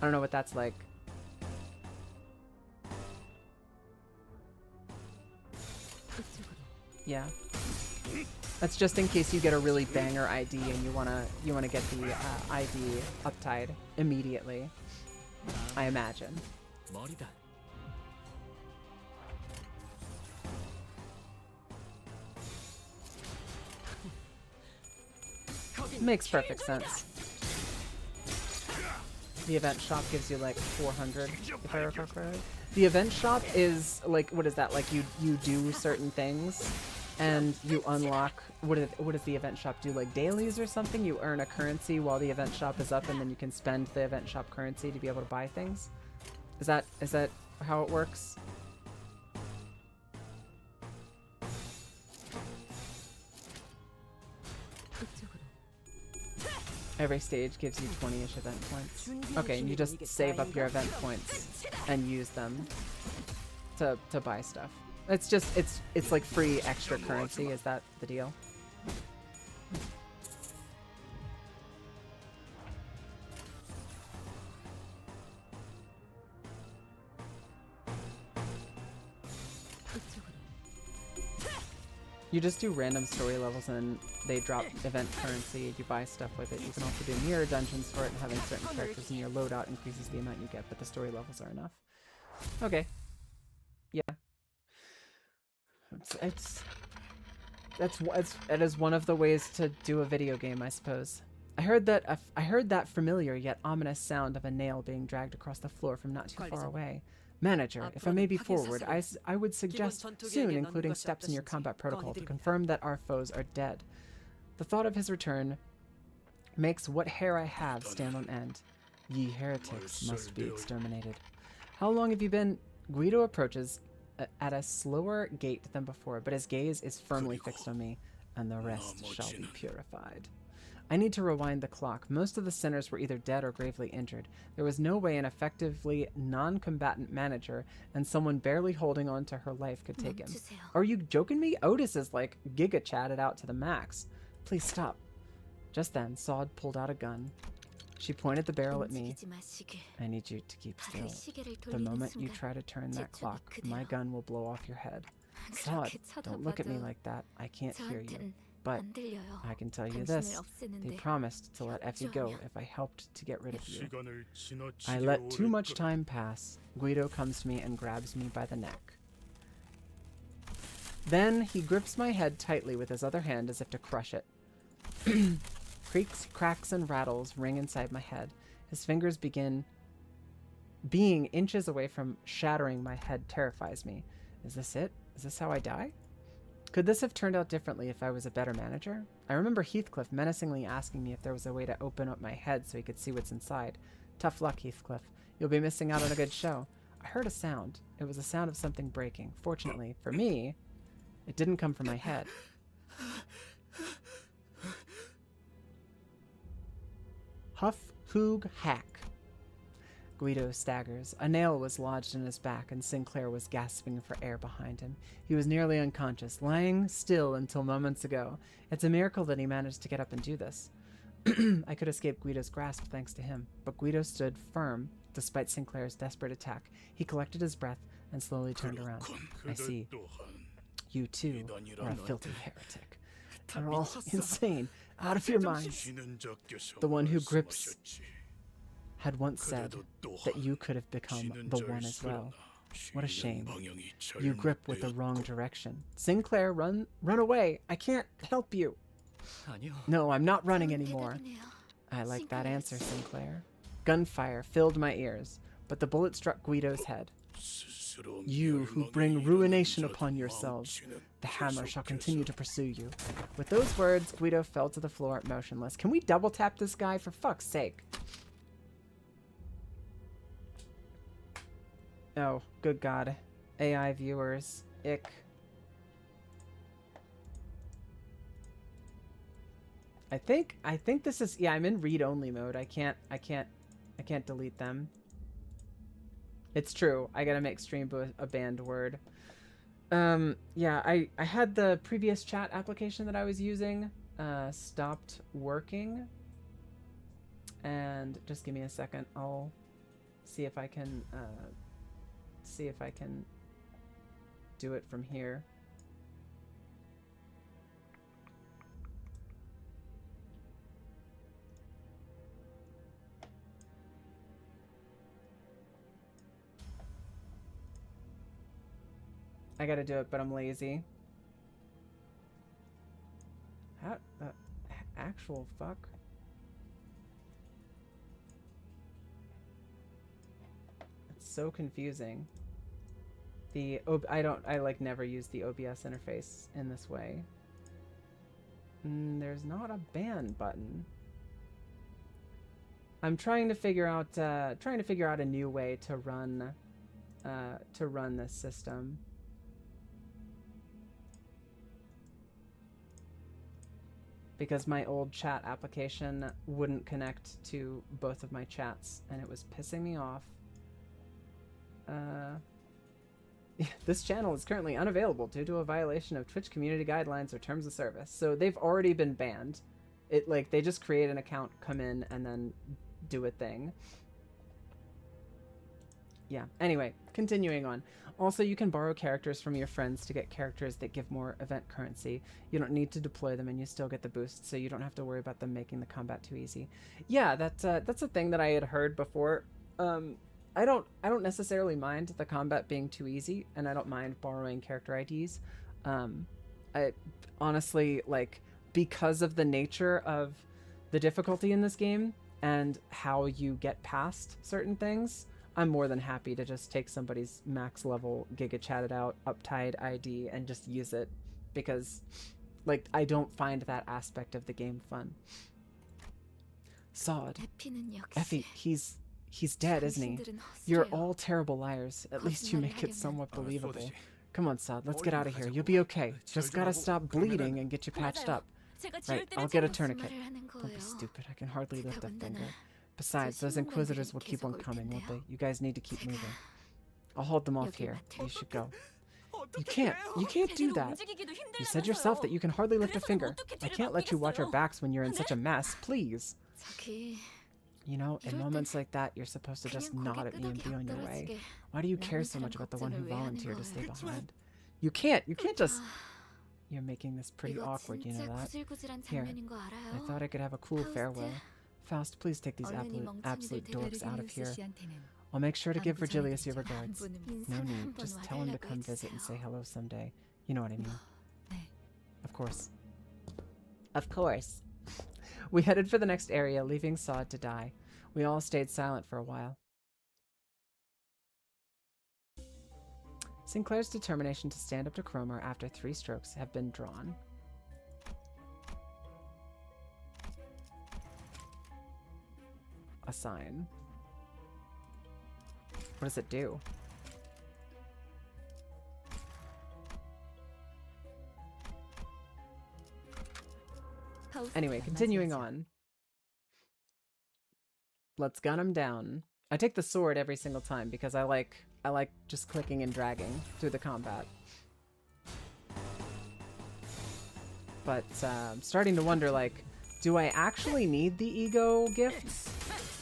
I don't know what that's like. Yeah. That's just in case you get a really banger ID and you wanna get the ID uptied immediately. I imagine. Makes perfect sense. The event shop gives you like 400, if I recall correctly. The event shop is like, what is that? Like you do certain things and you unlock, what does the event shop do? Like dailies or something? You earn a currency while the event shop is up and then you can spend the event shop currency to be able to buy things? Is that how it works? Every stage gives you 20-ish event points. Okay, and you just save up your event points and use them to buy stuff. It's just, it's like free extra currency. Is that the deal? You just do random story levels and they drop event currency, you buy stuff with it. You can also do mirror dungeons for it, and having certain characters in your loadout increases the amount you get, but the story levels are enough. Okay. Yeah. It is one of the ways to do a video game, I suppose. I heard that familiar yet ominous sound of a nail being dragged across the floor from not too far away. Manager, if I may be forward, I would suggest soon including steps in your combat protocol to confirm that our foes are dead. The thought of his return makes what hair I have stand on end. Ye heretics must be exterminated. How long have you been? Guido approaches at a slower gait than before, but his gaze is firmly fixed on me, and the rest shall be purified. I need to rewind the clock. Most of the sinners were either dead or gravely injured. There was no way an effectively non-combatant manager and someone barely holding on to her life could take him. Are you joking me? Otis is like giga chatted out to the max. Please stop. Just then, Sod pulled out a gun. She pointed the barrel at me. I need you to keep still. The moment you try to turn that clock, my gun will blow off your head. Sod, don't look at me like that. I can't hear you. But I can tell you this, they promised to let Effie go if I helped to get rid of you. I let too much time pass. Guido comes to me and grabs me by the neck. Then he grips my head tightly with his other hand as if to crush it. Creaks, cracks, and rattles ring inside my head. His fingers begin being inches away from shattering my head terrifies me. Is this it? Is this how I die? Could this have turned out differently if I was a better manager? I remember Heathcliff menacingly asking me if there was a way to open up my head so he could see what's inside. Tough luck, Heathcliff. You'll be missing out on a good show. I heard a sound. It was a sound of something breaking. Fortunately, for me, it didn't come from my head. Huff, hoog, hack. Guido staggers. A nail was lodged in his back, and Sinclair was gasping for air behind him. He was nearly unconscious, lying still until moments ago. It's a miracle that he managed to get up and do this. I could escape Guido's grasp thanks to him, but Guido stood firm despite Sinclair's desperate attack. He collected his breath and slowly turned around. I see. You too are a filthy heretic. You're all insane, out of your minds. The one who grips had once said that you could have become the one as well. What a shame. You grip with the wrong direction. Sinclair, run away. I can't help you. No, I'm not running anymore. I like that answer, Sinclair. Gunfire filled my ears, but the bullet struck Guido's head. You who bring ruination upon yourselves, the hammer shall continue to pursue you. With those words, Guido fell to the floor motionless. Can we double tap this guy for fuck's sake? Oh, good God. AI viewers. Ick. I think this is, yeah, I'm in read-only mode. I can't delete them. It's true. I gotta make stream a banned word. Yeah, I had the previous chat application that I was using stopped working. And just give me a second. I'll see if I can do it from here. I gotta do it, but I'm lazy. How the actual fuck? It's so confusing. I like never use the OBS interface in this way. There's not a ban button. I'm trying to figure out a new way to run this system. Because my old chat application wouldn't connect to both of my chats, and it was pissing me off. This channel is currently unavailable due to a violation of Twitch community guidelines or terms of service. So they've already been banned. They just create an account, come in, and then do a thing. Yeah, anyway, continuing on. Also, you can borrow characters from your friends to get characters that give more event currency. You don't need to deploy them and you still get the boost, so you don't have to worry about them making the combat too easy. Yeah, that's a thing that I had heard before. I don't necessarily mind the combat being too easy, and I don't mind borrowing character IDs. I honestly, like, because of the nature of the difficulty in this game and how you get past certain things, I'm more than happy to just take somebody's max level Giga chatted out uptied ID and just use it, because like I don't find that aspect of the game fun. Sod. Effie, he's dead, isn't he? You're all terrible liars. At least you make it somewhat believable. Come on, Sod, let's get out of here. You'll be okay. Just gotta stop bleeding and get you patched up. Right, I'll get a tourniquet. Don't be stupid, I can hardly lift a finger. Besides, those Inquisitors will keep on coming, won't they? You guys need to keep moving. I'll hold them off here. You should go. You can't do that. You said yourself that you can hardly lift a finger. I can't let you watch our backs when you're in such a mess, please. You know, in moments like that, you're supposed to just nod at me and be on your way. Why do you care so much about the one who volunteered to stay behind? You can't just... You're making this pretty awkward, you know that? Here, I thought I could have a cool farewell. Faust, please take these absolute dorks out of here. I'll make sure to give Virgilius your regards. No need, just tell him to come visit and say hello someday. You know what I mean. Of course. Of course. We headed for the next area, leaving Sod to die. We all stayed silent for a while. Sinclair's determination to stand up to Cromer after 3 strokes have been drawn. A sign. What does it do? Anyway, continuing on. Let's gun him down. I take the sword every single time because I like just clicking and dragging through the combat. But I'm starting to wonder, like, do I actually need the ego gifts?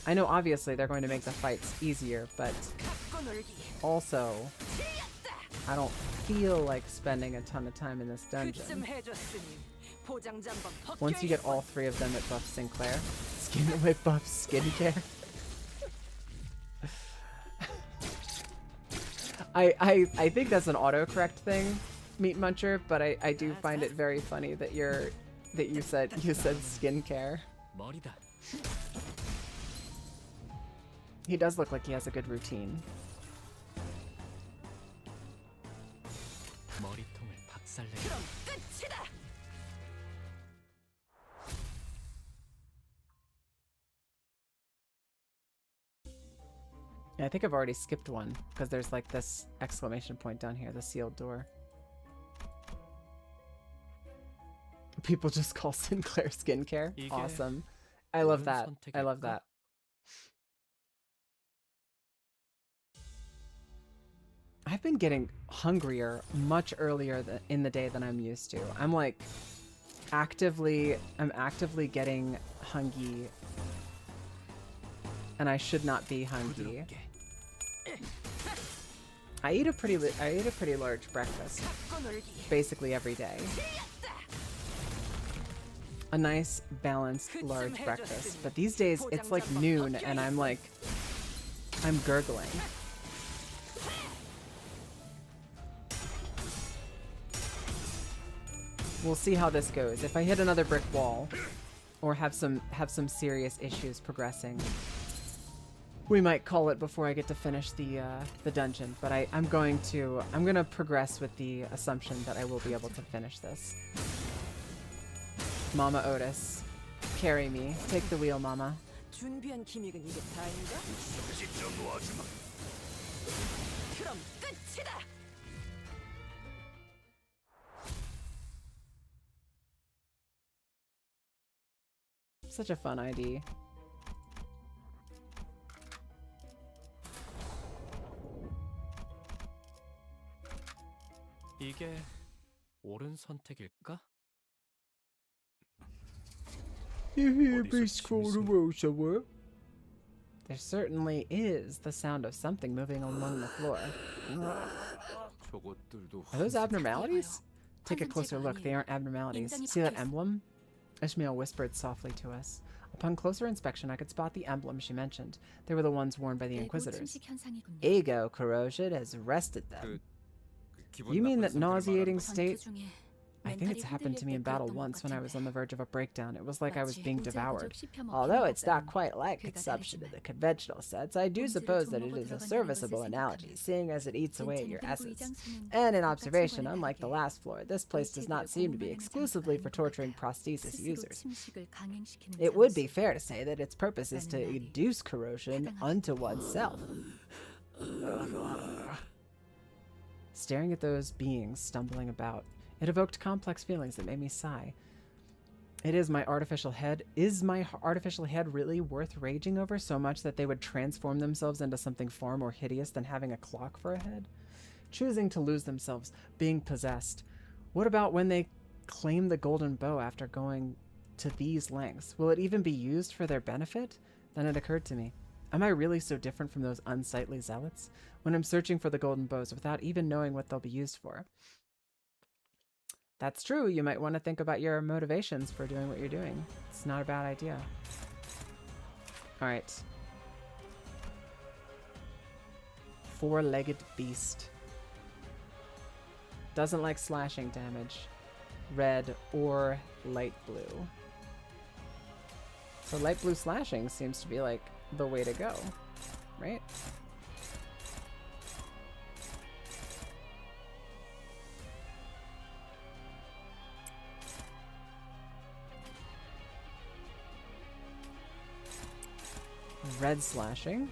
I know obviously they're going to make the fights easier, but also I don't feel like spending a ton of time in this dungeon. Once you get all 3 of them, it buffs Sinclair. It buffs skincare. I think that's an autocorrect thing, Meat Muncher, but I do find it very funny that you said skincare. He does look like he has a good routine. Yeah, I think I've already skipped one because there's like this exclamation point down here, the sealed door. People just call Sinclair skincare. Awesome. I love that. I love that. I've been getting hungrier much earlier in the day than I'm used to. I'm like actively getting hungry, and I should not be hungry. I eat a pretty large breakfast basically every day. A nice balanced large breakfast, but these days it's like noon and I'm gurgling. We'll see how this goes. If I hit another brick wall or have some serious issues progressing, we might call it before I get to finish the dungeon. But I'm gonna progress with the assumption that I will be able to finish this. Mama Otis, carry me. Take the wheel, Mama. Such a fun ID. 이게 옳은 선택일까? You hear me scroll the road somewhere? There certainly is the sound of something moving along the floor. Are those abnormalities? Take a closer look. They aren't abnormalities. See that emblem? Ishmael whispered softly to us. Upon closer inspection, I could spot the emblems she mentioned. They were the ones worn by the Inquisitors. Ego corrosion has arrested them. You mean that nauseating state? I think it's happened to me in battle once when I was on the verge of a breakdown. It was like I was being devoured. Although it's not quite like consumption in the conventional sense, I do suppose that it is a serviceable analogy, seeing as it eats away at your essence. And in observation, unlike the last floor, this place does not seem to be exclusively for torturing prosthesis users. It would be fair to say that its purpose is to induce corrosion unto oneself. Staring at those beings stumbling about, it evoked complex feelings that made me sigh. Is my artificial head really worth raging over so much that they would transform themselves into something far more hideous than having a clock for a head? Choosing to lose themselves, being possessed. What about when they claim the golden bow after going to these lengths? Will it even be used for their benefit? Then it occurred to me. Am I really so different from those unsightly zealots? When I'm searching for the golden bows without even knowing what they'll be used for. That's true. You might want to think about your motivations for doing what you're doing. It's not a bad idea. All right. Four-legged beast. Doesn't like slashing damage. Red or light blue. So light blue slashing seems to be like the way to go, right? red slashing.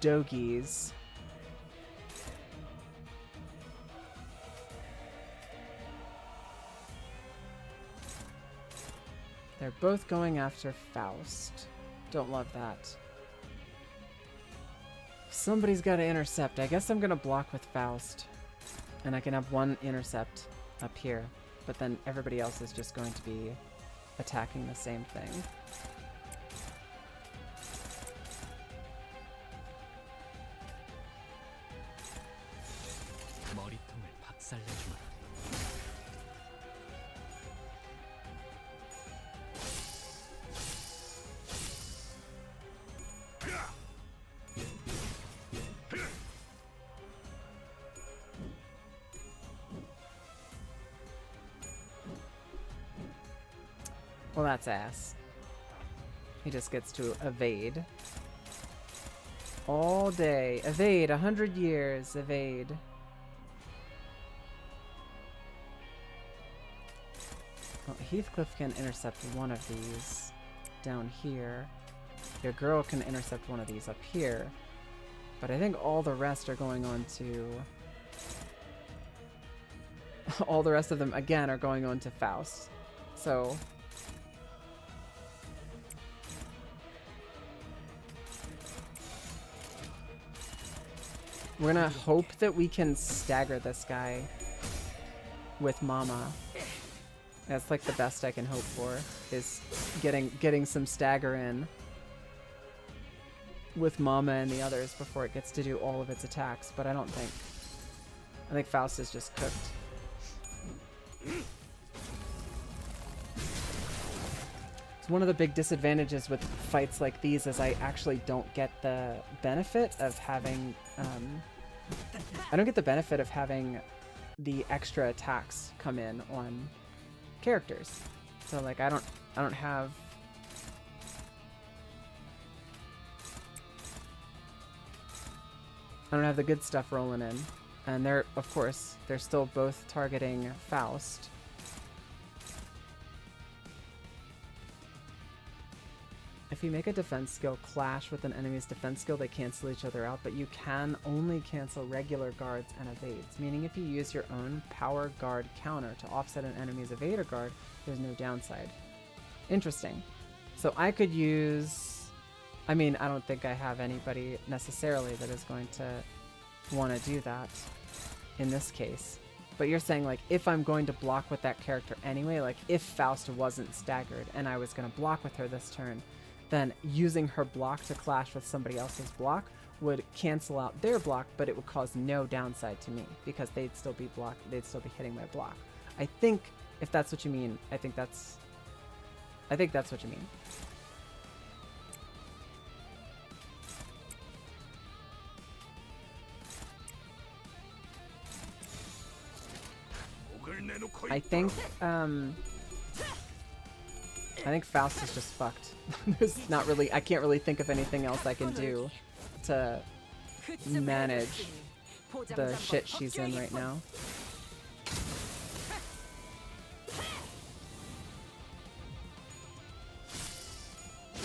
Dogies. They're both going after Faust. Don't love that. Somebody's got to intercept. I guess I'm going to block with Faust. And I can have one intercept up here. But then everybody else is just going to be attacking the same thing. 머리통을 박살내주마. Well, that's ass. He just gets to evade. All day. Evade. 100 years. Evade. Well, Heathcliff can intercept one of these down here. Your girl can intercept one of these up here. But I think all the rest are going on to... all the rest of them, again, are going on to Faust. So... we're gonna hope that we can stagger this guy with Mama. That's like the best I can hope for, is getting some stagger in with Mama and the others before it gets to do all of its attacks, but I think Faust is just cooked. It's one of the big disadvantages with fights like these is I actually don't get the benefit of having the extra attacks come in on characters. So like I don't have the good stuff rolling in. And they're, of course, they're still both targeting Faust. If you make a defense skill clash with an enemy's defense skill, they cancel each other out, but you can only cancel regular guards and evades, meaning if you use your own power guard counter to offset an enemy's evader guard, there's no downside. Interesting. So I could use... I mean, I don't think I have anybody necessarily that is going to want to do that in this case. But you're saying, like, if I'm going to block with that character anyway, like, if Faust wasn't staggered and I was going to block with her this turn, then using her block to clash with somebody else's block would cancel out their block, but it would cause no downside to me because they'd still be hitting my block. I think, if that's what you mean, I think that's what you mean. I think Faust is just fucked. There's not really, I can't really think of anything else I can do to manage the shit she's in right now.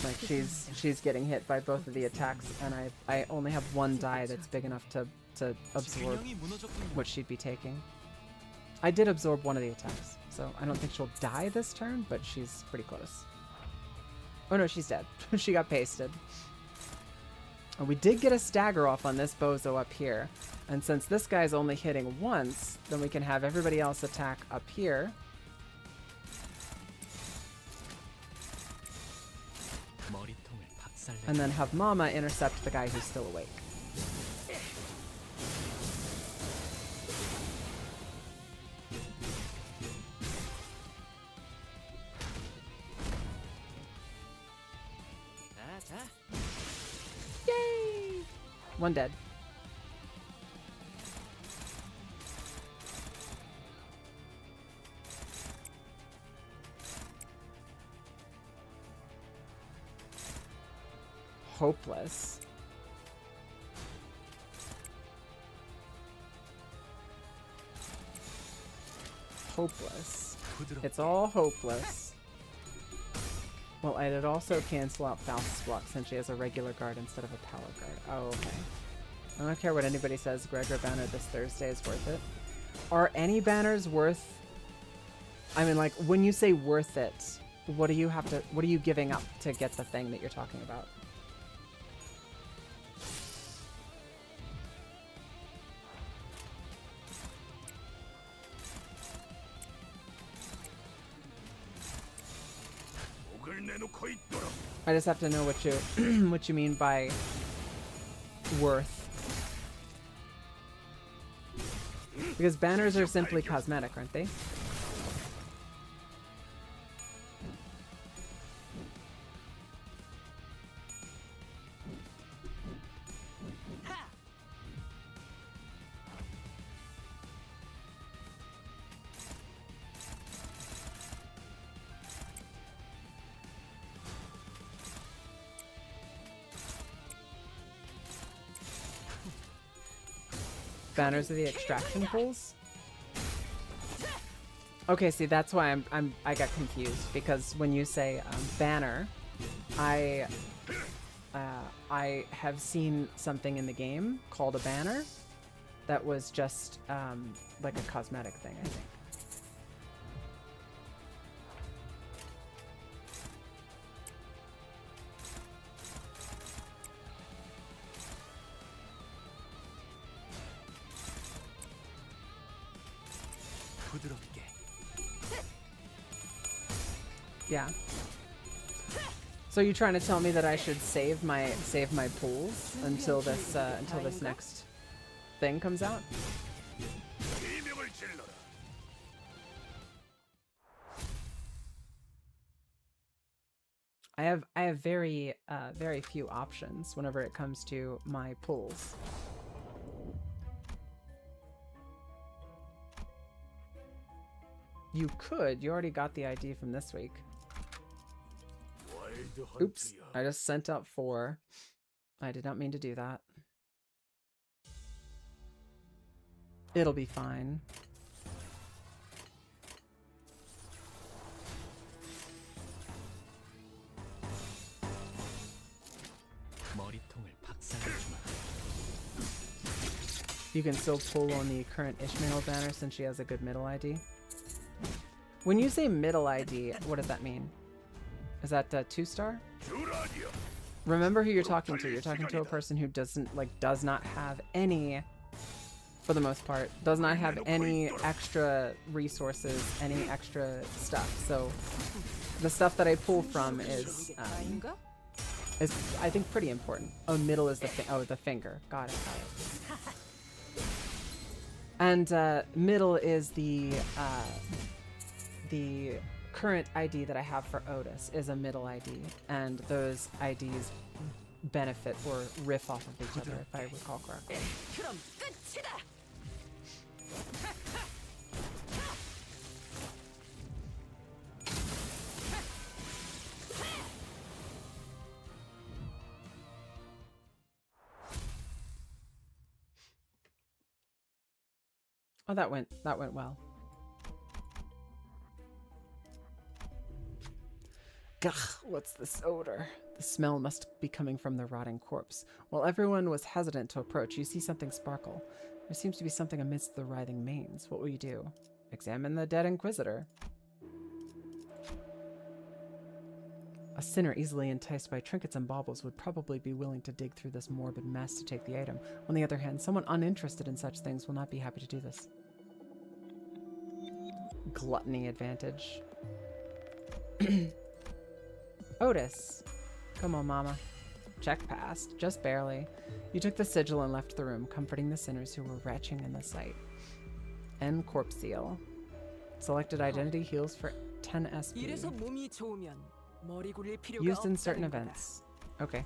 Like she's getting hit by both of the attacks, and I only have one die that's big enough to absorb what she'd be taking. I did absorb one of the attacks, so I don't think she'll die this turn, but she's pretty close. Oh no, she's dead. She got pasted. And we did get a stagger off on this bozo up here. And since this guy's only hitting once, then we can have everybody else attack up here. And then have Mama intercept the guy who's still awake. Yay! One dead. Hopeless. hopeless. 부드럽게 It's all hopeless. Well, I'd also cancel out Faust's block since she has a regular guard instead of a power guard. Oh, okay. I don't care what anybody says. Gregor banner this Thursday is worth it. Are any banners worth... I mean, like, when you say worth it, what do you have to... What are you giving up to get the thing that you're talking about? I just have to know what you what you mean by worth. Because banners are simply cosmetic, aren't they? Banners are the extraction pools? Okay, see, that's why I got confused, because when you say banner, I have seen something in the game called a banner that was just like a cosmetic thing, I think. 부드럽게 Yeah. So you're trying to tell me that I should save my pools until this next thing comes out? I have very few options whenever it comes to my pools. You could. You already got the ID from this week. Oops. I just sent out 4. I did not mean to do that. It'll be fine. 머리통을 박살내주마. You can still pull on the current Ishmael banner since she has a good middle ID. When you say middle ID, what does that mean? Is that 2-star? Remember who you're talking to. You're talking to a person who does not have any, for the most part, does not have any extra resources, any extra stuff. So the stuff that I pull from is I think pretty important. Oh, middle is the finger. Got it. And middle is the current ID that I have for Otis is a middle ID, and those IDs benefit or riff off of each other, if I recall correctly. Oh, that went well. Gah, what's this odor? The smell must be coming from the rotting corpse. While everyone was hesitant to approach, you see something sparkle. There seems to be something amidst the writhing manes. What will you do? Examine the dead Inquisitor. A sinner easily enticed by trinkets and baubles would probably be willing to dig through this morbid mess to take the item. On the other hand, someone uninterested in such things will not be happy to do this. Gluttony advantage. Otis. Come on, Mama. Check passed. Just barely. You took the sigil and left the room, comforting the sinners who were retching in the sight. End corpse seal. Selected identity heals for 10 SP. Used in certain events. Okay.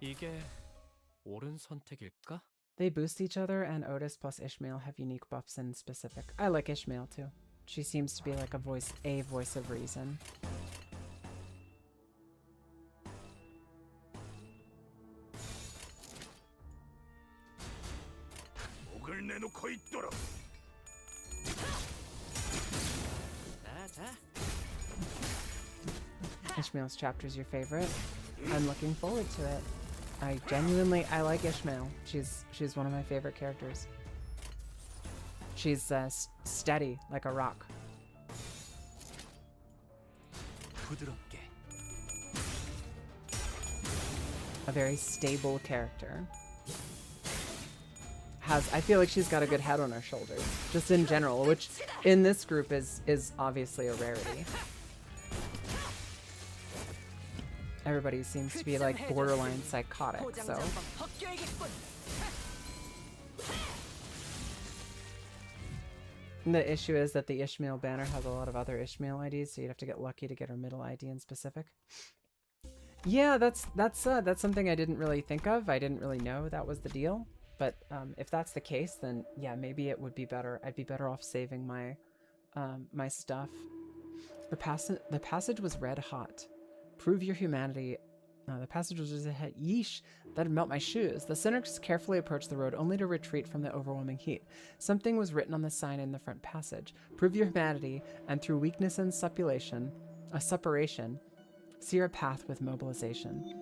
이게 옳은 선택일까? They boost each other, and Otis plus Ishmael have unique buffs in specific. I like Ishmael too. She seems to be like a voice of reason. Ishmael's chapter is your favorite. I'm looking forward to it. I like Ishmael. She's one of my favorite characters. She's steady like a rock. 부드럽게. A very stable character. I feel like she's got a good head on her shoulders, just in general, which in this group is obviously a rarity. Everybody seems to be like borderline psychotic, so. And the issue is that the Ishmael banner has a lot of other Ishmael IDs, so you'd have to get lucky to get her middle ID in specific. Yeah, that's something I didn't really think of. I didn't really know that was the deal. But if that's the case, then yeah, maybe it would be better. I'd be better off saving my my stuff. The passage was red hot. Prove your humanity. The passage was just ahead. Yeesh, that'd melt my shoes. The sinners carefully approached the road, only to retreat from the overwhelming heat. Something was written on the sign in the front passage. Prove your humanity, and through weakness and suppuration, sear a path with mobilization.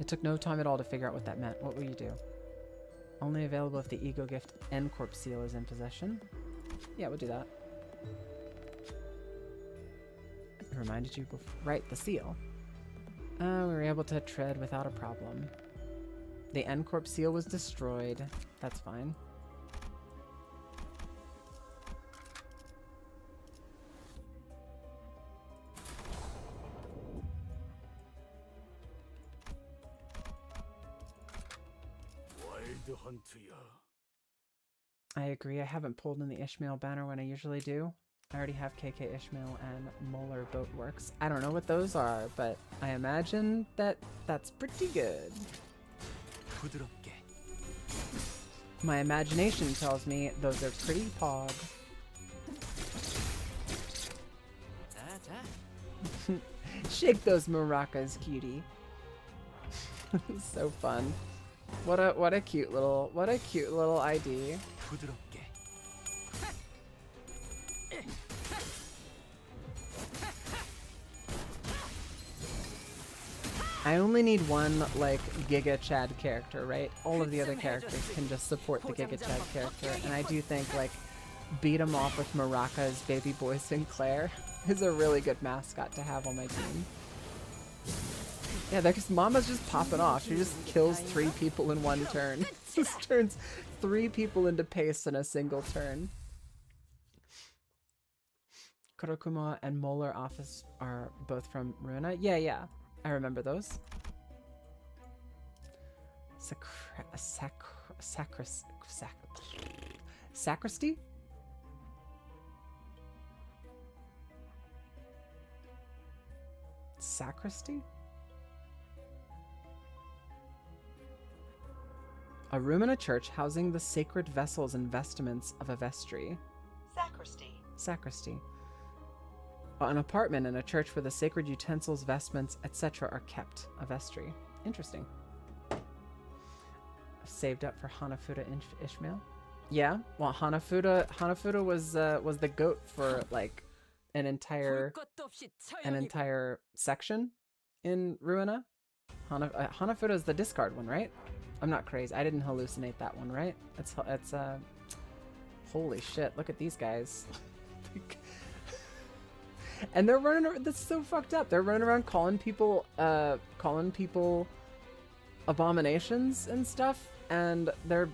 It took no time at all to figure out what that meant. What will you do? Only available if the Ego Gift N-Corp seal is in possession. Yeah, we'll do that. It reminded you before. Right, the seal. We were able to tread without a problem. The N-Corp seal was destroyed. That's fine. I agree. I haven't pulled in the Ishmael banner when I usually do. I already have KK Ishmael and Molar Boatworks. I don't know what those are, but I imagine that's pretty good. 부드럽게. My imagination tells me those are pretty pog. 자. Shake those maracas, cutie. So fun. What a cute little ID. 부드럽게. I only need one, like, Giga Chad character, right? All of the other characters can just support the Giga Chad character, and I do think, like, beat 'em off with Maracas Baby Boy Sinclair is a really good mascot to have on my team. Yeah, because Mama's just popping off. She just kills 3 people in one turn. Just turns 3 people into paste in a single turn. Kurokuma and Molar Office are both from Ruina. Yeah. I remember those. Sacristy? Sacristy? A room in a church housing the sacred vessels and vestments of a vestry. Sacristy. An apartment in a church where the sacred utensils, vestments, etc. are kept. A vestry. Interesting. Saved up for Hanafuda Ishmael. Yeah, well, Hanafuda was the goat for like an entire section in Ruina. Hanafuda is the discard one, right? I'm not crazy. I didn't hallucinate that one, right? It's holy shit! Look at these guys. And they're running around, that's so fucked up. They're running around calling people abominations and stuff, and they're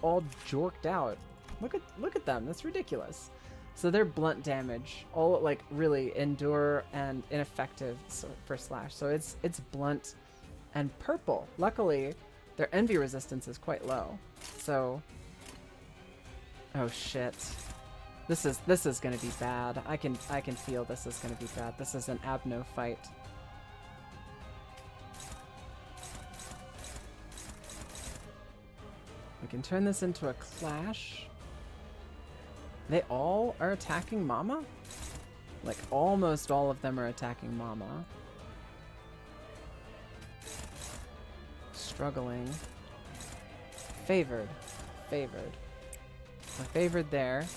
all jorked out. Look at them. That's ridiculous. So they're blunt damage, all like really endure and ineffective for slash. So it's blunt and purple. Luckily, their envy resistance is quite low. So, oh shit. This is gonna be bad. I can feel this is gonna be bad. This is an Abno fight. We can turn this into a clash. They all are attacking Mama? Like almost all of them are attacking Mama. Struggling. Favored. A favored there.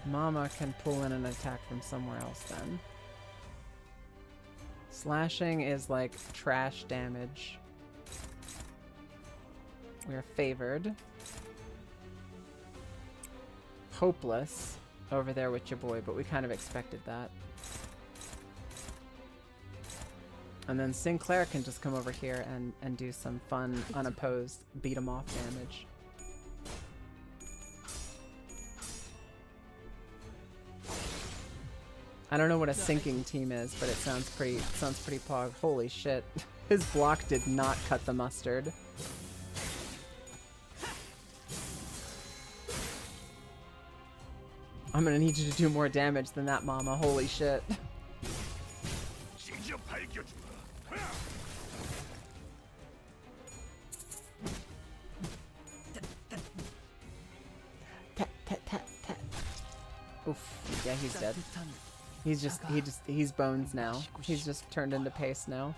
Mama can pull in an attack from somewhere else then. Slashing is like trash damage. We are favored. Hopeless over there with your boy, but we kind of expected that. And then Sinclair can just come over here and do some fun, unopposed, beat 'em off damage. I don't know what a sinking team is, but it sounds pretty pog. Holy shit. His block did not cut the mustard. I'm gonna need you to do more damage than that, mama. Holy shit. Oof. Yeah, he's dead. He's bones now. He's just turned into paste now.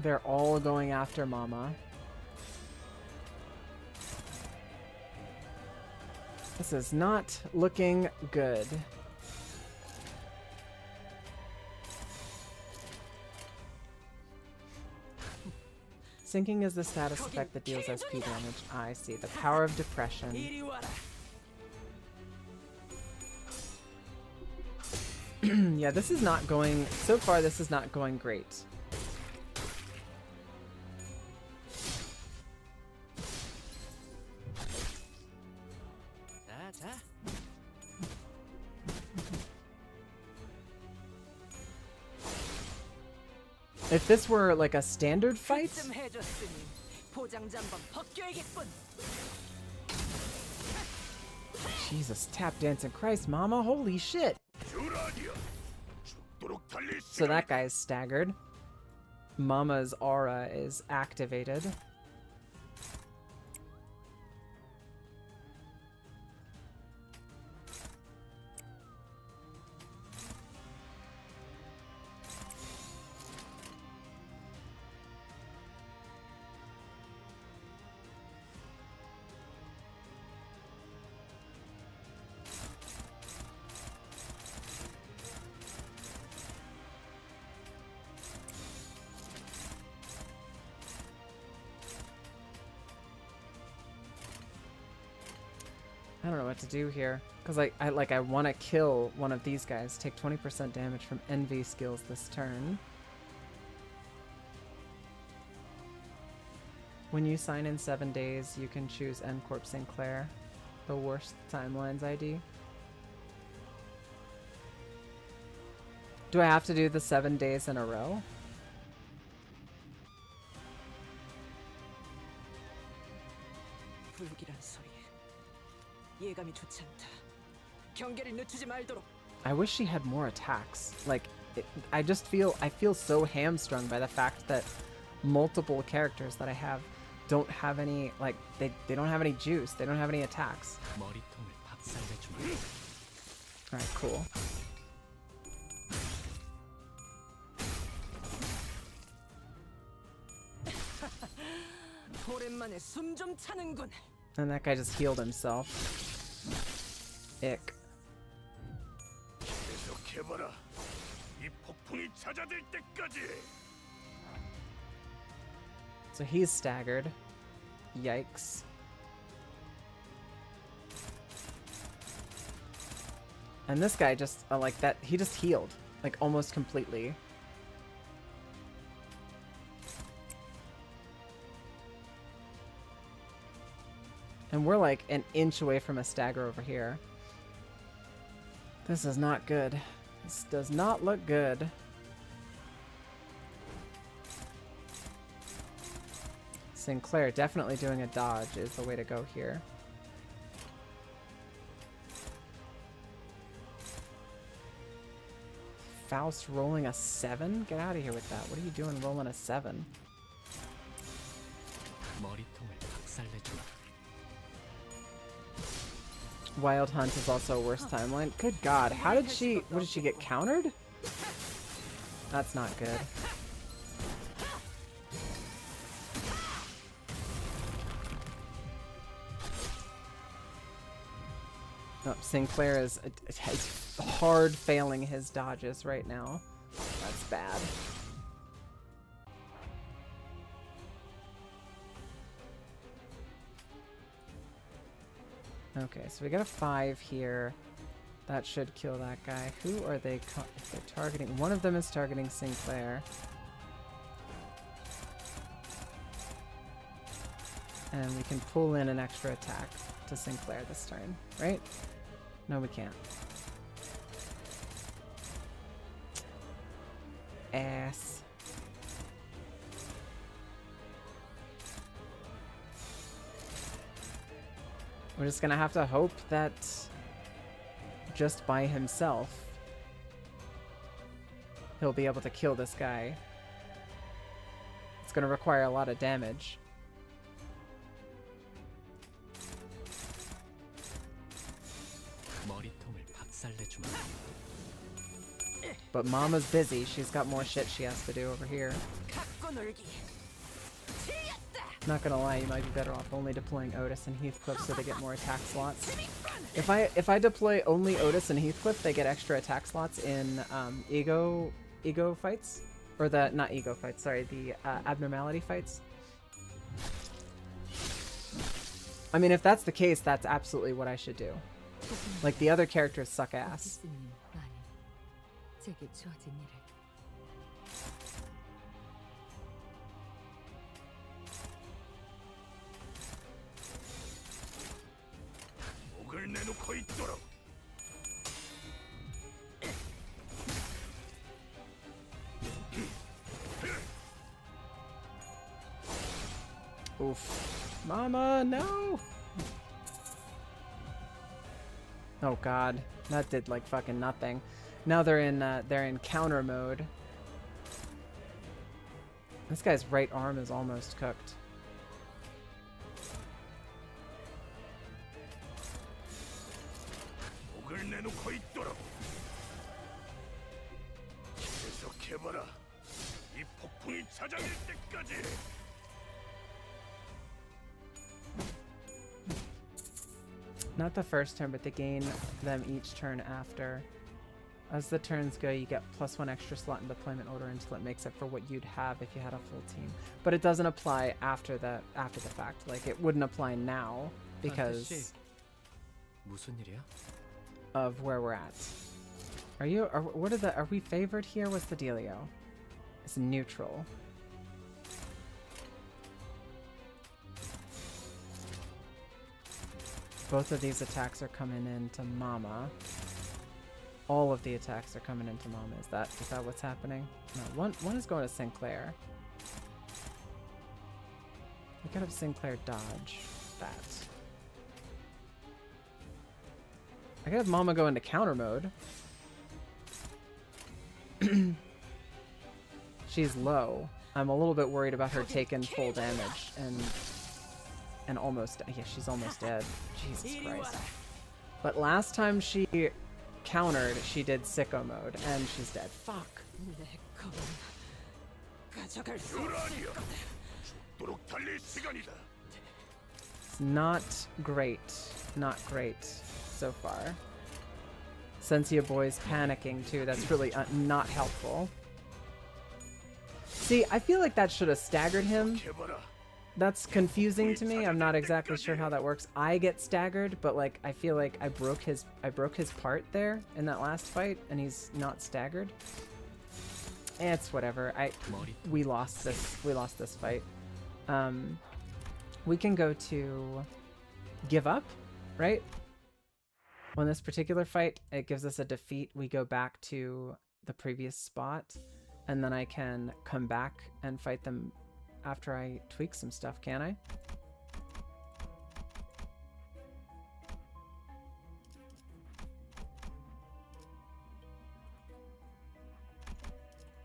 They're all going after Mama. This is not looking good. Sinking is the status effect that deals SP damage. I see. The power of depression. Yeah, this is not going... So far, this is not going great. If this were like a standard fight, Jesus, tap dancing Christ, Mama, holy shit! So that guy's staggered. Mama's aura is activated. I don't know what to do here, because I want to kill one of these guys. Take 20% damage from envy skills this turn. When you sign in 7 days, you can choose N-Corp Sinclair, the worst timelines ID. Do I have to do the 7 days in a row? I wish she had more attacks. Like, I feel so hamstrung by the fact that multiple characters that I have don't have any, like, they don't have any juice. They don't have any attacks. Alright, cool. And that guy just healed himself. Ick. So he's staggered. Yikes. And this guy just, like that, he just healed. Like, almost completely. And we're like an inch away from a stagger over here. This is not good. This does not look good. Sinclair definitely doing a dodge is the way to go here. Faust rolling a 7? Get out of here with that. What are you doing rolling a 7? Wild Hunt is also a worse timeline. Good God, how did she... What, did she get countered? That's not good. Oh, Sinclair is hard failing his dodges right now. That's bad. Okay, so we got a 5 here. That should kill that guy. Who are they? If they're targeting, one of them is targeting Sinclair. And we can pull in an extra attack to Sinclair this turn, right? No, we can't. Ass. We're just gonna have to hope that just by himself he'll be able to kill this guy. It's gonna require a lot of damage. But Mama's busy. She's got more shit she has to do over here. Not gonna lie, you might be better off only deploying Otis and Heathcliff so they get more attack slots. If I deploy only Otis and Heathcliff, they get extra attack slots in ego fights, or the not ego fights. Sorry, the abnormality fights. I mean, if that's the case, that's absolutely what I should do. Like, the other characters suck ass. 제게 주어진 일을 목을 내놓고 있도록. Oof. Mama, no! Oh god, that did like fucking nothing. Now they're in counter mode. This guy's right arm is almost cooked. 목을 내놓고 있도록. 계속해봐라. 이 폭풍이 찾아낼 때까지. Not the first turn, but they gain them each turn after. As the turns go, you get +1 extra slot in deployment order until it makes up for what you'd have if you had a full team. But it doesn't apply after the fact. Like, it wouldn't apply now because 무슨 일이야? of where we're at. Are we favored here? What's the dealio? It's neutral. Both of these attacks are coming into Mama. All of the attacks are coming into Mama. Is that what's happening? No, one is going to Sinclair. We could have Sinclair dodge that. I could have Mama go into counter mode. She's low. I'm a little bit worried about her taking full damage and almost, yeah, she's almost dead. Jesus Christ. But last time she countered, she did sicko mode and she's dead. Fuck. It's not great. Not great so far. Sensia boy's panicking too. That's really not helpful. See, I feel like that should have staggered him. That's confusing to me. I'm not exactly sure how that works. I get staggered, but like I feel like I broke his part there in that last fight, and he's not staggered. It's whatever. We lost this fight. We can go to give up, right? On this particular fight, it gives us a defeat. We go back to the previous spot, and then I can come back and fight them after I tweak some stuff, can I?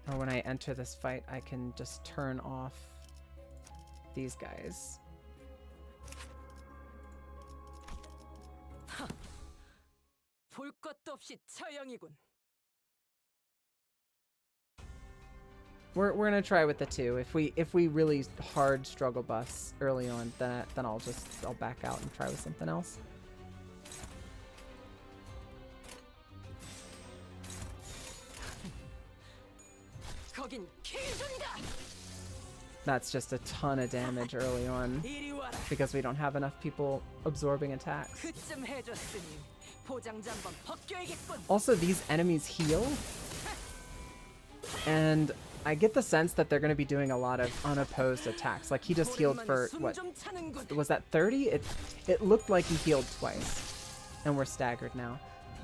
Or when I enter this fight, I can just turn off these guys. 볼 것도 없이 처형이군. We're gonna try with the 2. If we really hard struggle bus early on, then I'll back out and try with something else. 거긴 킬존이다. That's just a ton of damage early on 이리 와라. because we don't have enough people absorbing attacks. 그쯤 해줬으니 포장지 한번 벗겨야겠군. Also, these enemies heal, and I get the sense that they're going to be doing a lot of unopposed attacks. Like he just healed for what was that 30? It looked like he healed twice, and we're staggered now.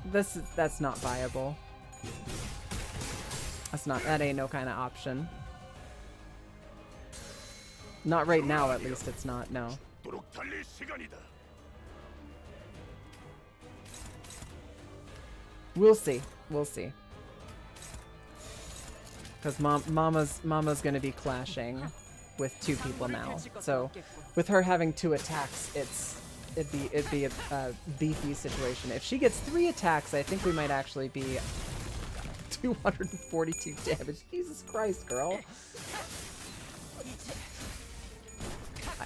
That's not viable. That ain't no kind of option. Not right now, at least it's not. No. We'll see. We'll see. Because Mama's gonna be clashing with 2 people now. So with her having 2 attacks, it'd be a beefy situation. If she gets 3 attacks, I think we might actually be 242 damage. Jesus Christ, girl.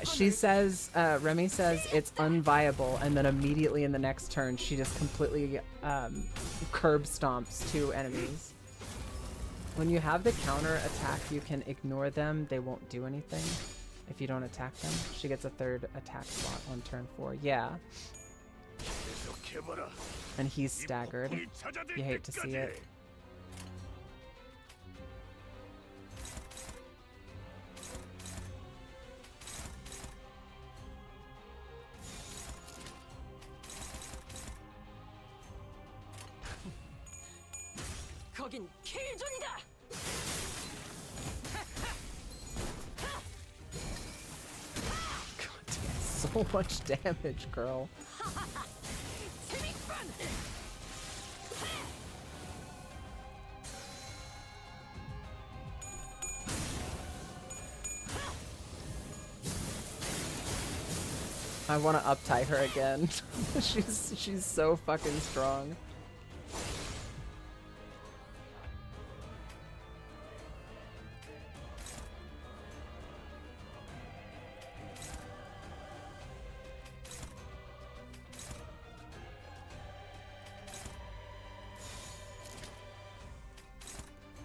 She says, Remy says it's unviable, and then immediately in the next turn, she just completely curb stomps 2 enemies. When you have the counter attack, you can ignore them. They won't do anything if you don't attack them. She gets a 3rd attack slot on turn 4. Yeah. And he's staggered. You hate to see it. 거긴 킬존이다. God damn, so much damage, girl. I want to uptie her again. she's so fucking strong.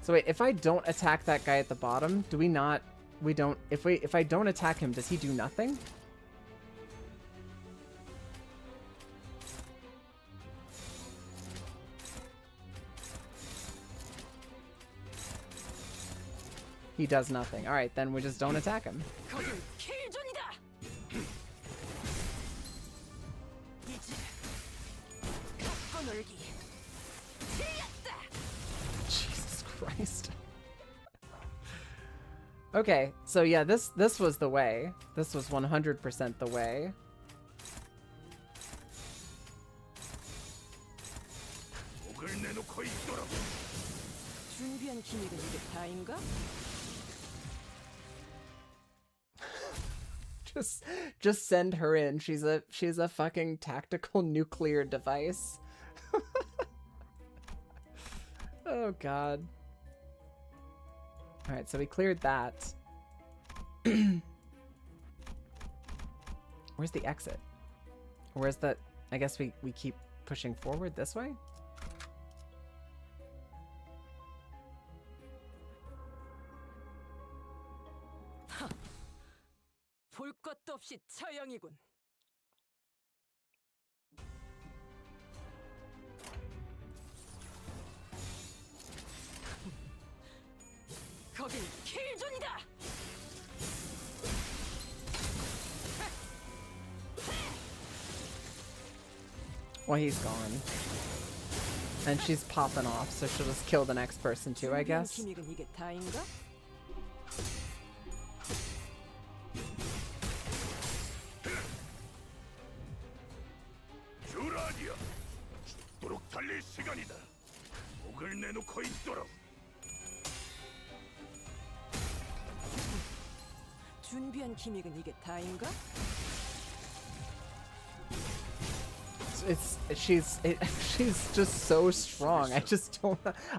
So wait, if I don't attack that guy at the bottom, do we not... We don't... If I don't attack him, does he do nothing? He does nothing. Alright, then we just don't attack him. Jesus Christ. Okay, so yeah, this was the way. This was 100% the way. 준비한 기믹은 이게 다인가? Just send her in. She's a fucking tactical nuclear device. Oh god. Alright, so we cleared that. Where's the exit? Where's that? I guess we keep pushing forward this way? 볼 것도 없이 처형이군. 거긴 킬존이다. Well, he's gone. And she's popping off, so she'll just kill the next person too, I guess. 기믹은 이게 다인가? 달릴 시간이다. 목을 내놓고 있도록. 준비한 기믹은 이게 다인가? She's just so strong.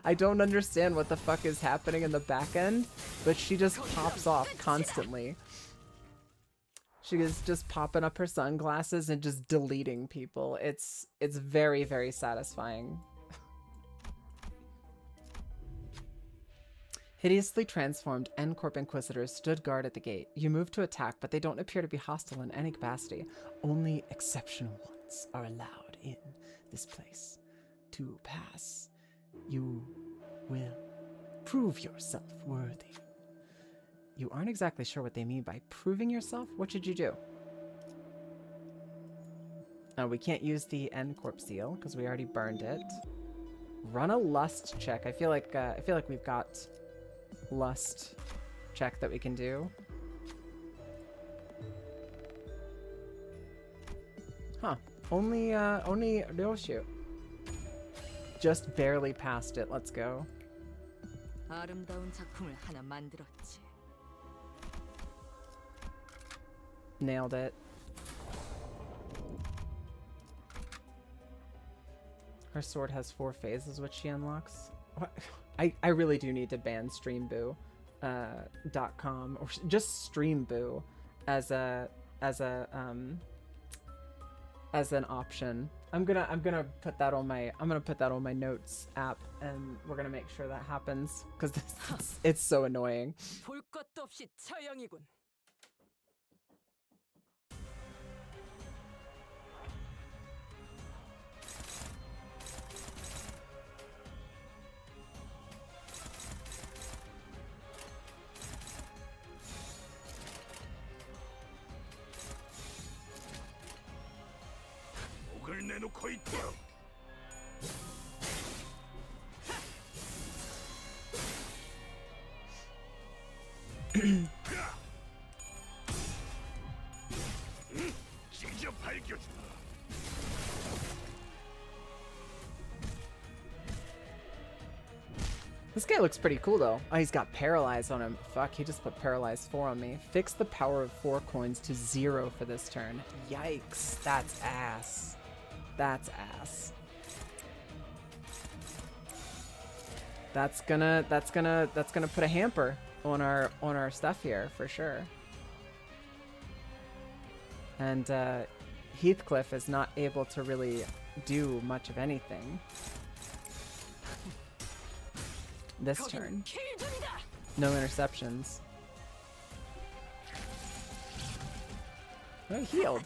I don't understand what the fuck is happening in the back end, but she just pops off constantly. She is just popping up her sunglasses and just deleting people. It's very, very satisfying. Hideously transformed N-Corp Inquisitors stood guard at the gate. You move to attack, but they don't appear to be hostile in any capacity. Only exceptional ones are allowed in this place. To pass, you will prove yourself worthy. You aren't exactly sure what they mean by proving yourself? What should you do? We can't use the N-Corp seal because we already burned it. Run a lust check. I feel like we've got lust check that we can do. Huh. Only Ryoshu. Just barely passed it. Let's go. 아름다운 작품을 하나 만들었지. Nailed it. Her sword has 4 phases, which she unlocks. What? I really do need to ban streamboo.com or just streamboo as an option. I'm gonna put that on my notes app, and we're gonna make sure that happens because it's so annoying. 볼 것도 없이 처형이군. 목을 내놓고 있도록. 찢어 밝혀주마. This guy looks pretty cool though. Oh, he's got paralyzed on him. Fuck, he just put paralyzed 4 on me. Fix the power of 4 coins to 0 for this turn. Yikes, that's ass. That's ass. That's gonna put a hamper on our stuff here for sure. And Heathcliff is not able to really do much of anything this turn. No interceptions. Oh, he healed.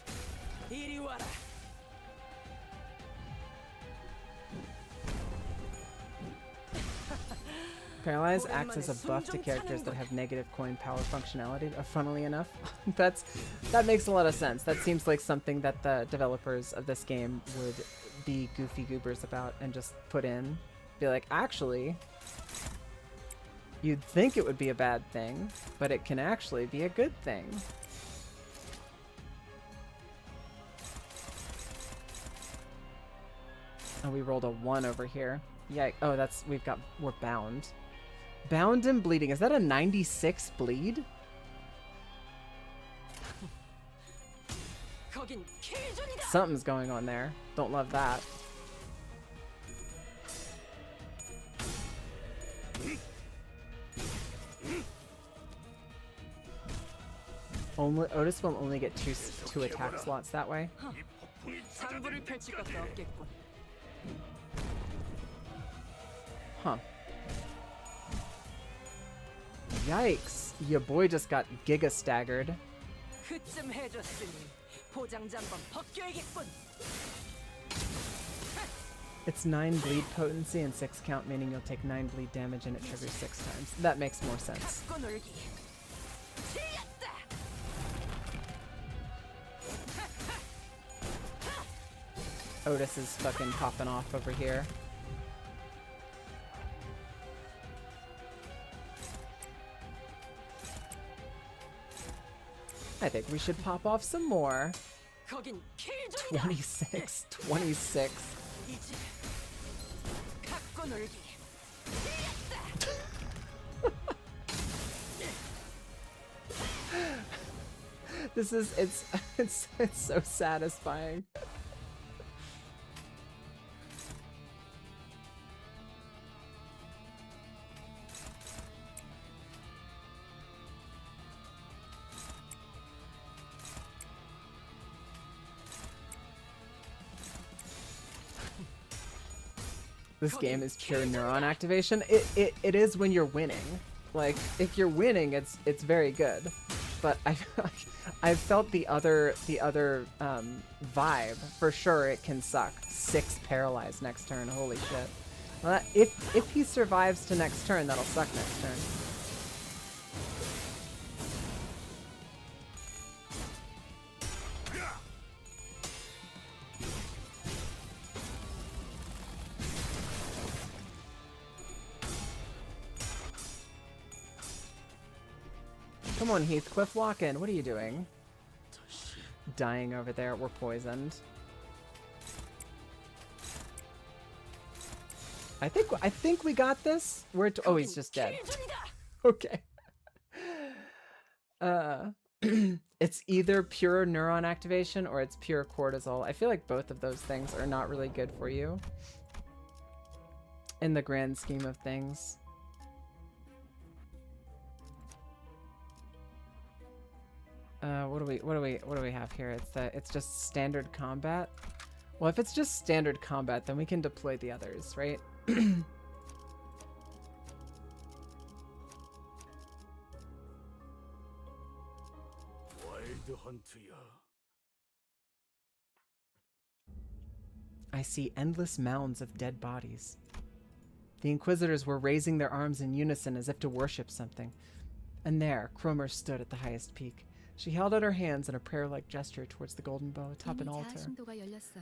Paralyze acts as a buff to characters that have negative coin power functionality. Funnily enough, that makes a lot of sense. That seems like something that the developers of this game would be goofy goobers about and just put in. Be like, actually, you'd think it would be a bad thing, but it can actually be a good thing. Oh, we rolled a 1 over here. Yeah. Oh, we're bound. Bound and bleeding. Is that a 96 bleed? Something's going on there. Don't love that. Otis will only get two attack slots that way. 장부를 펼칠 것도 없겠군. Huh. Yikes. Your boy just got giga staggered. 그쯤 해줬으니 포장지 한번 벗겨야겠군. It's 9 bleed potency and 6 count, meaning you'll take 9 bleed damage and it triggers 6 times. That makes more sense. 갖고 놀기. 틀렸다. Otis is fucking popping off over here. I think we should pop off some more. 거긴 킬존이다. 26. 26. 이제 갖고 놀기. This is it's so satisfying. This game is pure neuron activation. It is when you're winning. Like, if you're winning, it's very good. But I felt the other vibe. For sure it can suck. 6 paralyzed next turn. Holy shit. Well, if he survives to next turn, that'll suck next turn. Come on, Heathcliff, walk in. What are you doing? Dying over there. We're poisoned. I think we got this. Oh, he's just dead. Okay. It's either pure neuron activation or it's pure cortisol. I feel like both of those things are not really good for you in the grand scheme of things. What do we have here? It's just standard combat. Well, if it's just standard combat, then we can deploy the others, right? I see endless mounds of dead bodies. The Inquisitors were raising their arms in unison as if to worship something. And there, Cromer stood at the highest peak. She held out her hands in a prayer-like gesture towards the golden bow atop an altar.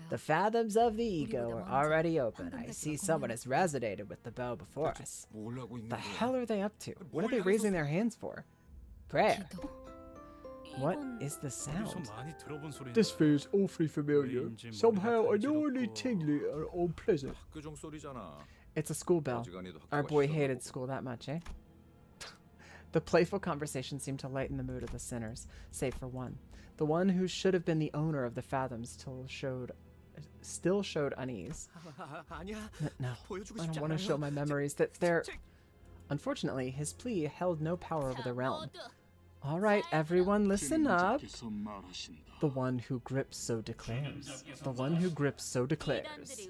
The fathoms of the ego are already open. I see someone has resonated with the bow before us. The hell are they up to? What are they raising their hands for? Prayer. What is the sound? This feels awfully familiar. Somehow annoyingly tingly and unpleasant. It's a school bell. Our boy hated school that much, eh? The playful conversation seemed to lighten the mood of the sinners, save for one. The one who should have been the owner of the fathoms still showed unease. No, I don't want to show my memories that they're... Unfortunately, his plea held no power over the realm. All right, everyone, listen up. The one who grips so declares. The one who grips so declares.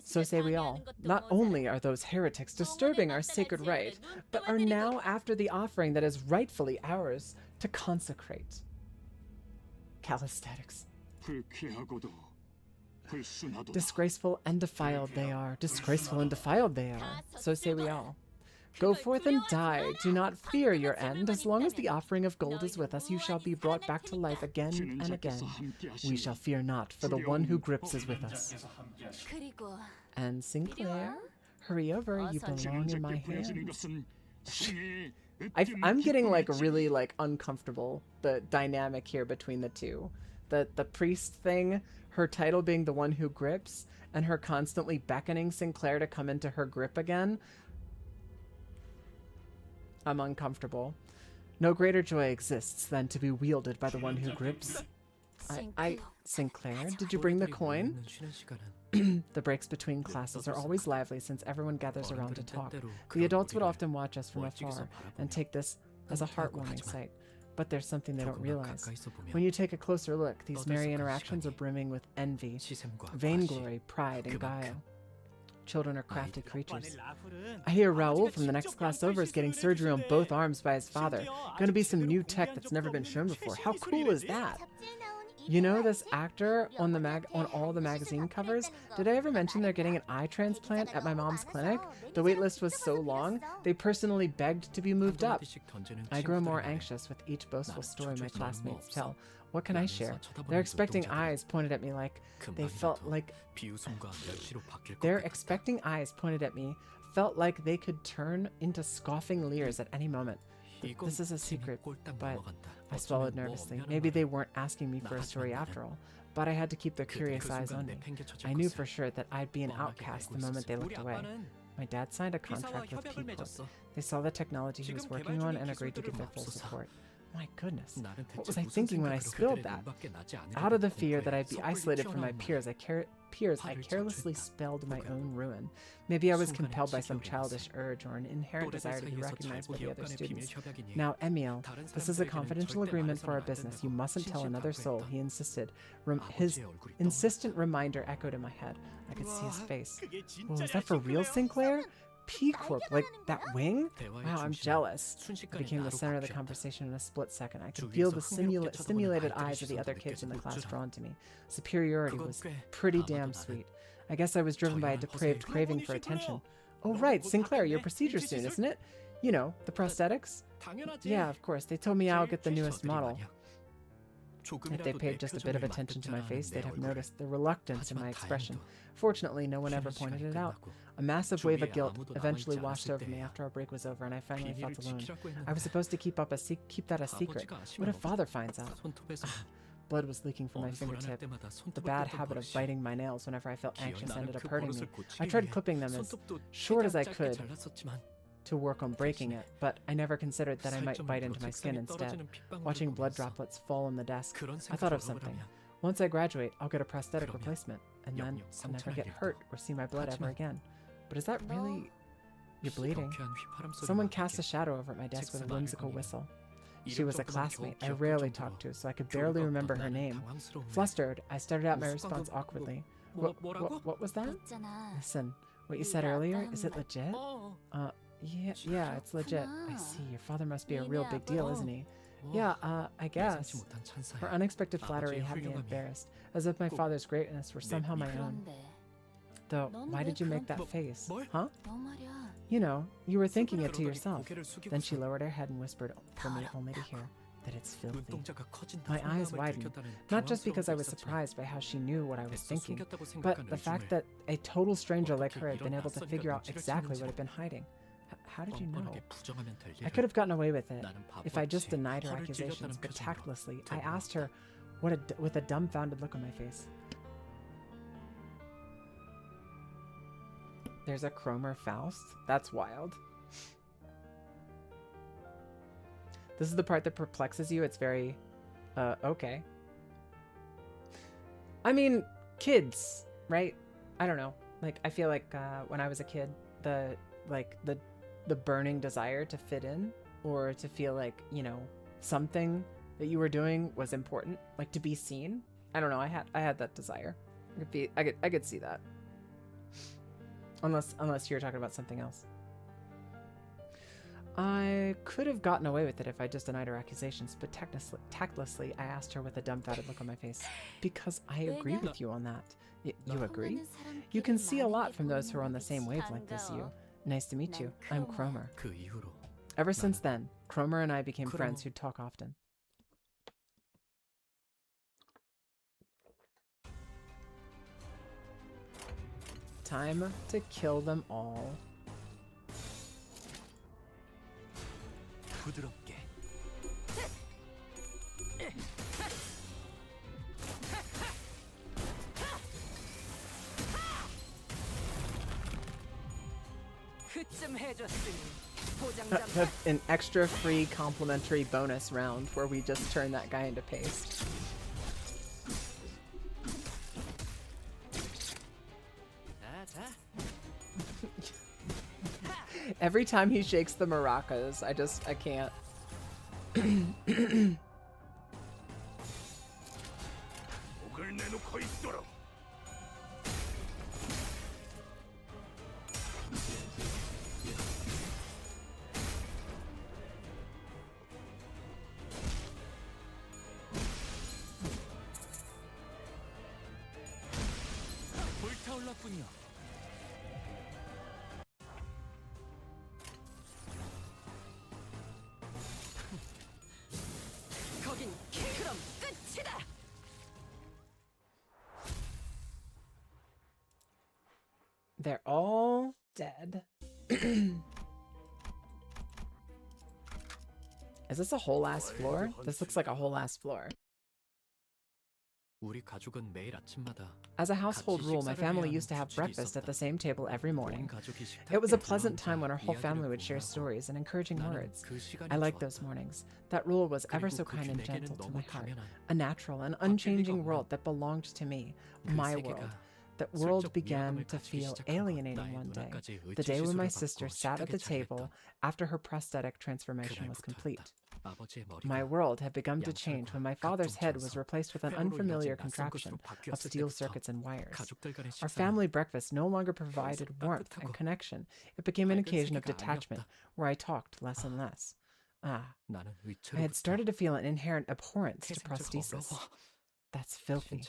So say we all. Not only are those heretics disturbing our sacred rite, but are now after the offering that is rightfully ours to consecrate. Calisthenics. Disgraceful and defiled they are. Disgraceful and defiled they are. So say we all. Go forth and die. Do not fear your end. As long as the offering of gold is with us, you shall be brought back to life again and again. We shall fear not, for the one who grips is with us. And Sinclair, hurry over. You belong in my hands. I'm getting really uncomfortable, the dynamic here between the two. The priest thing, her title being the one who grips, and her constantly beckoning Sinclair to come into her grip again. I'm uncomfortable. No greater joy exists than to be wielded by the one who grips. Sinclair, did you bring the coin? The breaks between classes are always lively since everyone gathers around to talk. The adults would often watch us from afar and take this as a heartwarming sight. But there's something they don't realize. When you take a closer look, these merry interactions are brimming with envy, vainglory, pride, and guile. Children are crafty creatures. I hear Raoul from the next class over is getting surgery on both arms by his father. Gonna be some new tech that's never been shown before. How cool is that? You know this actor on all the magazine covers? Did I ever mention they're getting an eye transplant at my mom's clinic? The wait list was so long, they personally begged to be moved up. I grow more anxious with each boastful story my classmates tell. What can I share? They're expecting eyes pointed at me like they felt like... Their expecting eyes pointed at me felt like they could turn into scoffing leers at any moment. This is a secret, but I swallowed nervously. Maybe they weren't asking me for a story after all, but I had to keep their curious eyes on me. I knew for sure that I'd be an outcast the moment they looked away. My dad signed a contract with People. They saw the technology he was working on and agreed to give their full support. My goodness, what was I thinking when I spilled that? Out of the fear that I'd be isolated from my peers, I carelessly spelled my own ruin. Maybe I was compelled by some childish urge or an inherent desire to be recognized by the other students. Now, Emil, this is a confidential agreement for our business. You mustn't tell another soul, he insisted. His insistent reminder echoed in my head. I could see his face. Well, was that for real, Sinclair? P-Corp, like that wing? Wow, I'm jealous. I became the center of the conversation in a split second. I could feel the stimulated eyes of the other kids in the class drawn to me. Superiority was pretty damn sweet. I guess I was driven by a depraved craving for attention. Oh right, Sinclair, your procedure soon, isn't it? You know, the prosthetics? Yeah, of course. They told me I'll get the newest model. If they paid just a bit of attention to my face, they'd have noticed the reluctance in my expression. Fortunately, no one ever pointed it out. A massive wave of guilt eventually washed over me after our break was over and I finally felt alone. I was supposed to keep that a secret. What if father finds out? Blood was leaking from my fingertip. The bad habit of biting my nails whenever I felt anxious ended up hurting me. I tried clipping them as short as I could to work on breaking it, but I never considered that I might bite into my skin instead. Watching blood droplets fall on the desk, I thought of something. Once I graduate, I'll get a prosthetic replacement, and then I'll never get hurt or see my blood ever again. But is that really... You're bleeding. Someone cast a shadow over at my desk with a whimsical whistle. She was a classmate I rarely talked to, so I could barely remember her name. Flustered, I started out my response awkwardly. What was that? Listen, what you said earlier, is it legit? Yeah, it's legit. I see, your father must be a real big deal, isn't he? Yeah, I guess. Her unexpected flattery had me embarrassed, as if my father's greatness were somehow my own. Though, why did you make that face? Huh? You know, you were thinking it to yourself. Then she lowered her head and whispered for me only to hear that it's filthy. My eyes widened, not just because I was surprised by how she knew what I was thinking, but the fact that a total stranger like her had been able to figure out exactly what I'd been hiding. How did you know? I could have gotten away with it if I just denied her accusations, but tactlessly, I asked her with a dumbfounded look on my face. There's a Cromer Faust? That's wild. This is the part that perplexes you. It's very, okay. I mean, kids, right? I don't know. Like, I feel like when I was a kid, the burning desire to fit in or to feel like, you know, something that you were doing was important, like to be seen. I don't know. I had that desire. I could see that. Unless you're talking about something else. I could have gotten away with it if I just denied her accusations, but tactlessly, I asked her with a dumbfounded look on my face. Because I agree with you on that. You agree? You can see a lot from those who are on the same wavelength as you. Nice to meet you. I'm Cromer. Ever since then, Cromer and I became friends who'd talk often. Time to kill them all. An extra free complimentary bonus round where we just turn that guy into paste. Every time he shakes the maracas, I can't. They're all dead. Is this a whole ass floor? This looks like a whole ass floor. As a household rule, my family used to have breakfast at the same table every morning. It was a pleasant time when our whole family would share stories and encouraging words. I liked those mornings. That rule was ever so kind and gentle to my heart. A natural and unchanging world that belonged to me. My world. That world began to feel alienating one day. The day when my sister sat at the table after her prosthetic transformation was complete. My world had begun to change when my father's head was replaced with an unfamiliar contraption of steel circuits and wires. Our family breakfast no longer provided warmth and connection. It became an occasion of detachment, where I talked less and less. I had started to feel an inherent abhorrence to prosthesis. That's filthy.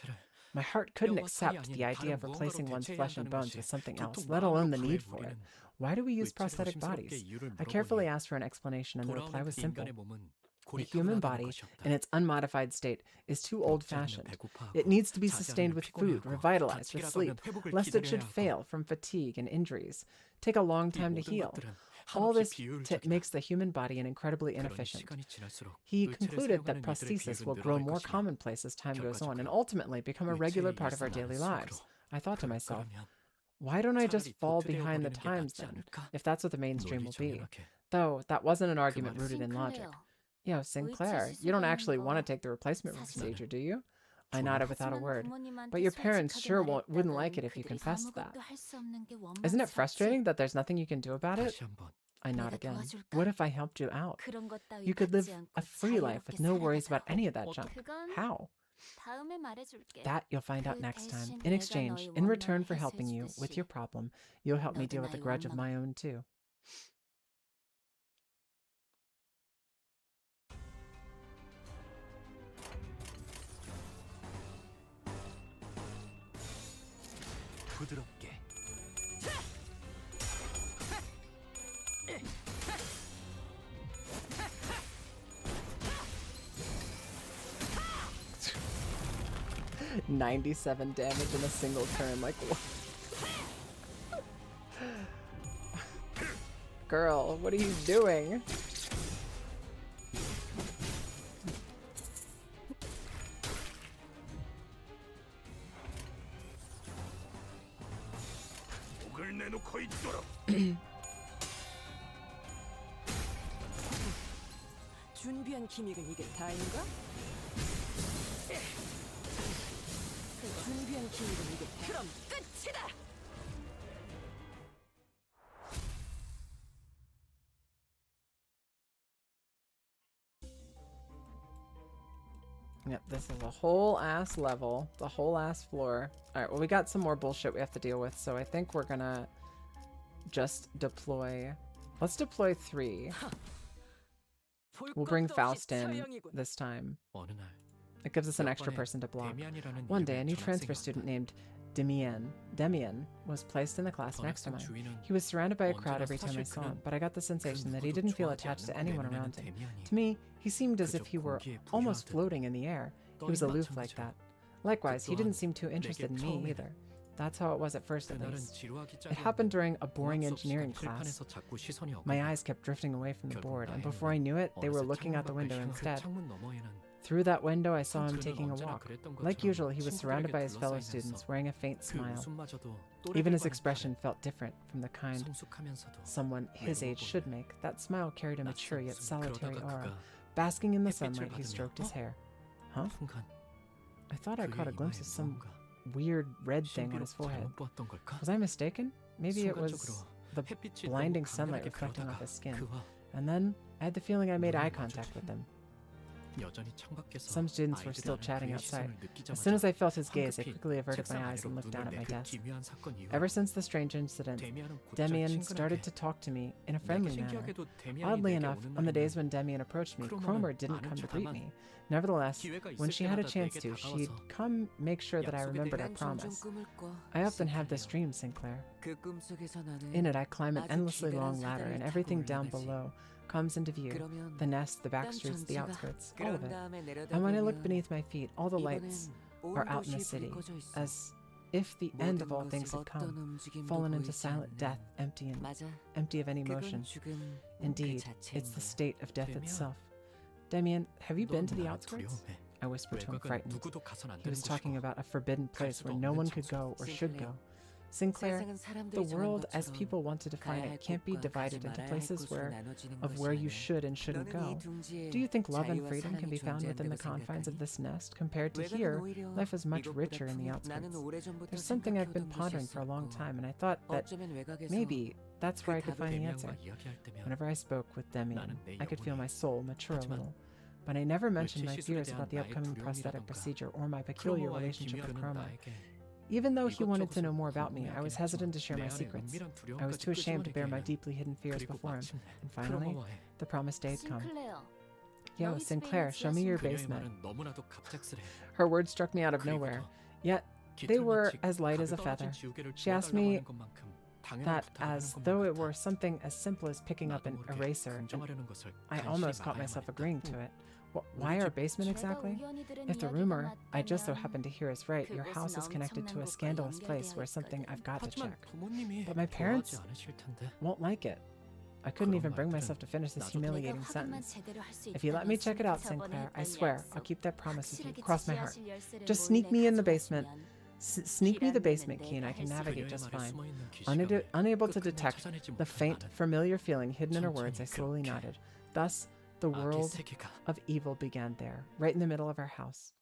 My heart couldn't accept the idea of replacing one's flesh and bones with something else, let alone the need for it. Why do we use prosthetic bodies? I carefully asked for an explanation, and the reply was simple. The human body, in its unmodified state, is too old-fashioned. It needs to be sustained with food, revitalized with sleep, lest it should fail from fatigue and injuries, take a long time to heal. All this makes the human body incredibly inefficient. He concluded that prosthesis will grow more commonplace as time goes on and ultimately become a regular part of our daily lives. I thought to myself, why don't I just fall behind the times then, if that's what the mainstream will be? Though that wasn't an argument rooted in logic. Yo, Sinclair, you don't actually want to take the replacement procedure, do you? I nodded without a word. But your parents sure wouldn't like it if you confessed that. Isn't it frustrating that there's nothing you can do about it? I nod again. What if I helped you out? You could live a free life with no worries about any of that junk. How? That you'll find out next time. In exchange, in return for helping you with your problem, you'll help me deal with a grudge of my own too. 부드럽게 97 damage in a single turn, like what? Girl, what are you doing? 목을 내놓고 있도록. 준비한 기믹은 이게 다인가? 준비한 기믹은 이게 그럼 끝이다! Yep, this is a whole ass level, the whole ass floor. Alright, well we got some more bullshit we have to deal with, so I think we're gonna just deploy. Let's deploy 3. We'll bring Faust in this time. It gives us an extra person to block. One day, a new transfer student named Demian was placed in the class next to mine. He was surrounded by a crowd every time I saw him, but I got the sensation that he didn't feel attached to anyone around him. To me, he seemed as if he were almost floating in the air. He was aloof like that. Likewise, he didn't seem too interested in me either. That's how it was at first, at least. It happened during a boring engineering class. My eyes kept drifting away from the board, and before I knew it, they were looking out the window instead. Through that window, I saw him taking a walk. Like usual, he was surrounded by his fellow students, wearing a faint smile. Even his expression felt different from the kind someone his age should make. That smile carried a mature yet solitary aura. Basking in the sunlight, he stroked his hair. Huh? I thought I caught a glimpse of some weird red thing on his forehead. Was I mistaken? Maybe it was the blinding sunlight reflecting off his skin. And then, I had the feeling I made eye contact with him. Some students were still chatting outside. As soon as I felt his gaze, I quickly averted my eyes and looked down at my desk. Ever since the strange incident, Demian started to talk to me in a friendly manner. Oddly enough, on the days when Demian approached me, Cromer didn't come to greet me. Nevertheless, when she had a chance to, she'd come make sure that I remembered our promise. I often have this dream, Sinclair. In it, I climb an endlessly long ladder, and everything down below comes into view. The nest, the back streets, the outskirts, all of it. And when I look beneath my feet, all the lights are out in the city, as if the end of all things had come, fallen into silent death, empty of any motion. Indeed, it's the state of death itself. Demian, have you been to the outskirts? I whispered to him, frightened. He was talking about a forbidden place where no one could go or should go. Sinclair, the world as people want to define it can't be divided into places of where you should and shouldn't go. Do you think love and freedom can be found within the confines of this nest? Compared to here, life is much richer in the outskirts. There's something I've been pondering for a long time, and I thought that maybe that's where I could find the answer. Whenever I spoke with Demian, I could feel my soul mature a little. But I never mentioned my fears about the upcoming prosthetic procedure or my peculiar relationship with Chroma. Even though he wanted to know more about me, I was hesitant to share my secrets. I was too ashamed to bear my deeply hidden fears before him. And finally, the promised day had come. Yo, Sinclair, show me your basement. Her words struck me out of nowhere, yet they were as light as a feather. She asked me that as though it were something as simple as picking up an eraser, and I almost caught myself agreeing to it. Why our basement exactly? If the rumor I just so happened to hear is right, your house is connected to a scandalous place where something I've got to check. But my parents won't like it. I couldn't even bring myself to finish this humiliating sentence. If you let me check it out, Sinclair, I swear I'll keep that promise with you. Cross my heart. Just sneak me in the basement. Sneak me the basement key and I can navigate just fine. Unable to detect the faint, familiar feeling hidden in her words, I slowly nodded. Thus, the world of evil began there, right in the middle of our house.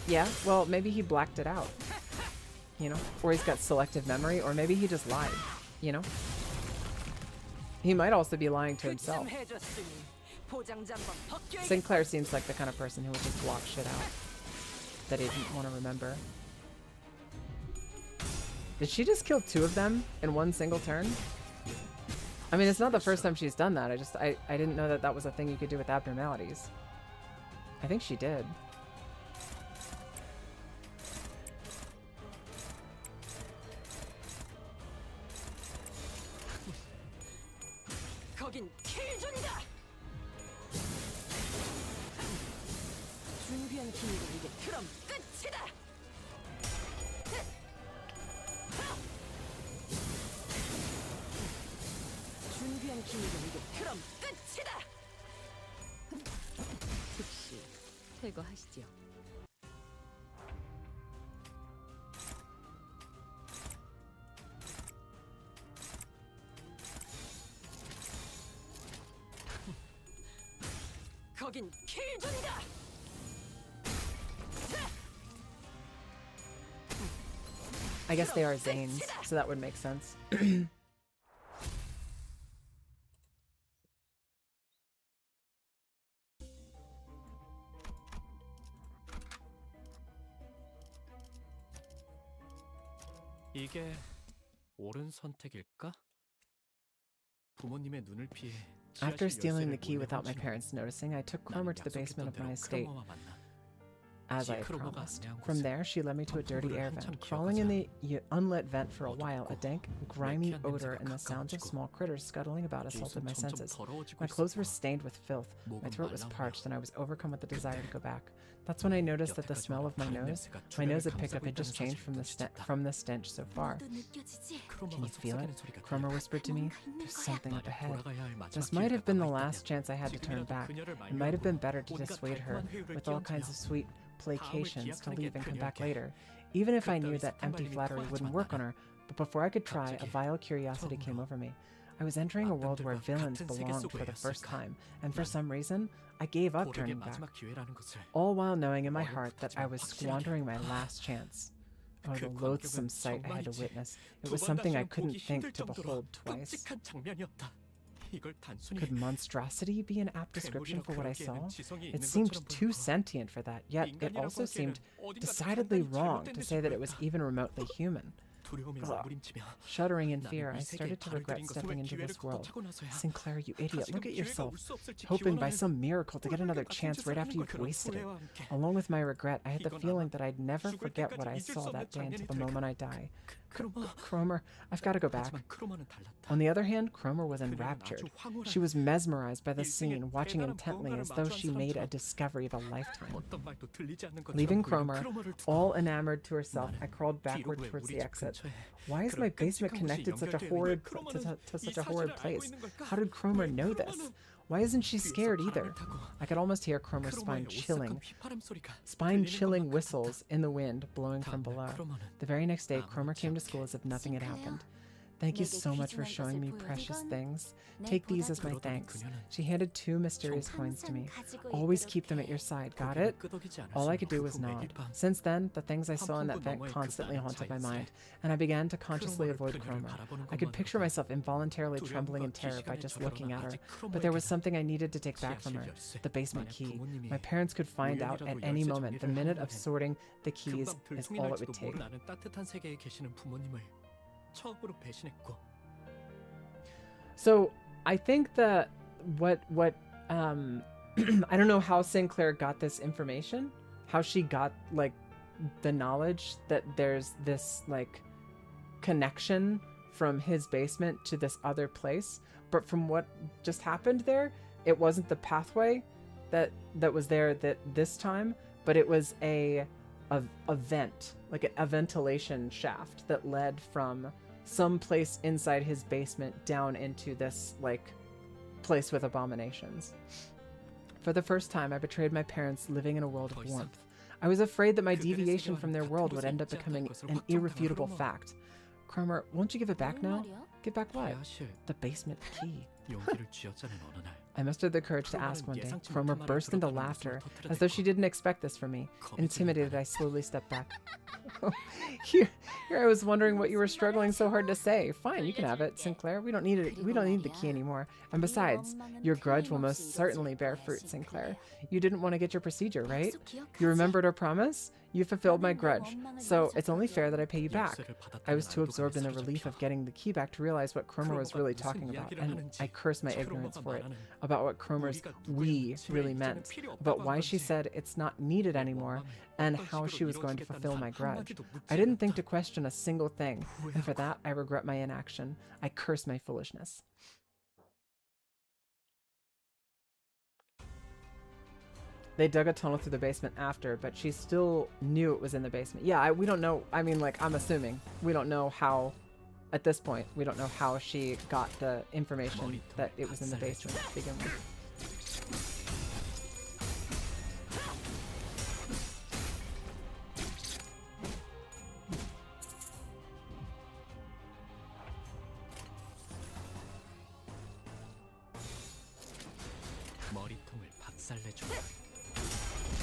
Yeah, well, maybe he blacked it out, you know? Or he's got selective memory, or maybe he just lied, you know? He might also be lying to himself. Sinclair seems like the kind of person who would just block shit out that he didn't want to remember. Did she just kill 2 of them in one single turn? I mean, it's not the first time she's done that. I didn't know that that was a thing you could do with abnormalities. I think she did. 제거하시지요. 거긴 킬존이다. I guess they are Zanes, so that would make sense. 이게 옳은 선택일까? 부모님의 눈을 피해 After stealing the key without my parents noticing, I took Cromer to the basement of my estate, as I had promised. From there, she led me to a dirty air vent. Crawling in the unlit vent for a while, a dank, grimy odor and the sounds of small critters scuttling about assaulted my senses. My clothes were stained with filth, my throat was parched, and I was overcome with the desire to go back. That's when I noticed that the smell of my nose had picked up had just changed from the stench so far. Can you feel it? Cromer whispered to me. There's something up ahead. This might have been the last chance I had to turn back. It might have been better to dissuade her with all kinds of sweet placations to leave and come back later, even if I knew that empty flattery wouldn't work on her. But before I could try, a vile curiosity came over me. I was entering a world where villains belonged for the first time, and for some reason, I gave up turning back, all while knowing in my heart that I was squandering my last chance. Oh, the loathsome sight I had to witness. It was something I couldn't think to behold twice. Could monstrosity be an apt description for what I saw? It seemed too sentient for that, yet it also seemed decidedly wrong to say that it was even remotely human. Shuddering in fear, I started to regret stepping into this world. Sinclair, you idiot, look at yourself. Hoping by some miracle to get another chance right after you've wasted it. Along with my regret, I had the feeling that I'd never forget what I saw that day until the moment I die. Cromer, I've got to go back. On the other hand, Cromer was enraptured. She was mesmerized by the scene, watching intently as though she made a discovery of a lifetime. Leaving Cromer, all enamored to herself, I crawled backward towards the exit. Why is my basement connected to such a horrid place? How did Cromer know this? Why isn't she scared either? I could almost hear Cromer's spine-chilling whistles in the wind blowing from below. The very next day, Cromer came to school as if nothing had happened. Thank you so much for showing me precious things. Take these as my thanks. She handed 2 mysterious coins to me. Always keep them at your side, got it? All I could do was nod. Since then, the things I saw in that vent constantly haunted my mind, and I began to consciously avoid Cromer. I could picture myself involuntarily trembling in terror by just looking at her, but there was something I needed to take back from her, the basement key. My parents could find out at any moment. The minute of sorting the keys is all it would take. So I think that what I don't know how Sinclair got this information, how she got like the knowledge that there's this like connection from his basement to this other place, but from what just happened there, it wasn't the pathway that was there this time, but it was a vent, like a ventilation shaft that led from some place inside his basement down into this like place with abominations. For the first time, I betrayed my parents living in a world of warmth. I was afraid that my deviation from their world would end up becoming an irrefutable fact. Cromer, won't you give it back now? Give back what? The basement key. I mustered the courage to ask one day. Cromer burst into laughter, as though she didn't expect this from me. Intimidated, I slowly stepped back. Here I was wondering what you were struggling so hard to say. Fine, you can have it, Sinclair. We don't need it. We don't need the key anymore. And besides, your grudge will most certainly bear fruit, Sinclair. You didn't want to get your procedure, right? You remembered our promise? You fulfilled my grudge, so it's only fair that I pay you back. I was too absorbed in the relief of getting the key back to realize what Cromer was really talking about, and I cursed my ignorance for it, about what Cromer's "we" really meant, about why she said it's not needed anymore, and how she was going to fulfill my grudge. I didn't think to question a single thing, and for that I regret my inaction. I curse my foolishness. They dug a tunnel through the basement after, but she still knew it was in the basement. Yeah, we don't know. I mean, like, I'm assuming. We don't know how, at this point, we don't know how she got the information that it was in the basement to begin with.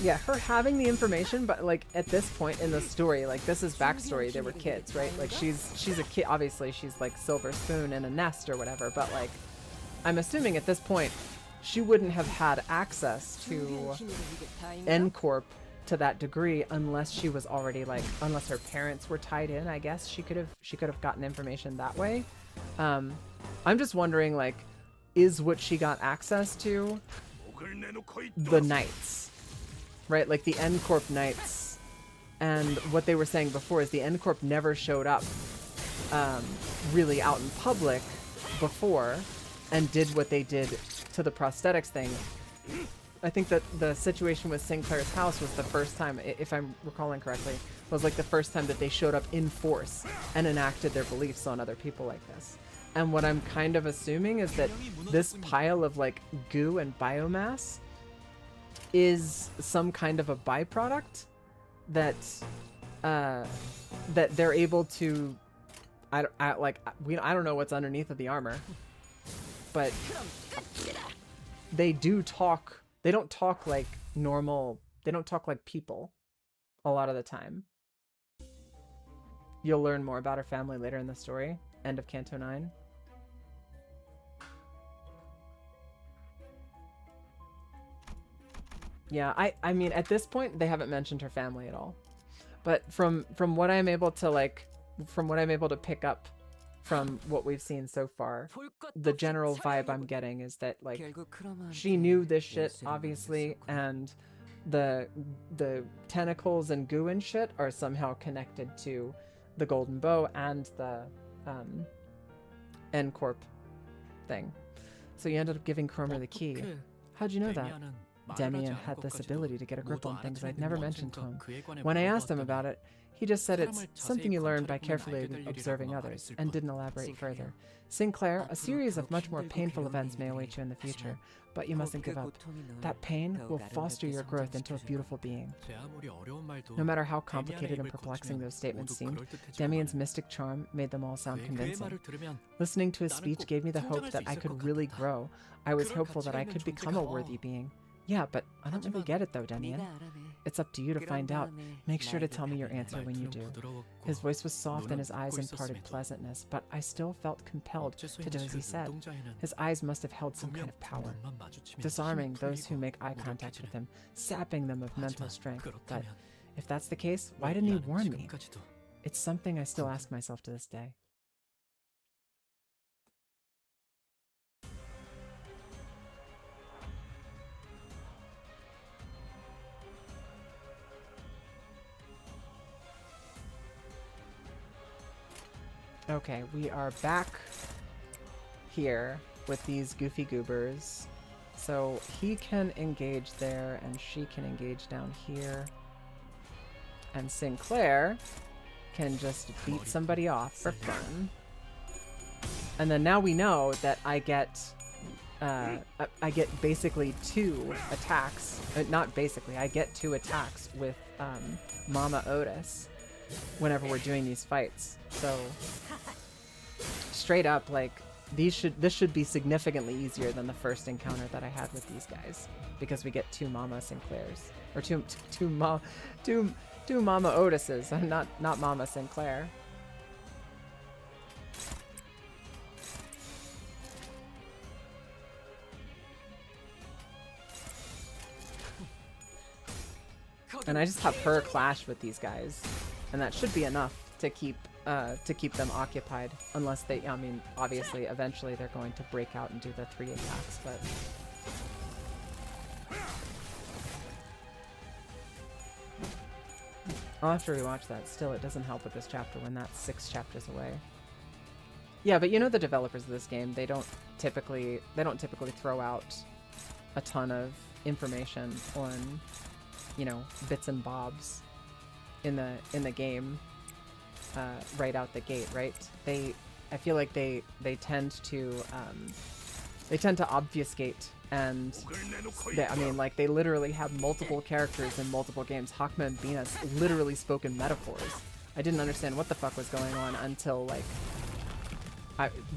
Yeah, her having the information, but like at this point in the story, like this is backstory, they were kids, right? Like she's a kid, obviously she's like Silver Spoon in a nest or whatever, but like I'm assuming at this point she wouldn't have had access to N-Corp to that degree unless she was already like, unless her parents were tied in. I guess she could have gotten information that way. I'm just wondering, like, is what she got access to the Knights? Right, like the N-Corp Knights, and what they were saying before is the N-Corp never showed up really out in public before and did what they did to the prosthetics thing. I think that the situation with Sinclair's house was the first time, if I'm recalling correctly, was like the first time that they showed up in force and enacted their beliefs on other people like this. And what I'm kind of assuming is that this pile of like goo and biomass is some kind of a byproduct that that they're able to I don't know what's underneath of the armor, but they do talk. They don't talk like normal. They don't talk like people a lot of the time. You'll learn more about her family later in the story. End of Canto 9. Yeah, I mean, at this point, they haven't mentioned her family at all. But from what I'm able to, like, from what I'm able to pick up from what we've seen so far, the general vibe I'm getting is that, like, she knew this shit, obviously, and the tentacles and goo and shit are somehow connected to the Golden Bow and the N-Corp thing. So you ended up giving Cromer the key. How'd you know that? Demian had this ability to get a grip on things I'd never mentioned to him. When I asked him about it, He just said it's something you learn by carefully observing others, and didn't elaborate further. Sinclair, a series of much more painful events may await you in the future, but you mustn't give up. That pain will foster your growth into a beautiful being. No matter how complicated and perplexing those statements seemed, Demian's mystic charm made them all sound convincing. Listening to his speech gave me the hope that I could really grow. I was hopeful that I could become a worthy being. Yeah, but I don't really get it though, Demian. It's up to you to find out. Make sure to tell me your answer when you do. His voice was soft and his eyes imparted pleasantness, but I still felt compelled to do as he said. His eyes must have held some kind of power, disarming those who make eye contact with him, sapping them of mental strength. But if that's the case, why didn't he warn me? It's something I still ask myself to this day. Okay, we are back here with these goofy goobers. So he can engage there and she can engage down here. And Sinclair can just beat somebody off for fun. And then now we know that I get basically 2 attacks. Not basically, I get 2 attacks with Mama Otis whenever we're doing these fights. So straight up, like, this should be significantly easier than the first encounter that I had with these guys, because we get 2 Mama Sinclairs, or two Mama Otises, not Mama Sinclair. And I just have her clash with these guys, and that should be enough to keep them occupied, unless they, I mean, obviously eventually they're going to break out and do the 3 attacks, but I'll have to rewatch that. Still, it doesn't help with this chapter when that's 6 chapters away. Yeah, but you know the developers of this game, they don't typically throw out a ton of information on, you know, bits and bobs in the game right out the gate, right? I feel like they tend to obfuscate, and I mean, like, they literally have multiple characters in multiple games. Hakma and Bina's literally spoken metaphors. I didn't understand what the fuck was going on until, like,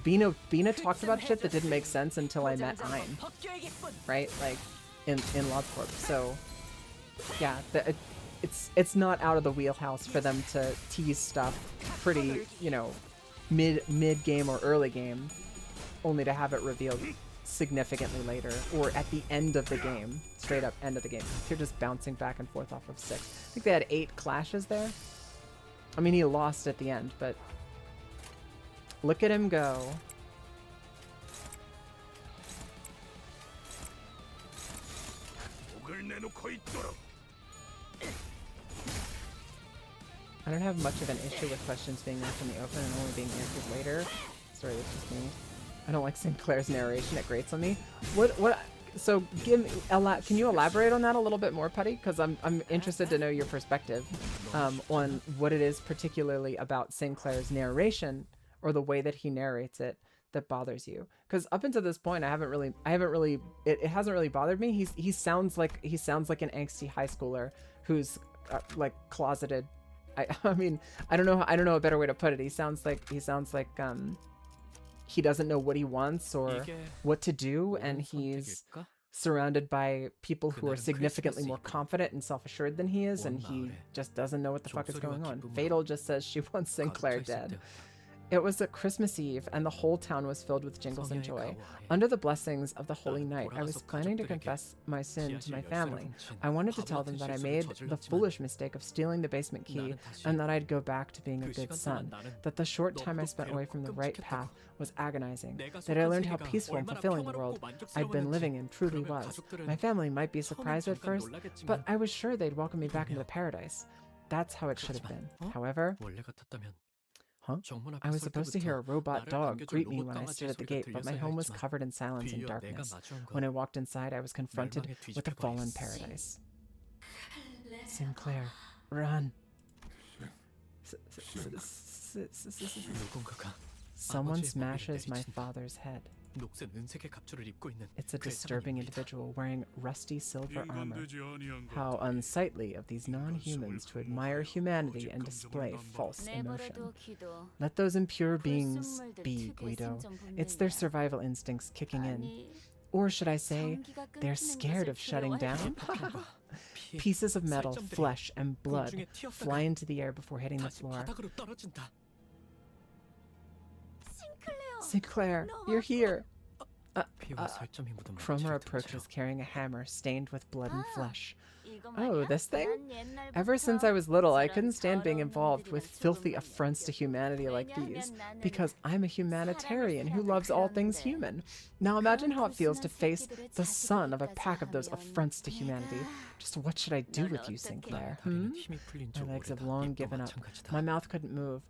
Bina talked about shit that didn't make sense until I met Ein, right? Like, in LoveCorp. So yeah, it's not out of the wheelhouse for them to tease stuff pretty, you know, mid game or early game, only to have it revealed significantly later, or at the end of the game, straight up end of the game. They're just bouncing back and forth off of 6. I think they had 8 clashes there. I mean, he lost at the end, but look at him go. I don't have much of an issue with questions being left in the open and only being answered later. Sorry, that's just me. I don't like Sinclair's narration. It grates on me. So can you elaborate on that a little bit more, Putty? Because I'm interested to know your perspective on what it is particularly about Sinclair's narration, or the way that he narrates it, that bothers you. Because up until this point, it hasn't really bothered me. He sounds like an angsty high schooler who's like closeted. I mean, I don't know a better way to put it. He sounds like he doesn't know what he wants or what to do, and he's surrounded by people who are significantly more confident and self-assured than he is, and he just doesn't know what the fuck is going on. Fatal just says she wants Sinclair dead. It was a Christmas Eve, and the whole town was filled with jingles and joy. Under the blessings of the Holy Night, I was planning to confess my sin to my family. I wanted to tell them that I made the foolish mistake of stealing the basement key, and that I'd go back to being a good son. That the short time I spent away from the right path was agonizing. That I learned how peaceful and fulfilling the world I'd been living in truly was. My family might be surprised at first, but I was sure they'd welcome me back into the paradise. That's how it should have been. However... Huh? I was supposed to hear a robot dog greet me when I stood at the gate, but my home was covered in silence and darkness. When I walked inside, I was confronted with a fallen paradise. Sinclair, run. 누군가가 Someone 아버지의 머리를 smashes my 내리친다. father's head. 녹슨 은색의 갑주를 입고 있는 It's a 괴상한 disturbing 인물이다. individual wearing rusty silver armor. 인간되지 아니한 How 것들이 unsightly of these non-humans to admire humanity and display false emotion. Let those impure beings be, Guido. It's their survival instincts kicking in. Or should I say, they're scared of shutting down? 피, Pieces of metal, 살점들이 flesh, and blood 공중에 튀었다가 fly into the air before hitting the 다시 floor. 바닥으로 떨어진다. Sinclair, you're here! 피와 살점이 묻은 Cromer 망치를 approaches 든 채로 carrying a hammer stained with blood and flesh. Oh, this thing? Ever since I was little, I couldn't stand being involved with filthy affronts to humanity like these, because I'm a humanitarian who loves all things human. Now imagine how it feels to face the son of a pack of those affronts to humanity. Just what should I do with you, Sinclair? 다리는 힘이 풀린 My 지 legs have 오래다. long 입도 given up. 마찬가지다. My mouth couldn't move.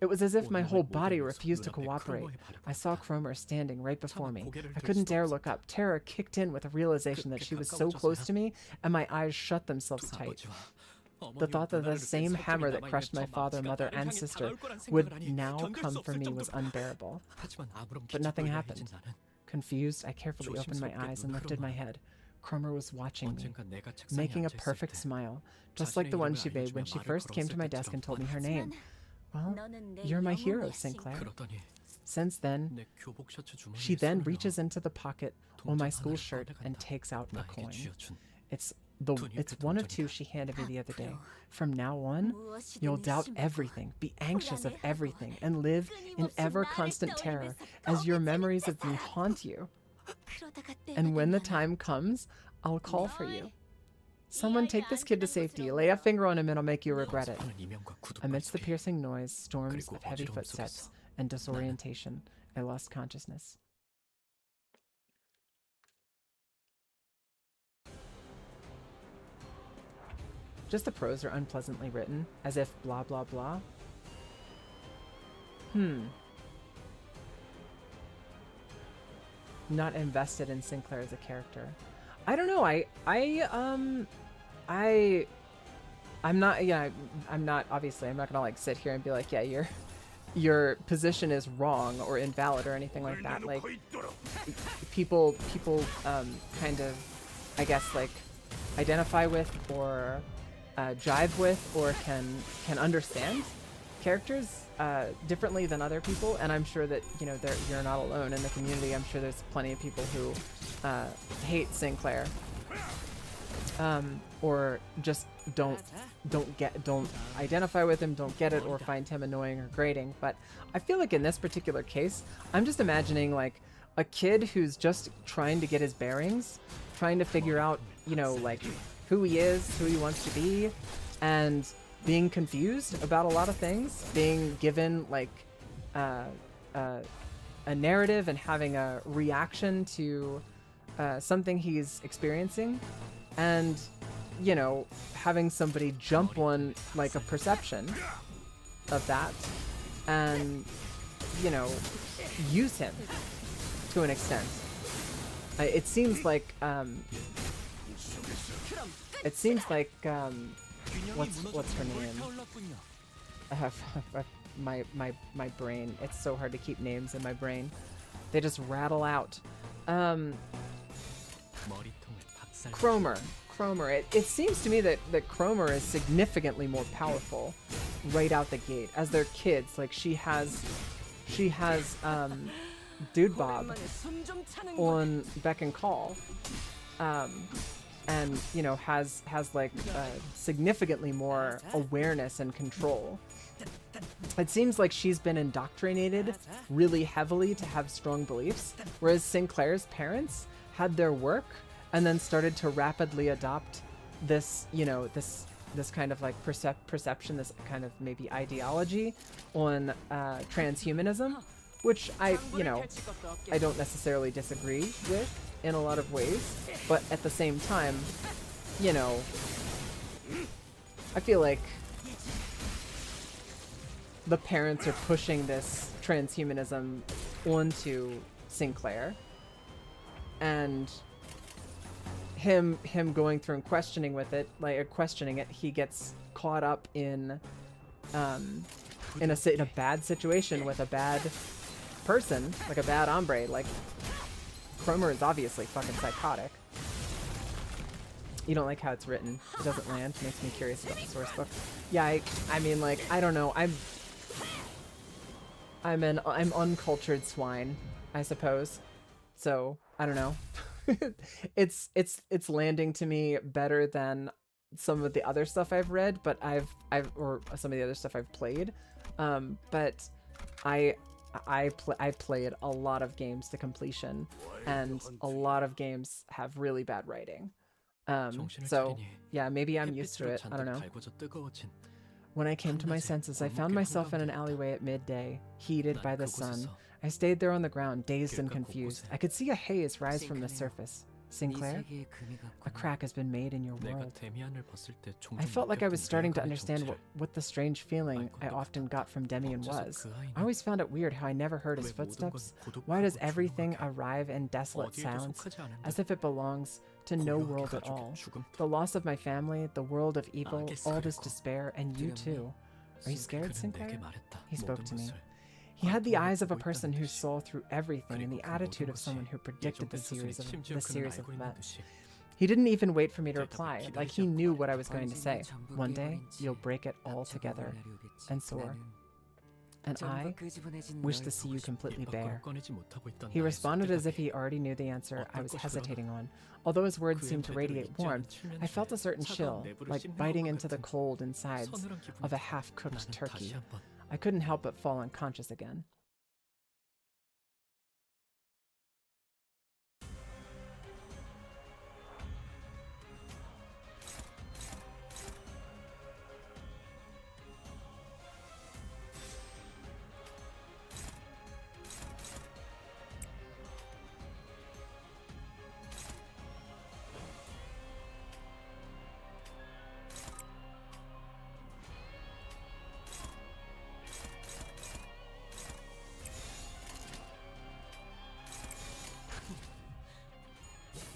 It was as if my whole body 온몸의 refused to 모든 cooperate. 크로머에 I saw 바라본다. Cromer standing right before me. 고개를 I 들 couldn't 수도 dare 없었다. look up. Terror kicked in with the realization that she was so close to me, and my eyes shut themselves tight. 아버지와 The 어머니와 thought that the 누나를 same 뺀 hammer 살점이 that crushed my 남아있는 저 father, 망치가 mother, 나를 and 향해 sister 다가올 거란 would 생각을 하니 now 견딜 come 수 for 없을 me was 정도로. unbearable. 하지만 아무런 But nothing 기척을 happened. 해야지 나는. Confused, I carefully opened my eyes and lifted my head. Cromer was watching me, 언젠가 내가 책상에 making a 앉아있을 perfect 때 smile, just like the one she made when she first came to my desk and told me her name. Well, you're my hero, Sinclair. 그러더니 Since then, 내 교복 셔츠 주머니에 she then 손을 reaches 넣어 into the pocket on my 동전 school 하나를 shirt and 꺼내간다. takes out a 나에게 coin. 쥐어준 It's 돈이 one of 그 two 동전이다. she handed me the other day. From now on, you'll doubt everything, be anxious of everything, and live in ever constant terror as your memories of me haunt you. And when the time comes, I'll call for you. Someone take this kid to safety. Lay a finger on him and I'll make you regret it. 하는 이명과 구두발 Amidst the 소리. piercing noise, storms 그리고 of heavy 어지러움 footsteps, 속에서 and disorientation, I lost consciousness. Just the prose are unpleasantly written, as if blah blah blah. Not invested in Sinclair as a character. I don't know. I'm not. Yeah, I'm not. Obviously, I'm not gonna like sit here and be like, yeah, your position is wrong or invalid or anything like that. Like people kind of, I guess, like identify with or jive with or can understand characters differently than other people, and I'm sure that you're not alone in the community. I'm sure there's plenty of people who hate Sinclair or just don't identify with him, don't get it, or find him annoying or grating. But I feel like in this particular case, I'm just imagining like a kid who's just trying to get his bearings, trying to figure out, like who he is, who he wants to be, and being confused about a lot of things, being given like a narrative and having a reaction to something he's experiencing, and having somebody jump on like a perception of that and use him to an extent. It seems like what's her name? I have my brain. It's so hard to keep names in my brain. They just rattle out. Cromer. It seems to me that Cromer is significantly more powerful right out the gate. As they're kids, like she has Dude Bob on beck and call, and has like significantly more awareness and control. It seems like she's been indoctrinated really heavily to have strong beliefs, whereas Sinclair's parents had their work and then started to rapidly adopt this, this kind of like perception, this kind of maybe ideology on transhumanism, which I don't necessarily disagree with in a lot of ways, but at the same time, I feel like the parents are pushing this transhumanism onto Sinclair, and him going through and questioning it, he gets caught up in in a bad situation with a bad person, like a bad hombre. Like, Cromer is obviously fucking psychotic. You don't like how it's written. It doesn't land. Makes me curious about the source book. Yeah, I mean, like, I don't know. I'm uncultured swine, I suppose. So, I don't know. It's landing to me better than some of the other stuff I've read, but or some of the other stuff I've played. But I've played a lot of games to completion, and a lot of games have really bad writing. So yeah, maybe I'm used to it. I don't know. When I came to my senses, I found myself in an alleyway at midday, heated by the sun. I stayed there on the ground, dazed and confused. I could see a haze rise from the surface. Sinclair, a crack has been made in your world. I felt like I was starting to understand what the strange feeling I often got from Demian was. I always found it weird how I never heard his footsteps. Why does everything arrive in desolate silence, as if it belongs to no world at all? The loss of my family, the world of evil, all this despair, and you too. Are you scared, Sinclair? He spoke to me. He had the eyes of a person who saw through everything and the attitude of someone who predicted the series of events. He didn't even wait for me to reply, like he knew what I was going to say. One day, you'll break it all together and soar. And I wish to see you completely bare. He responded as if he already knew the answer I was hesitating on. Although his words seemed to radiate warmth, I felt a certain chill, like biting into the cold insides of a half-cooked turkey. I couldn't help but fall unconscious again.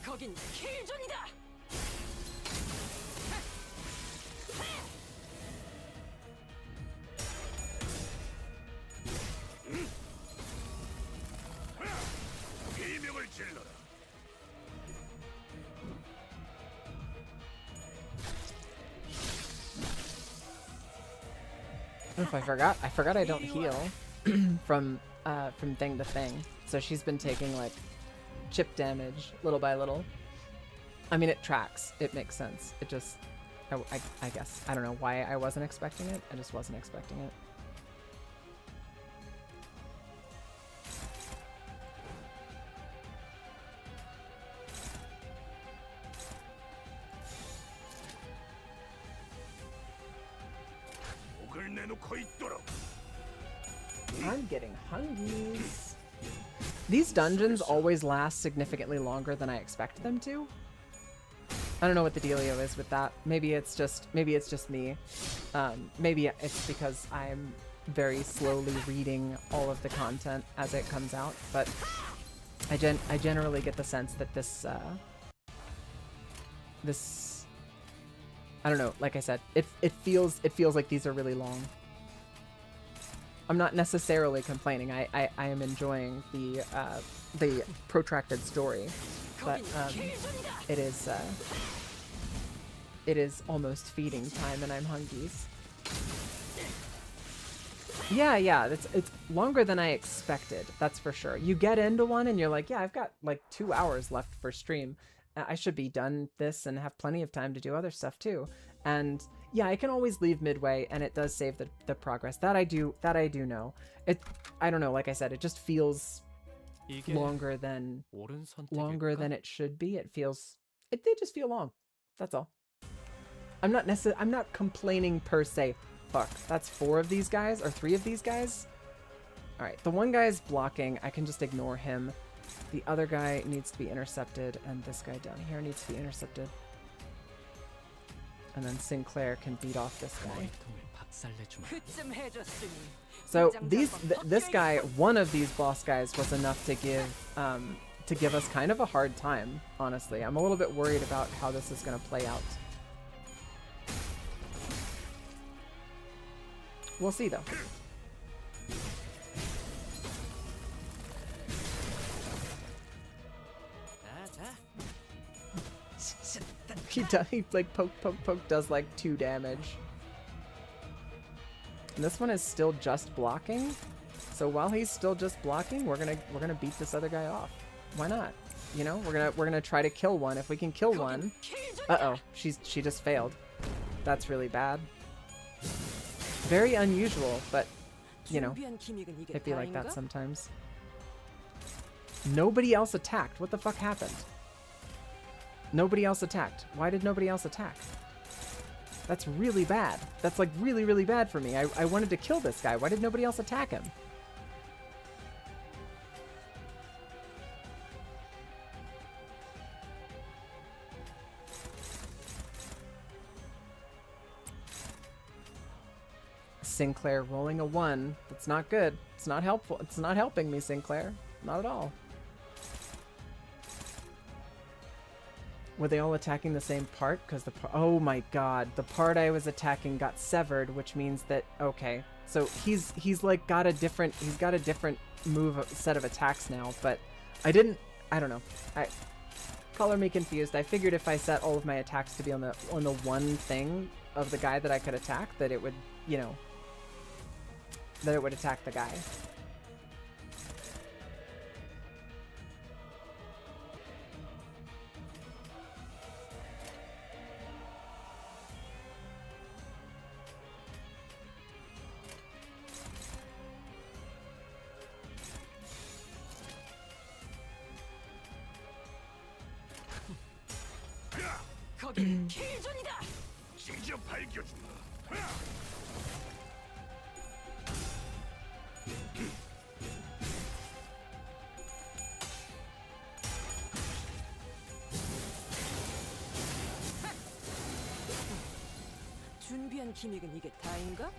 거긴 킬존이다. 비명을 질러라. If I forgot I don't heal from thing to thing. So she's been taking like chip damage little by little. I mean, it tracks. It makes sense. It just, I guess, I don't know why I wasn't expecting it. I just wasn't expecting it. I'm getting hungry. These dungeons always last significantly longer than I expect them to. I don't know what the dealio is with that. Maybe it's just me. Maybe it's because I'm very slowly reading all of the content as it comes out, but I generally get the sense that this I don't know, like I said, it feels like these are really long. I'm not necessarily complaining. I am enjoying the protracted story, but it is almost feeding time and I'm hungry. Yeah, it's longer than I expected. That's for sure. You get into one and you're like, yeah, I've got like 2 hours left for stream. I should be done this and have plenty of time to do other stuff too. And yeah, I can always leave midway and it does save the progress. That I do know. I don't know, like I said, it just feels longer than it should be. They just feel long. That's all. I'm not complaining per se. Fuck, that's 4 of these guys or 3 of these guys. All right, the one guy is blocking. I can just ignore him. The other guy needs to be intercepted, and this guy down here needs to be intercepted. And then Sinclair can beat off this guy. So this guy, one of these boss guys, was enough to give us kind of a hard time. Honestly, I'm a little bit worried about how this is going to play out. We'll see though. He like poke does like 2 damage. And this one is still just blocking. So while he's still just blocking, we're gonna beat this other guy off. Why not? You know, we're gonna try to kill one. If we can kill one. Uh-oh, she just failed. That's really bad. Very unusual, but you know, it'd be like that sometimes. Nobody else attacked. What the fuck happened? Nobody else attacked. Why did nobody else attack? That's really bad. That's like really, really bad for me. I wanted to kill this guy. Why did nobody else attack him? Sinclair rolling a 1. That's not good. It's not helpful. It's not helping me, Sinclair. Not at all. Were they all attacking the same part? Because oh my god, the part I was attacking got severed, which means that okay. So he's like got a different move set of attacks now, but I don't know. Color me confused. I figured if I set all of my attacks to be on the one thing of the guy that I could attack, that it would, you know, that it would attack the guy. 직접 밝혀준다. 준비한 기믹은 이게 다인가?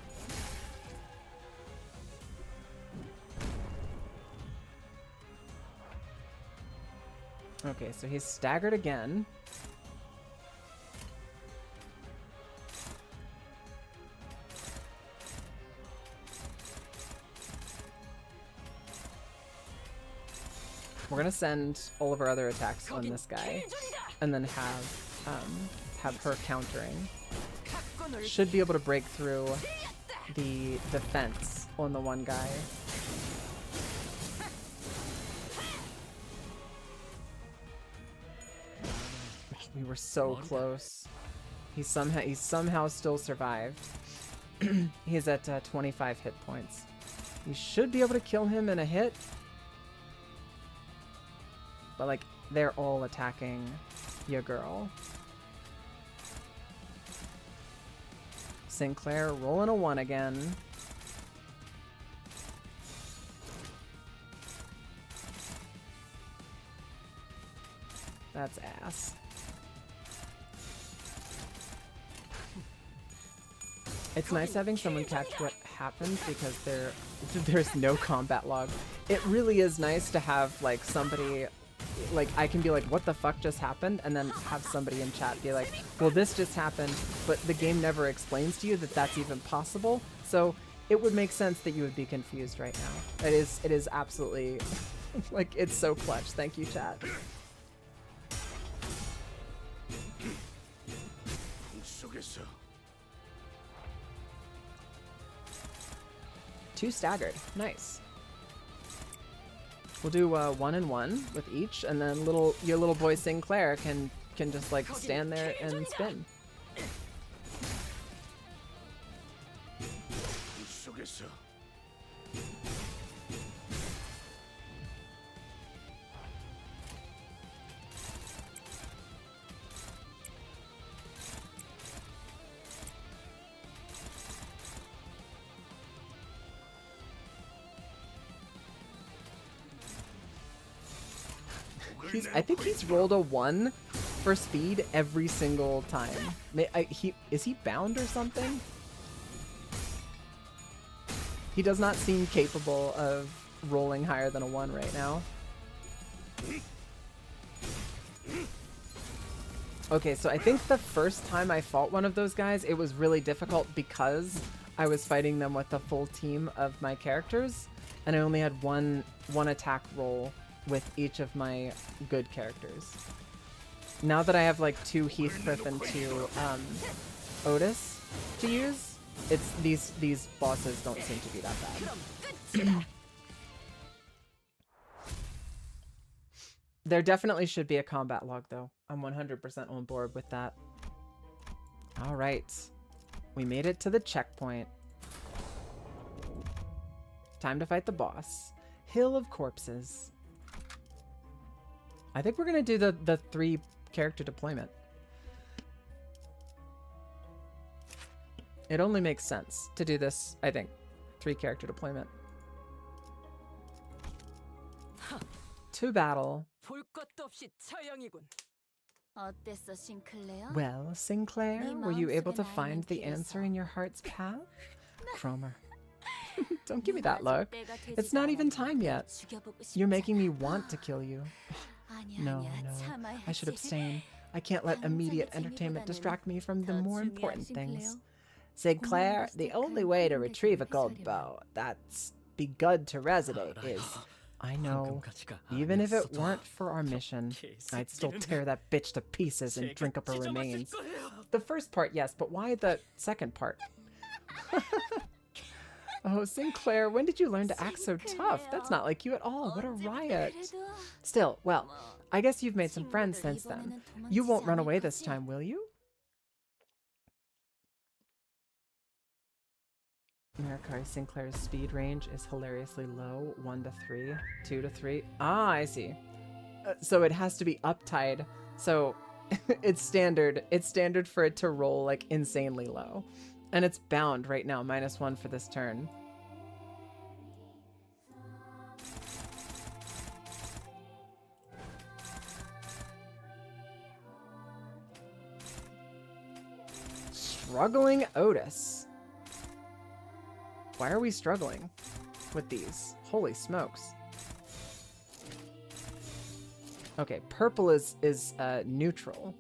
Okay, so he's staggered again. We're gonna send all of our other attacks on this guy, and then have her countering. Should be able to break through the defense on the one guy. We were so close. He somehow still survived. He's at 25 hit points. We should be able to kill him in a hit. But like, they're all attacking your girl. Sinclair rolling a 1 again. That's ass. It's nice having someone catch what happens because there's no combat log. It really is nice to have like somebody, like I can be like, what the fuck just happened? And then have somebody in chat be like, well, this just happened, but the game never explains to you that that's even possible. So it would make sense that you would be confused right now. It is absolutely, like, it's so clutch. Thank you, chat. Two staggered. Nice. We'll do 1 and 1 with each, and then your little boy Sinclair can just like stand there and spin. I think he's rolled a 1 for speed every single time. Is he bound or something? He does not seem capable of rolling higher than a 1 right now. Okay, so I think the first time I fought one of those guys, it was really difficult because I was fighting them with a full team of my characters, and I only had one attack roll with each of my good characters. Now that I have like 2 Heathcliff and 2 Otis to use, it's these bosses don't seem to be that bad. There definitely should be a combat log though. I'm 100% on board with that. All right. We made it to the checkpoint. Time to fight the boss. Hill of Corpses. I think we're going to do the 3 character deployment. It only makes sense to do this, I think. 3 character deployment. To battle. Well, Sinclair, were you able to find the answer in your heart's path? Cromer. Don't give me that look. It's not even time yet. You're making me want to kill you. No. I should abstain. I can't let immediate entertainment distract me from the more important things. Sinclair, the only way to retrieve a gold bow that's begun to resonate is... I know. Even if it weren't for our mission, I'd still tear that bitch to pieces and drink up her remains. The first part, yes, but why the second part? Oh, Sinclair, when did you learn to act so tough? That's not like you at all. What a riot. Still, well, I guess you've made some friends since then. You won't run away this time, will you? Marikari Sinclair's speed range is hilariously low. 1 to 3, 2 to 3. Ah, I see. So it has to be uptied. So it's standard. It's standard for it to roll like insanely low. And it's bound right now, -1 for this turn. Struggling Otis. Why are we struggling with these? Holy smokes. Okay, purple is neutral.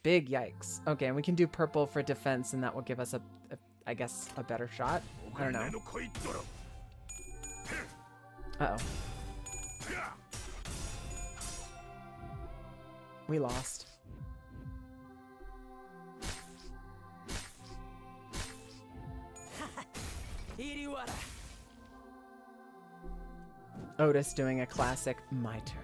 Big yikes. Okay, and we can do purple for defense, and that will give us I guess, a better shot. I don't know. Uh-oh. We lost. Otis doing a classic, my turn.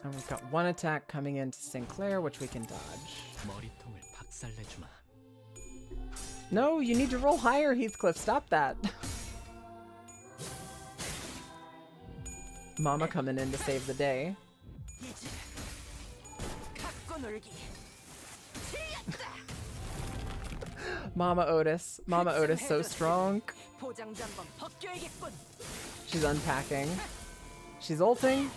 And we've got 1 attack coming into Sinclair, which we can dodge. No, you need to roll higher, Heathcliff. Stop that. Mama coming in to save the day. Mama Otis. Mama Otis so strong. She's unpacking. She's ulting.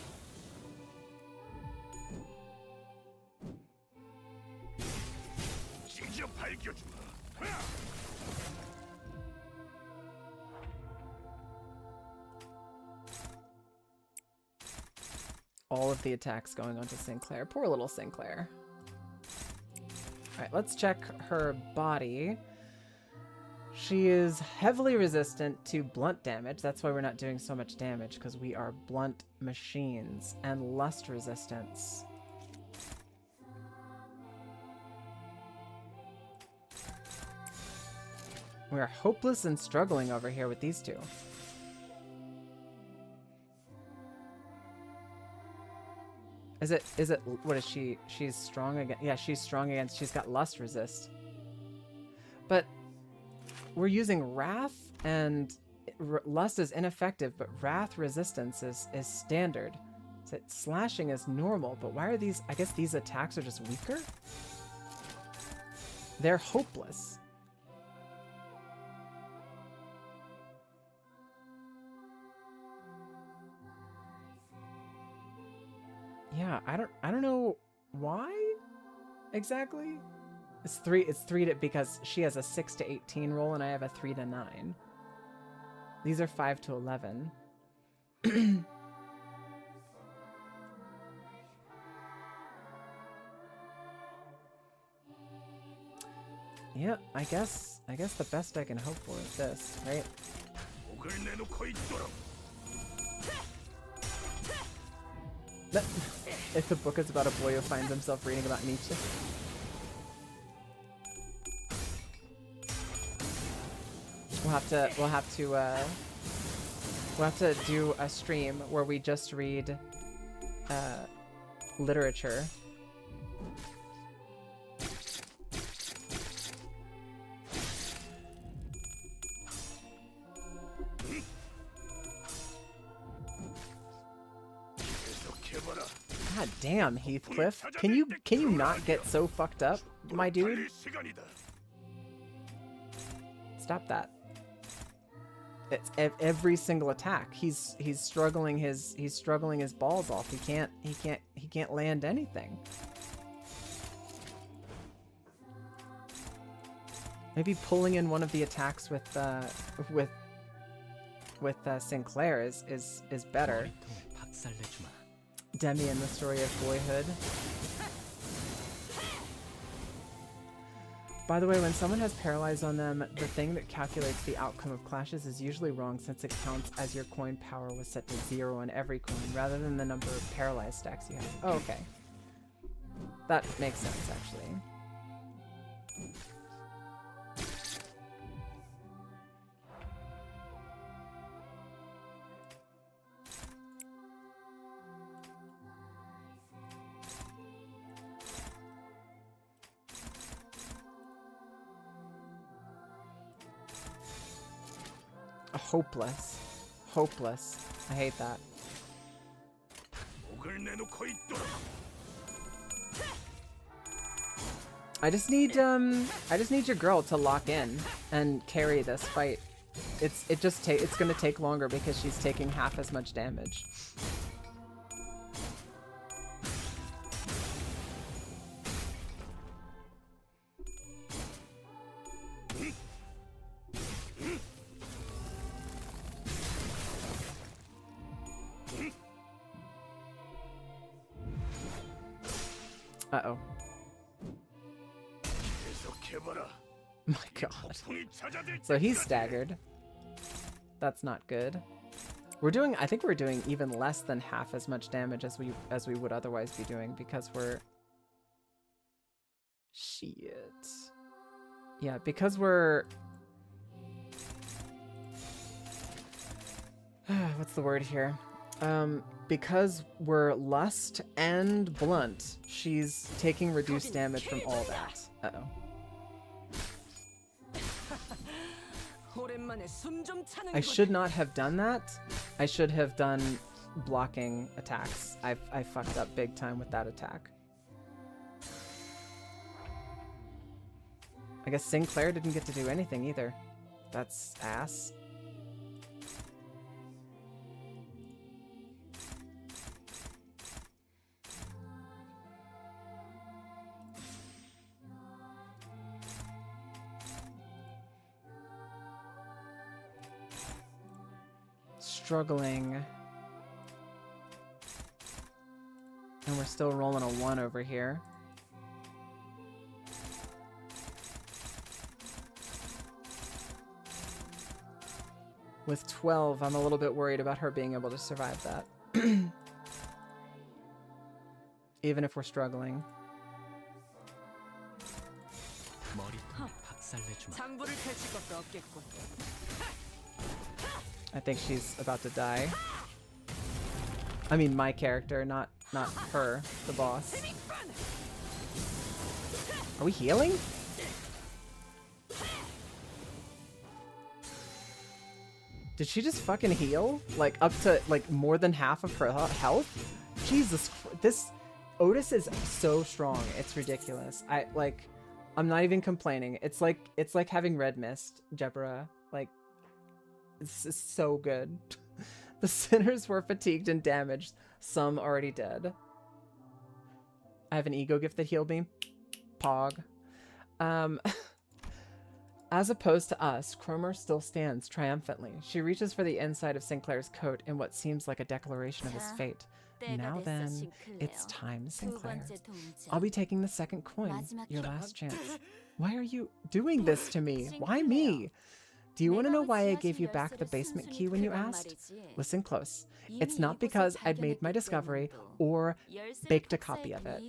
All of the attacks going onto Sinclair. Poor little Sinclair. Alright, let's check her body. She is heavily resistant to blunt damage. That's why we're not doing so much damage, because we are blunt machines. And lust resistance. We are hopeless and struggling over here with these 2. Is it, what is she? She's strong against, yeah, she's strong against, she's got lust resist. But we're using wrath, and lust is ineffective, but wrath resistance is standard. So slashing is normal, but why are these, I guess these attacks are just weaker? They're hopeless. Yeah, I don't know why exactly. It's 3 to, because she has a 6 to 18 roll and I have a 3 to 9. These are 5 to 11. Yeah, I guess the best I can hope for is this, right? If the book is about a boy who finds himself reading about Nietzsche. We'll have to do a stream where we just read literature. God damn, Heathcliff. Can you not get so fucked up, my dude? Stop that. It's every single attack. He's struggling his balls off. He can't land anything. Maybe pulling in one of the attacks with Sinclair is better. Demi and the Story of Boyhood. By the way, when someone has paralyzed on them, the thing that calculates the outcome of clashes is usually wrong since it counts as your coin power was set to 0 on every coin, rather than the number of paralyzed stacks you have. Oh, okay. That makes sense, actually. Hopeless. Hopeless. I hate that. I just need your girl to lock in and carry this fight. It's gonna take longer because she's taking half as much damage. Uh-oh. My god. So he's staggered. That's not good. I think we're doing even less than half as much damage as we would otherwise be doing because we're... Shit. Yeah, because we're... What's the word here? Because we're lust and blunt, she's taking reduced damage from all that. Uh-oh. I should not have done that. I should have done blocking attacks. I fucked up big time with that attack. I guess Sinclair didn't get to do anything either. That's ass. Struggling. And we're still rolling a 1 over here. With 12, I'm a little bit worried about her being able to survive that. Even if we're struggling. I think she's about to die. I mean, my character, not her, the boss. Are we healing? Did she just fucking heal? Like, up to, like, more than half of her health? Jesus, this... Otis is so strong. It's ridiculous. I'm not even complaining. It's like having Red Mist, Jebra. Like, this is so good. The sinners were fatigued and damaged. Some already dead. I have an ego gift that healed me. Pog. As opposed to us, Cromer still stands triumphantly. She reaches for the inside of Sinclair's coat in what seems like a declaration of his fate. Now then, it's time, Sinclair. I'll be taking the second coin, your last chance. Why are you doing this to me? Why me? Do you want to know why I gave you back the basement key when you asked? Listen close. It's not because I'd made my discovery or baked a copy of it.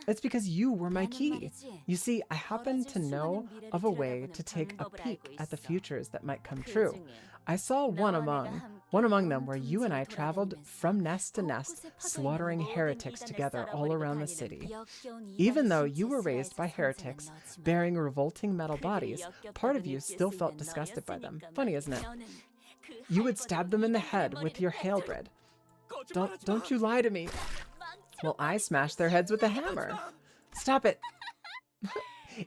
It's because you were my key. You see, I happen to know of a way to take a peek at the futures that might come true. I saw one among them where you and I traveled from nest to nest, slaughtering heretics together all around the city. Even though you were raised by heretics, bearing revolting metal bodies, part of you still felt disgusted by them. Funny, isn't it? You would stab them in the head with your halberd. Don't you lie to me. Well, I smashed their heads with a hammer. Stop it.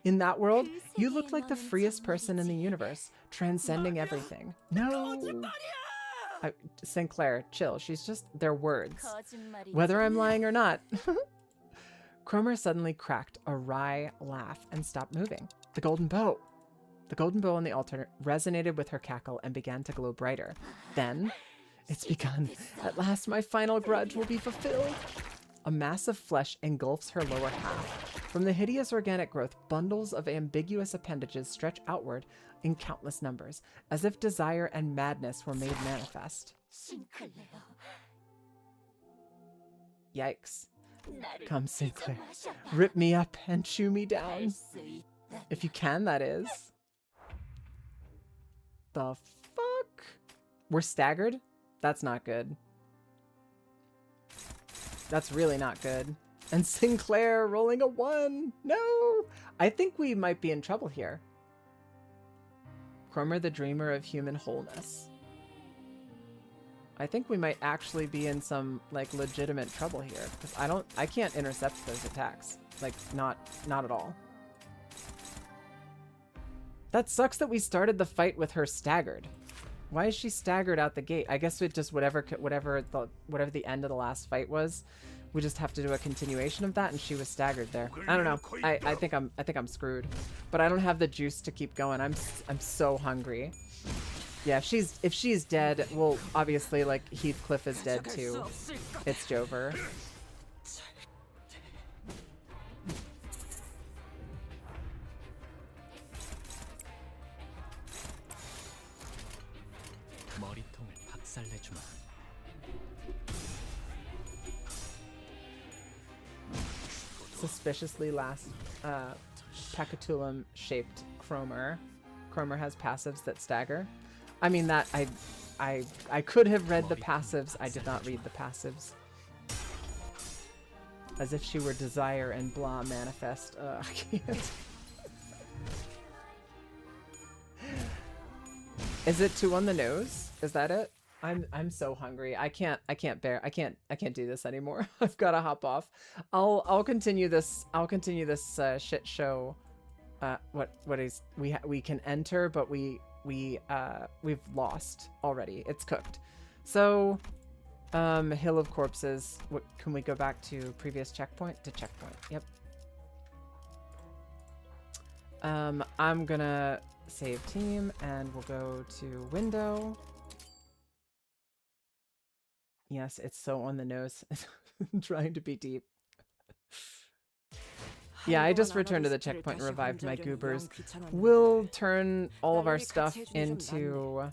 In that world, you look like the freest person in the universe, transcending everything. No. Sinclair, chill. She's just their words. Whether I'm lying or not. Cromer suddenly cracked a wry laugh and stopped moving. The golden bow. The golden bow on the altar resonated with her cackle and began to glow brighter. Then, it's begun. At last, my final grudge will be fulfilled. A mass of flesh engulfs her lower half. From the hideous organic growth, bundles of ambiguous appendages stretch outward in countless numbers, as if desire and madness were made manifest. Yikes. Come, Sinclair. Rip me up and chew me down. If you can, that is. The fuck? We're staggered? That's not good. That's really not good. And Sinclair rolling a 1. No! I think we might be in trouble here. Cromer, the dreamer of human wholeness. I think we might actually be in some, like, legitimate trouble here. Because I can't intercept those attacks. Like, not at all. That sucks that we started the fight with her staggered. Why is she staggered out the gate? I guess it just whatever the end of the last fight was, we just have to do a continuation of that, and she was staggered there. I don't know. I think I'm screwed, but I don't have the juice to keep going. I'm so hungry. Yeah, if she's dead, well, obviously, like, Heathcliff is dead too. It's Jover. Suspiciously last Pacatulum shaped Cromer. Cromer has passives that stagger. I mean, that I could have read the passives. I did not read the passives. As if she were desire and blah manifest. I can't. Is it 2 on the nose? Is that it? I'm so hungry. I can't do this anymore. I've got to hop off. I'll continue this. I'll continue this shit show. What is we can enter, but we've lost already. It's cooked. So, Hill of Corpses. What, can we go back to previous checkpoint? To checkpoint. Yep. I'm gonna save team and we'll go to window. Yes, it's so on the nose. Trying to be deep. Yeah, I just returned to the checkpoint and revived my goobers. We'll turn all of our stuff into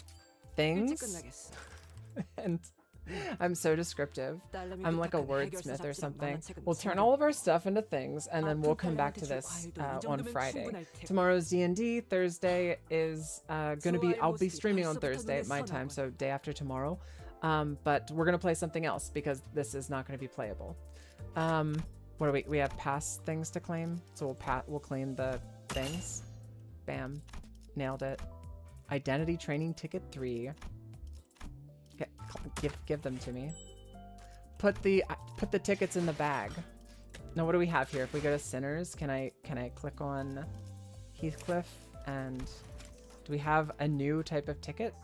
things. And I'm so descriptive. I'm like a wordsmith or something. We'll turn all of our stuff into things, and then we'll come back to this on Friday. Tomorrow's D&D. Thursday is gonna be... I'll be streaming on Thursday at my time, so day after tomorrow. But we're gonna play something else because this is not gonna be playable. What do we have past things to claim? So we'll claim the things. Bam. Nailed it. Identity training ticket 3. Give them to me. Put the tickets in the bag. Now what do we have here? If we go to Sinners, can I click on Heathcliff, and do we have a new type of ticket?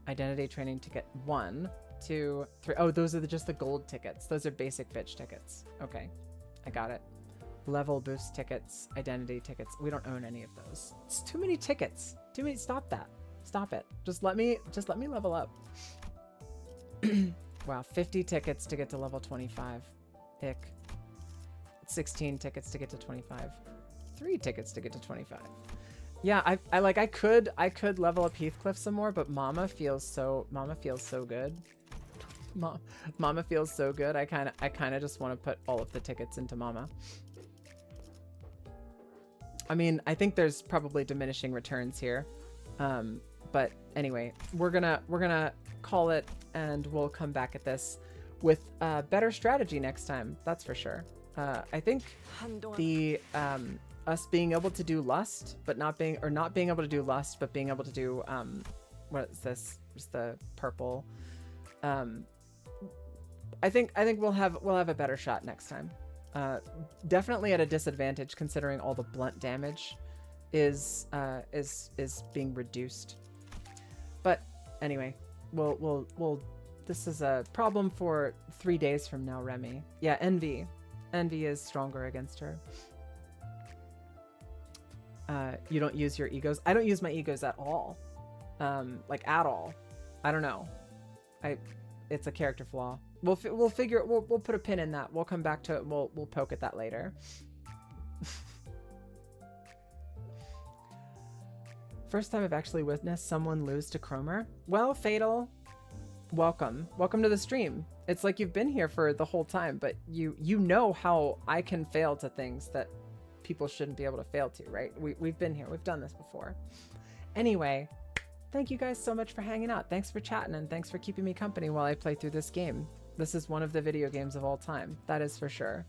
Identity training ticket 1, 2, 3. Oh, those are just the gold tickets. Those are basic bitch tickets. Okay, I got it. level boost tickets, identity tickets. We don't own any of those. It's too many tickets. Too many. Stop that. Stop it. Just let me level up. Wow, 50 tickets to get to level 25. Ick. 16 tickets to get to 25. 3 tickets to get to 25. Yeah, I could level up Heathcliff some more, but Mama feels so good. Mama feels so good. I kind of just want to put all of the tickets into Mama. I mean, I think there's probably diminishing returns here. But anyway, we're gonna call it, and we'll come back at this with better strategy next time. That's for sure. I think the us being able to do lust, but not being able to do lust, but being able to do what is this? Just the purple. I think we'll have a better shot next time. Definitely at a disadvantage considering all the blunt damage is being reduced. But anyway, we'll this is a problem for 3 days from now, Remy. Yeah, Envy is stronger against her. You don't use your egos. I don't use my egos at all. Like at all. I don't know. It's a character flaw. We'll put a pin in that. We'll come back to it. We'll poke at that later. First time I've actually witnessed someone lose to Cromer. Well, Fatal, welcome to the stream. It's like you've been here for the whole time, but you know how I can fail to things that people shouldn't be able to fail to, right? We've been here. We've done this before. Anyway, thank you guys so much for hanging out. Thanks for chatting, and thanks for keeping me company while I play through this game. This is one of the video games of all time. That is for sure.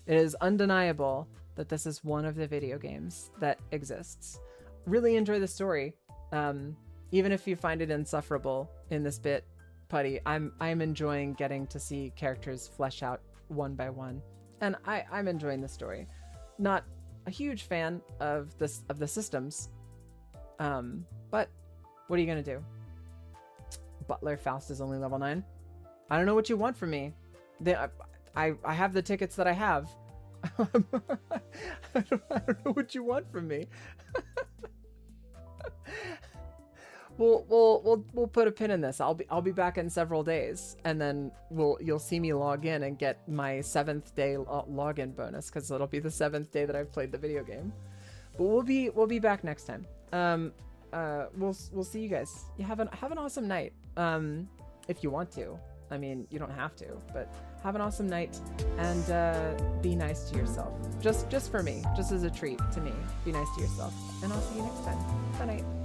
It is undeniable that this is one of the video games that exists. Really enjoy the story. Even if you find it insufferable in this bit, Putty, I'm enjoying getting to see characters flesh out one by one. And I'm enjoying the story. Not a huge fan of the systems. But what are you gonna do? Butler Faust is only level 9. I don't know what you want from me. I have the tickets that I have. I don't know what you want from me. We'll put a pin in this. I'll be back in several days, and then you'll see me log in and get my 7th day login bonus, because it'll be the 7th day that I've played the video game. But we'll be back next time. We'll see you guys. You have an awesome night. If you want to. I mean, you don't have to, but have an awesome night, and be nice to yourself. Just for me, just as a treat to me. Be nice to yourself, and I'll see you next time. Bye night.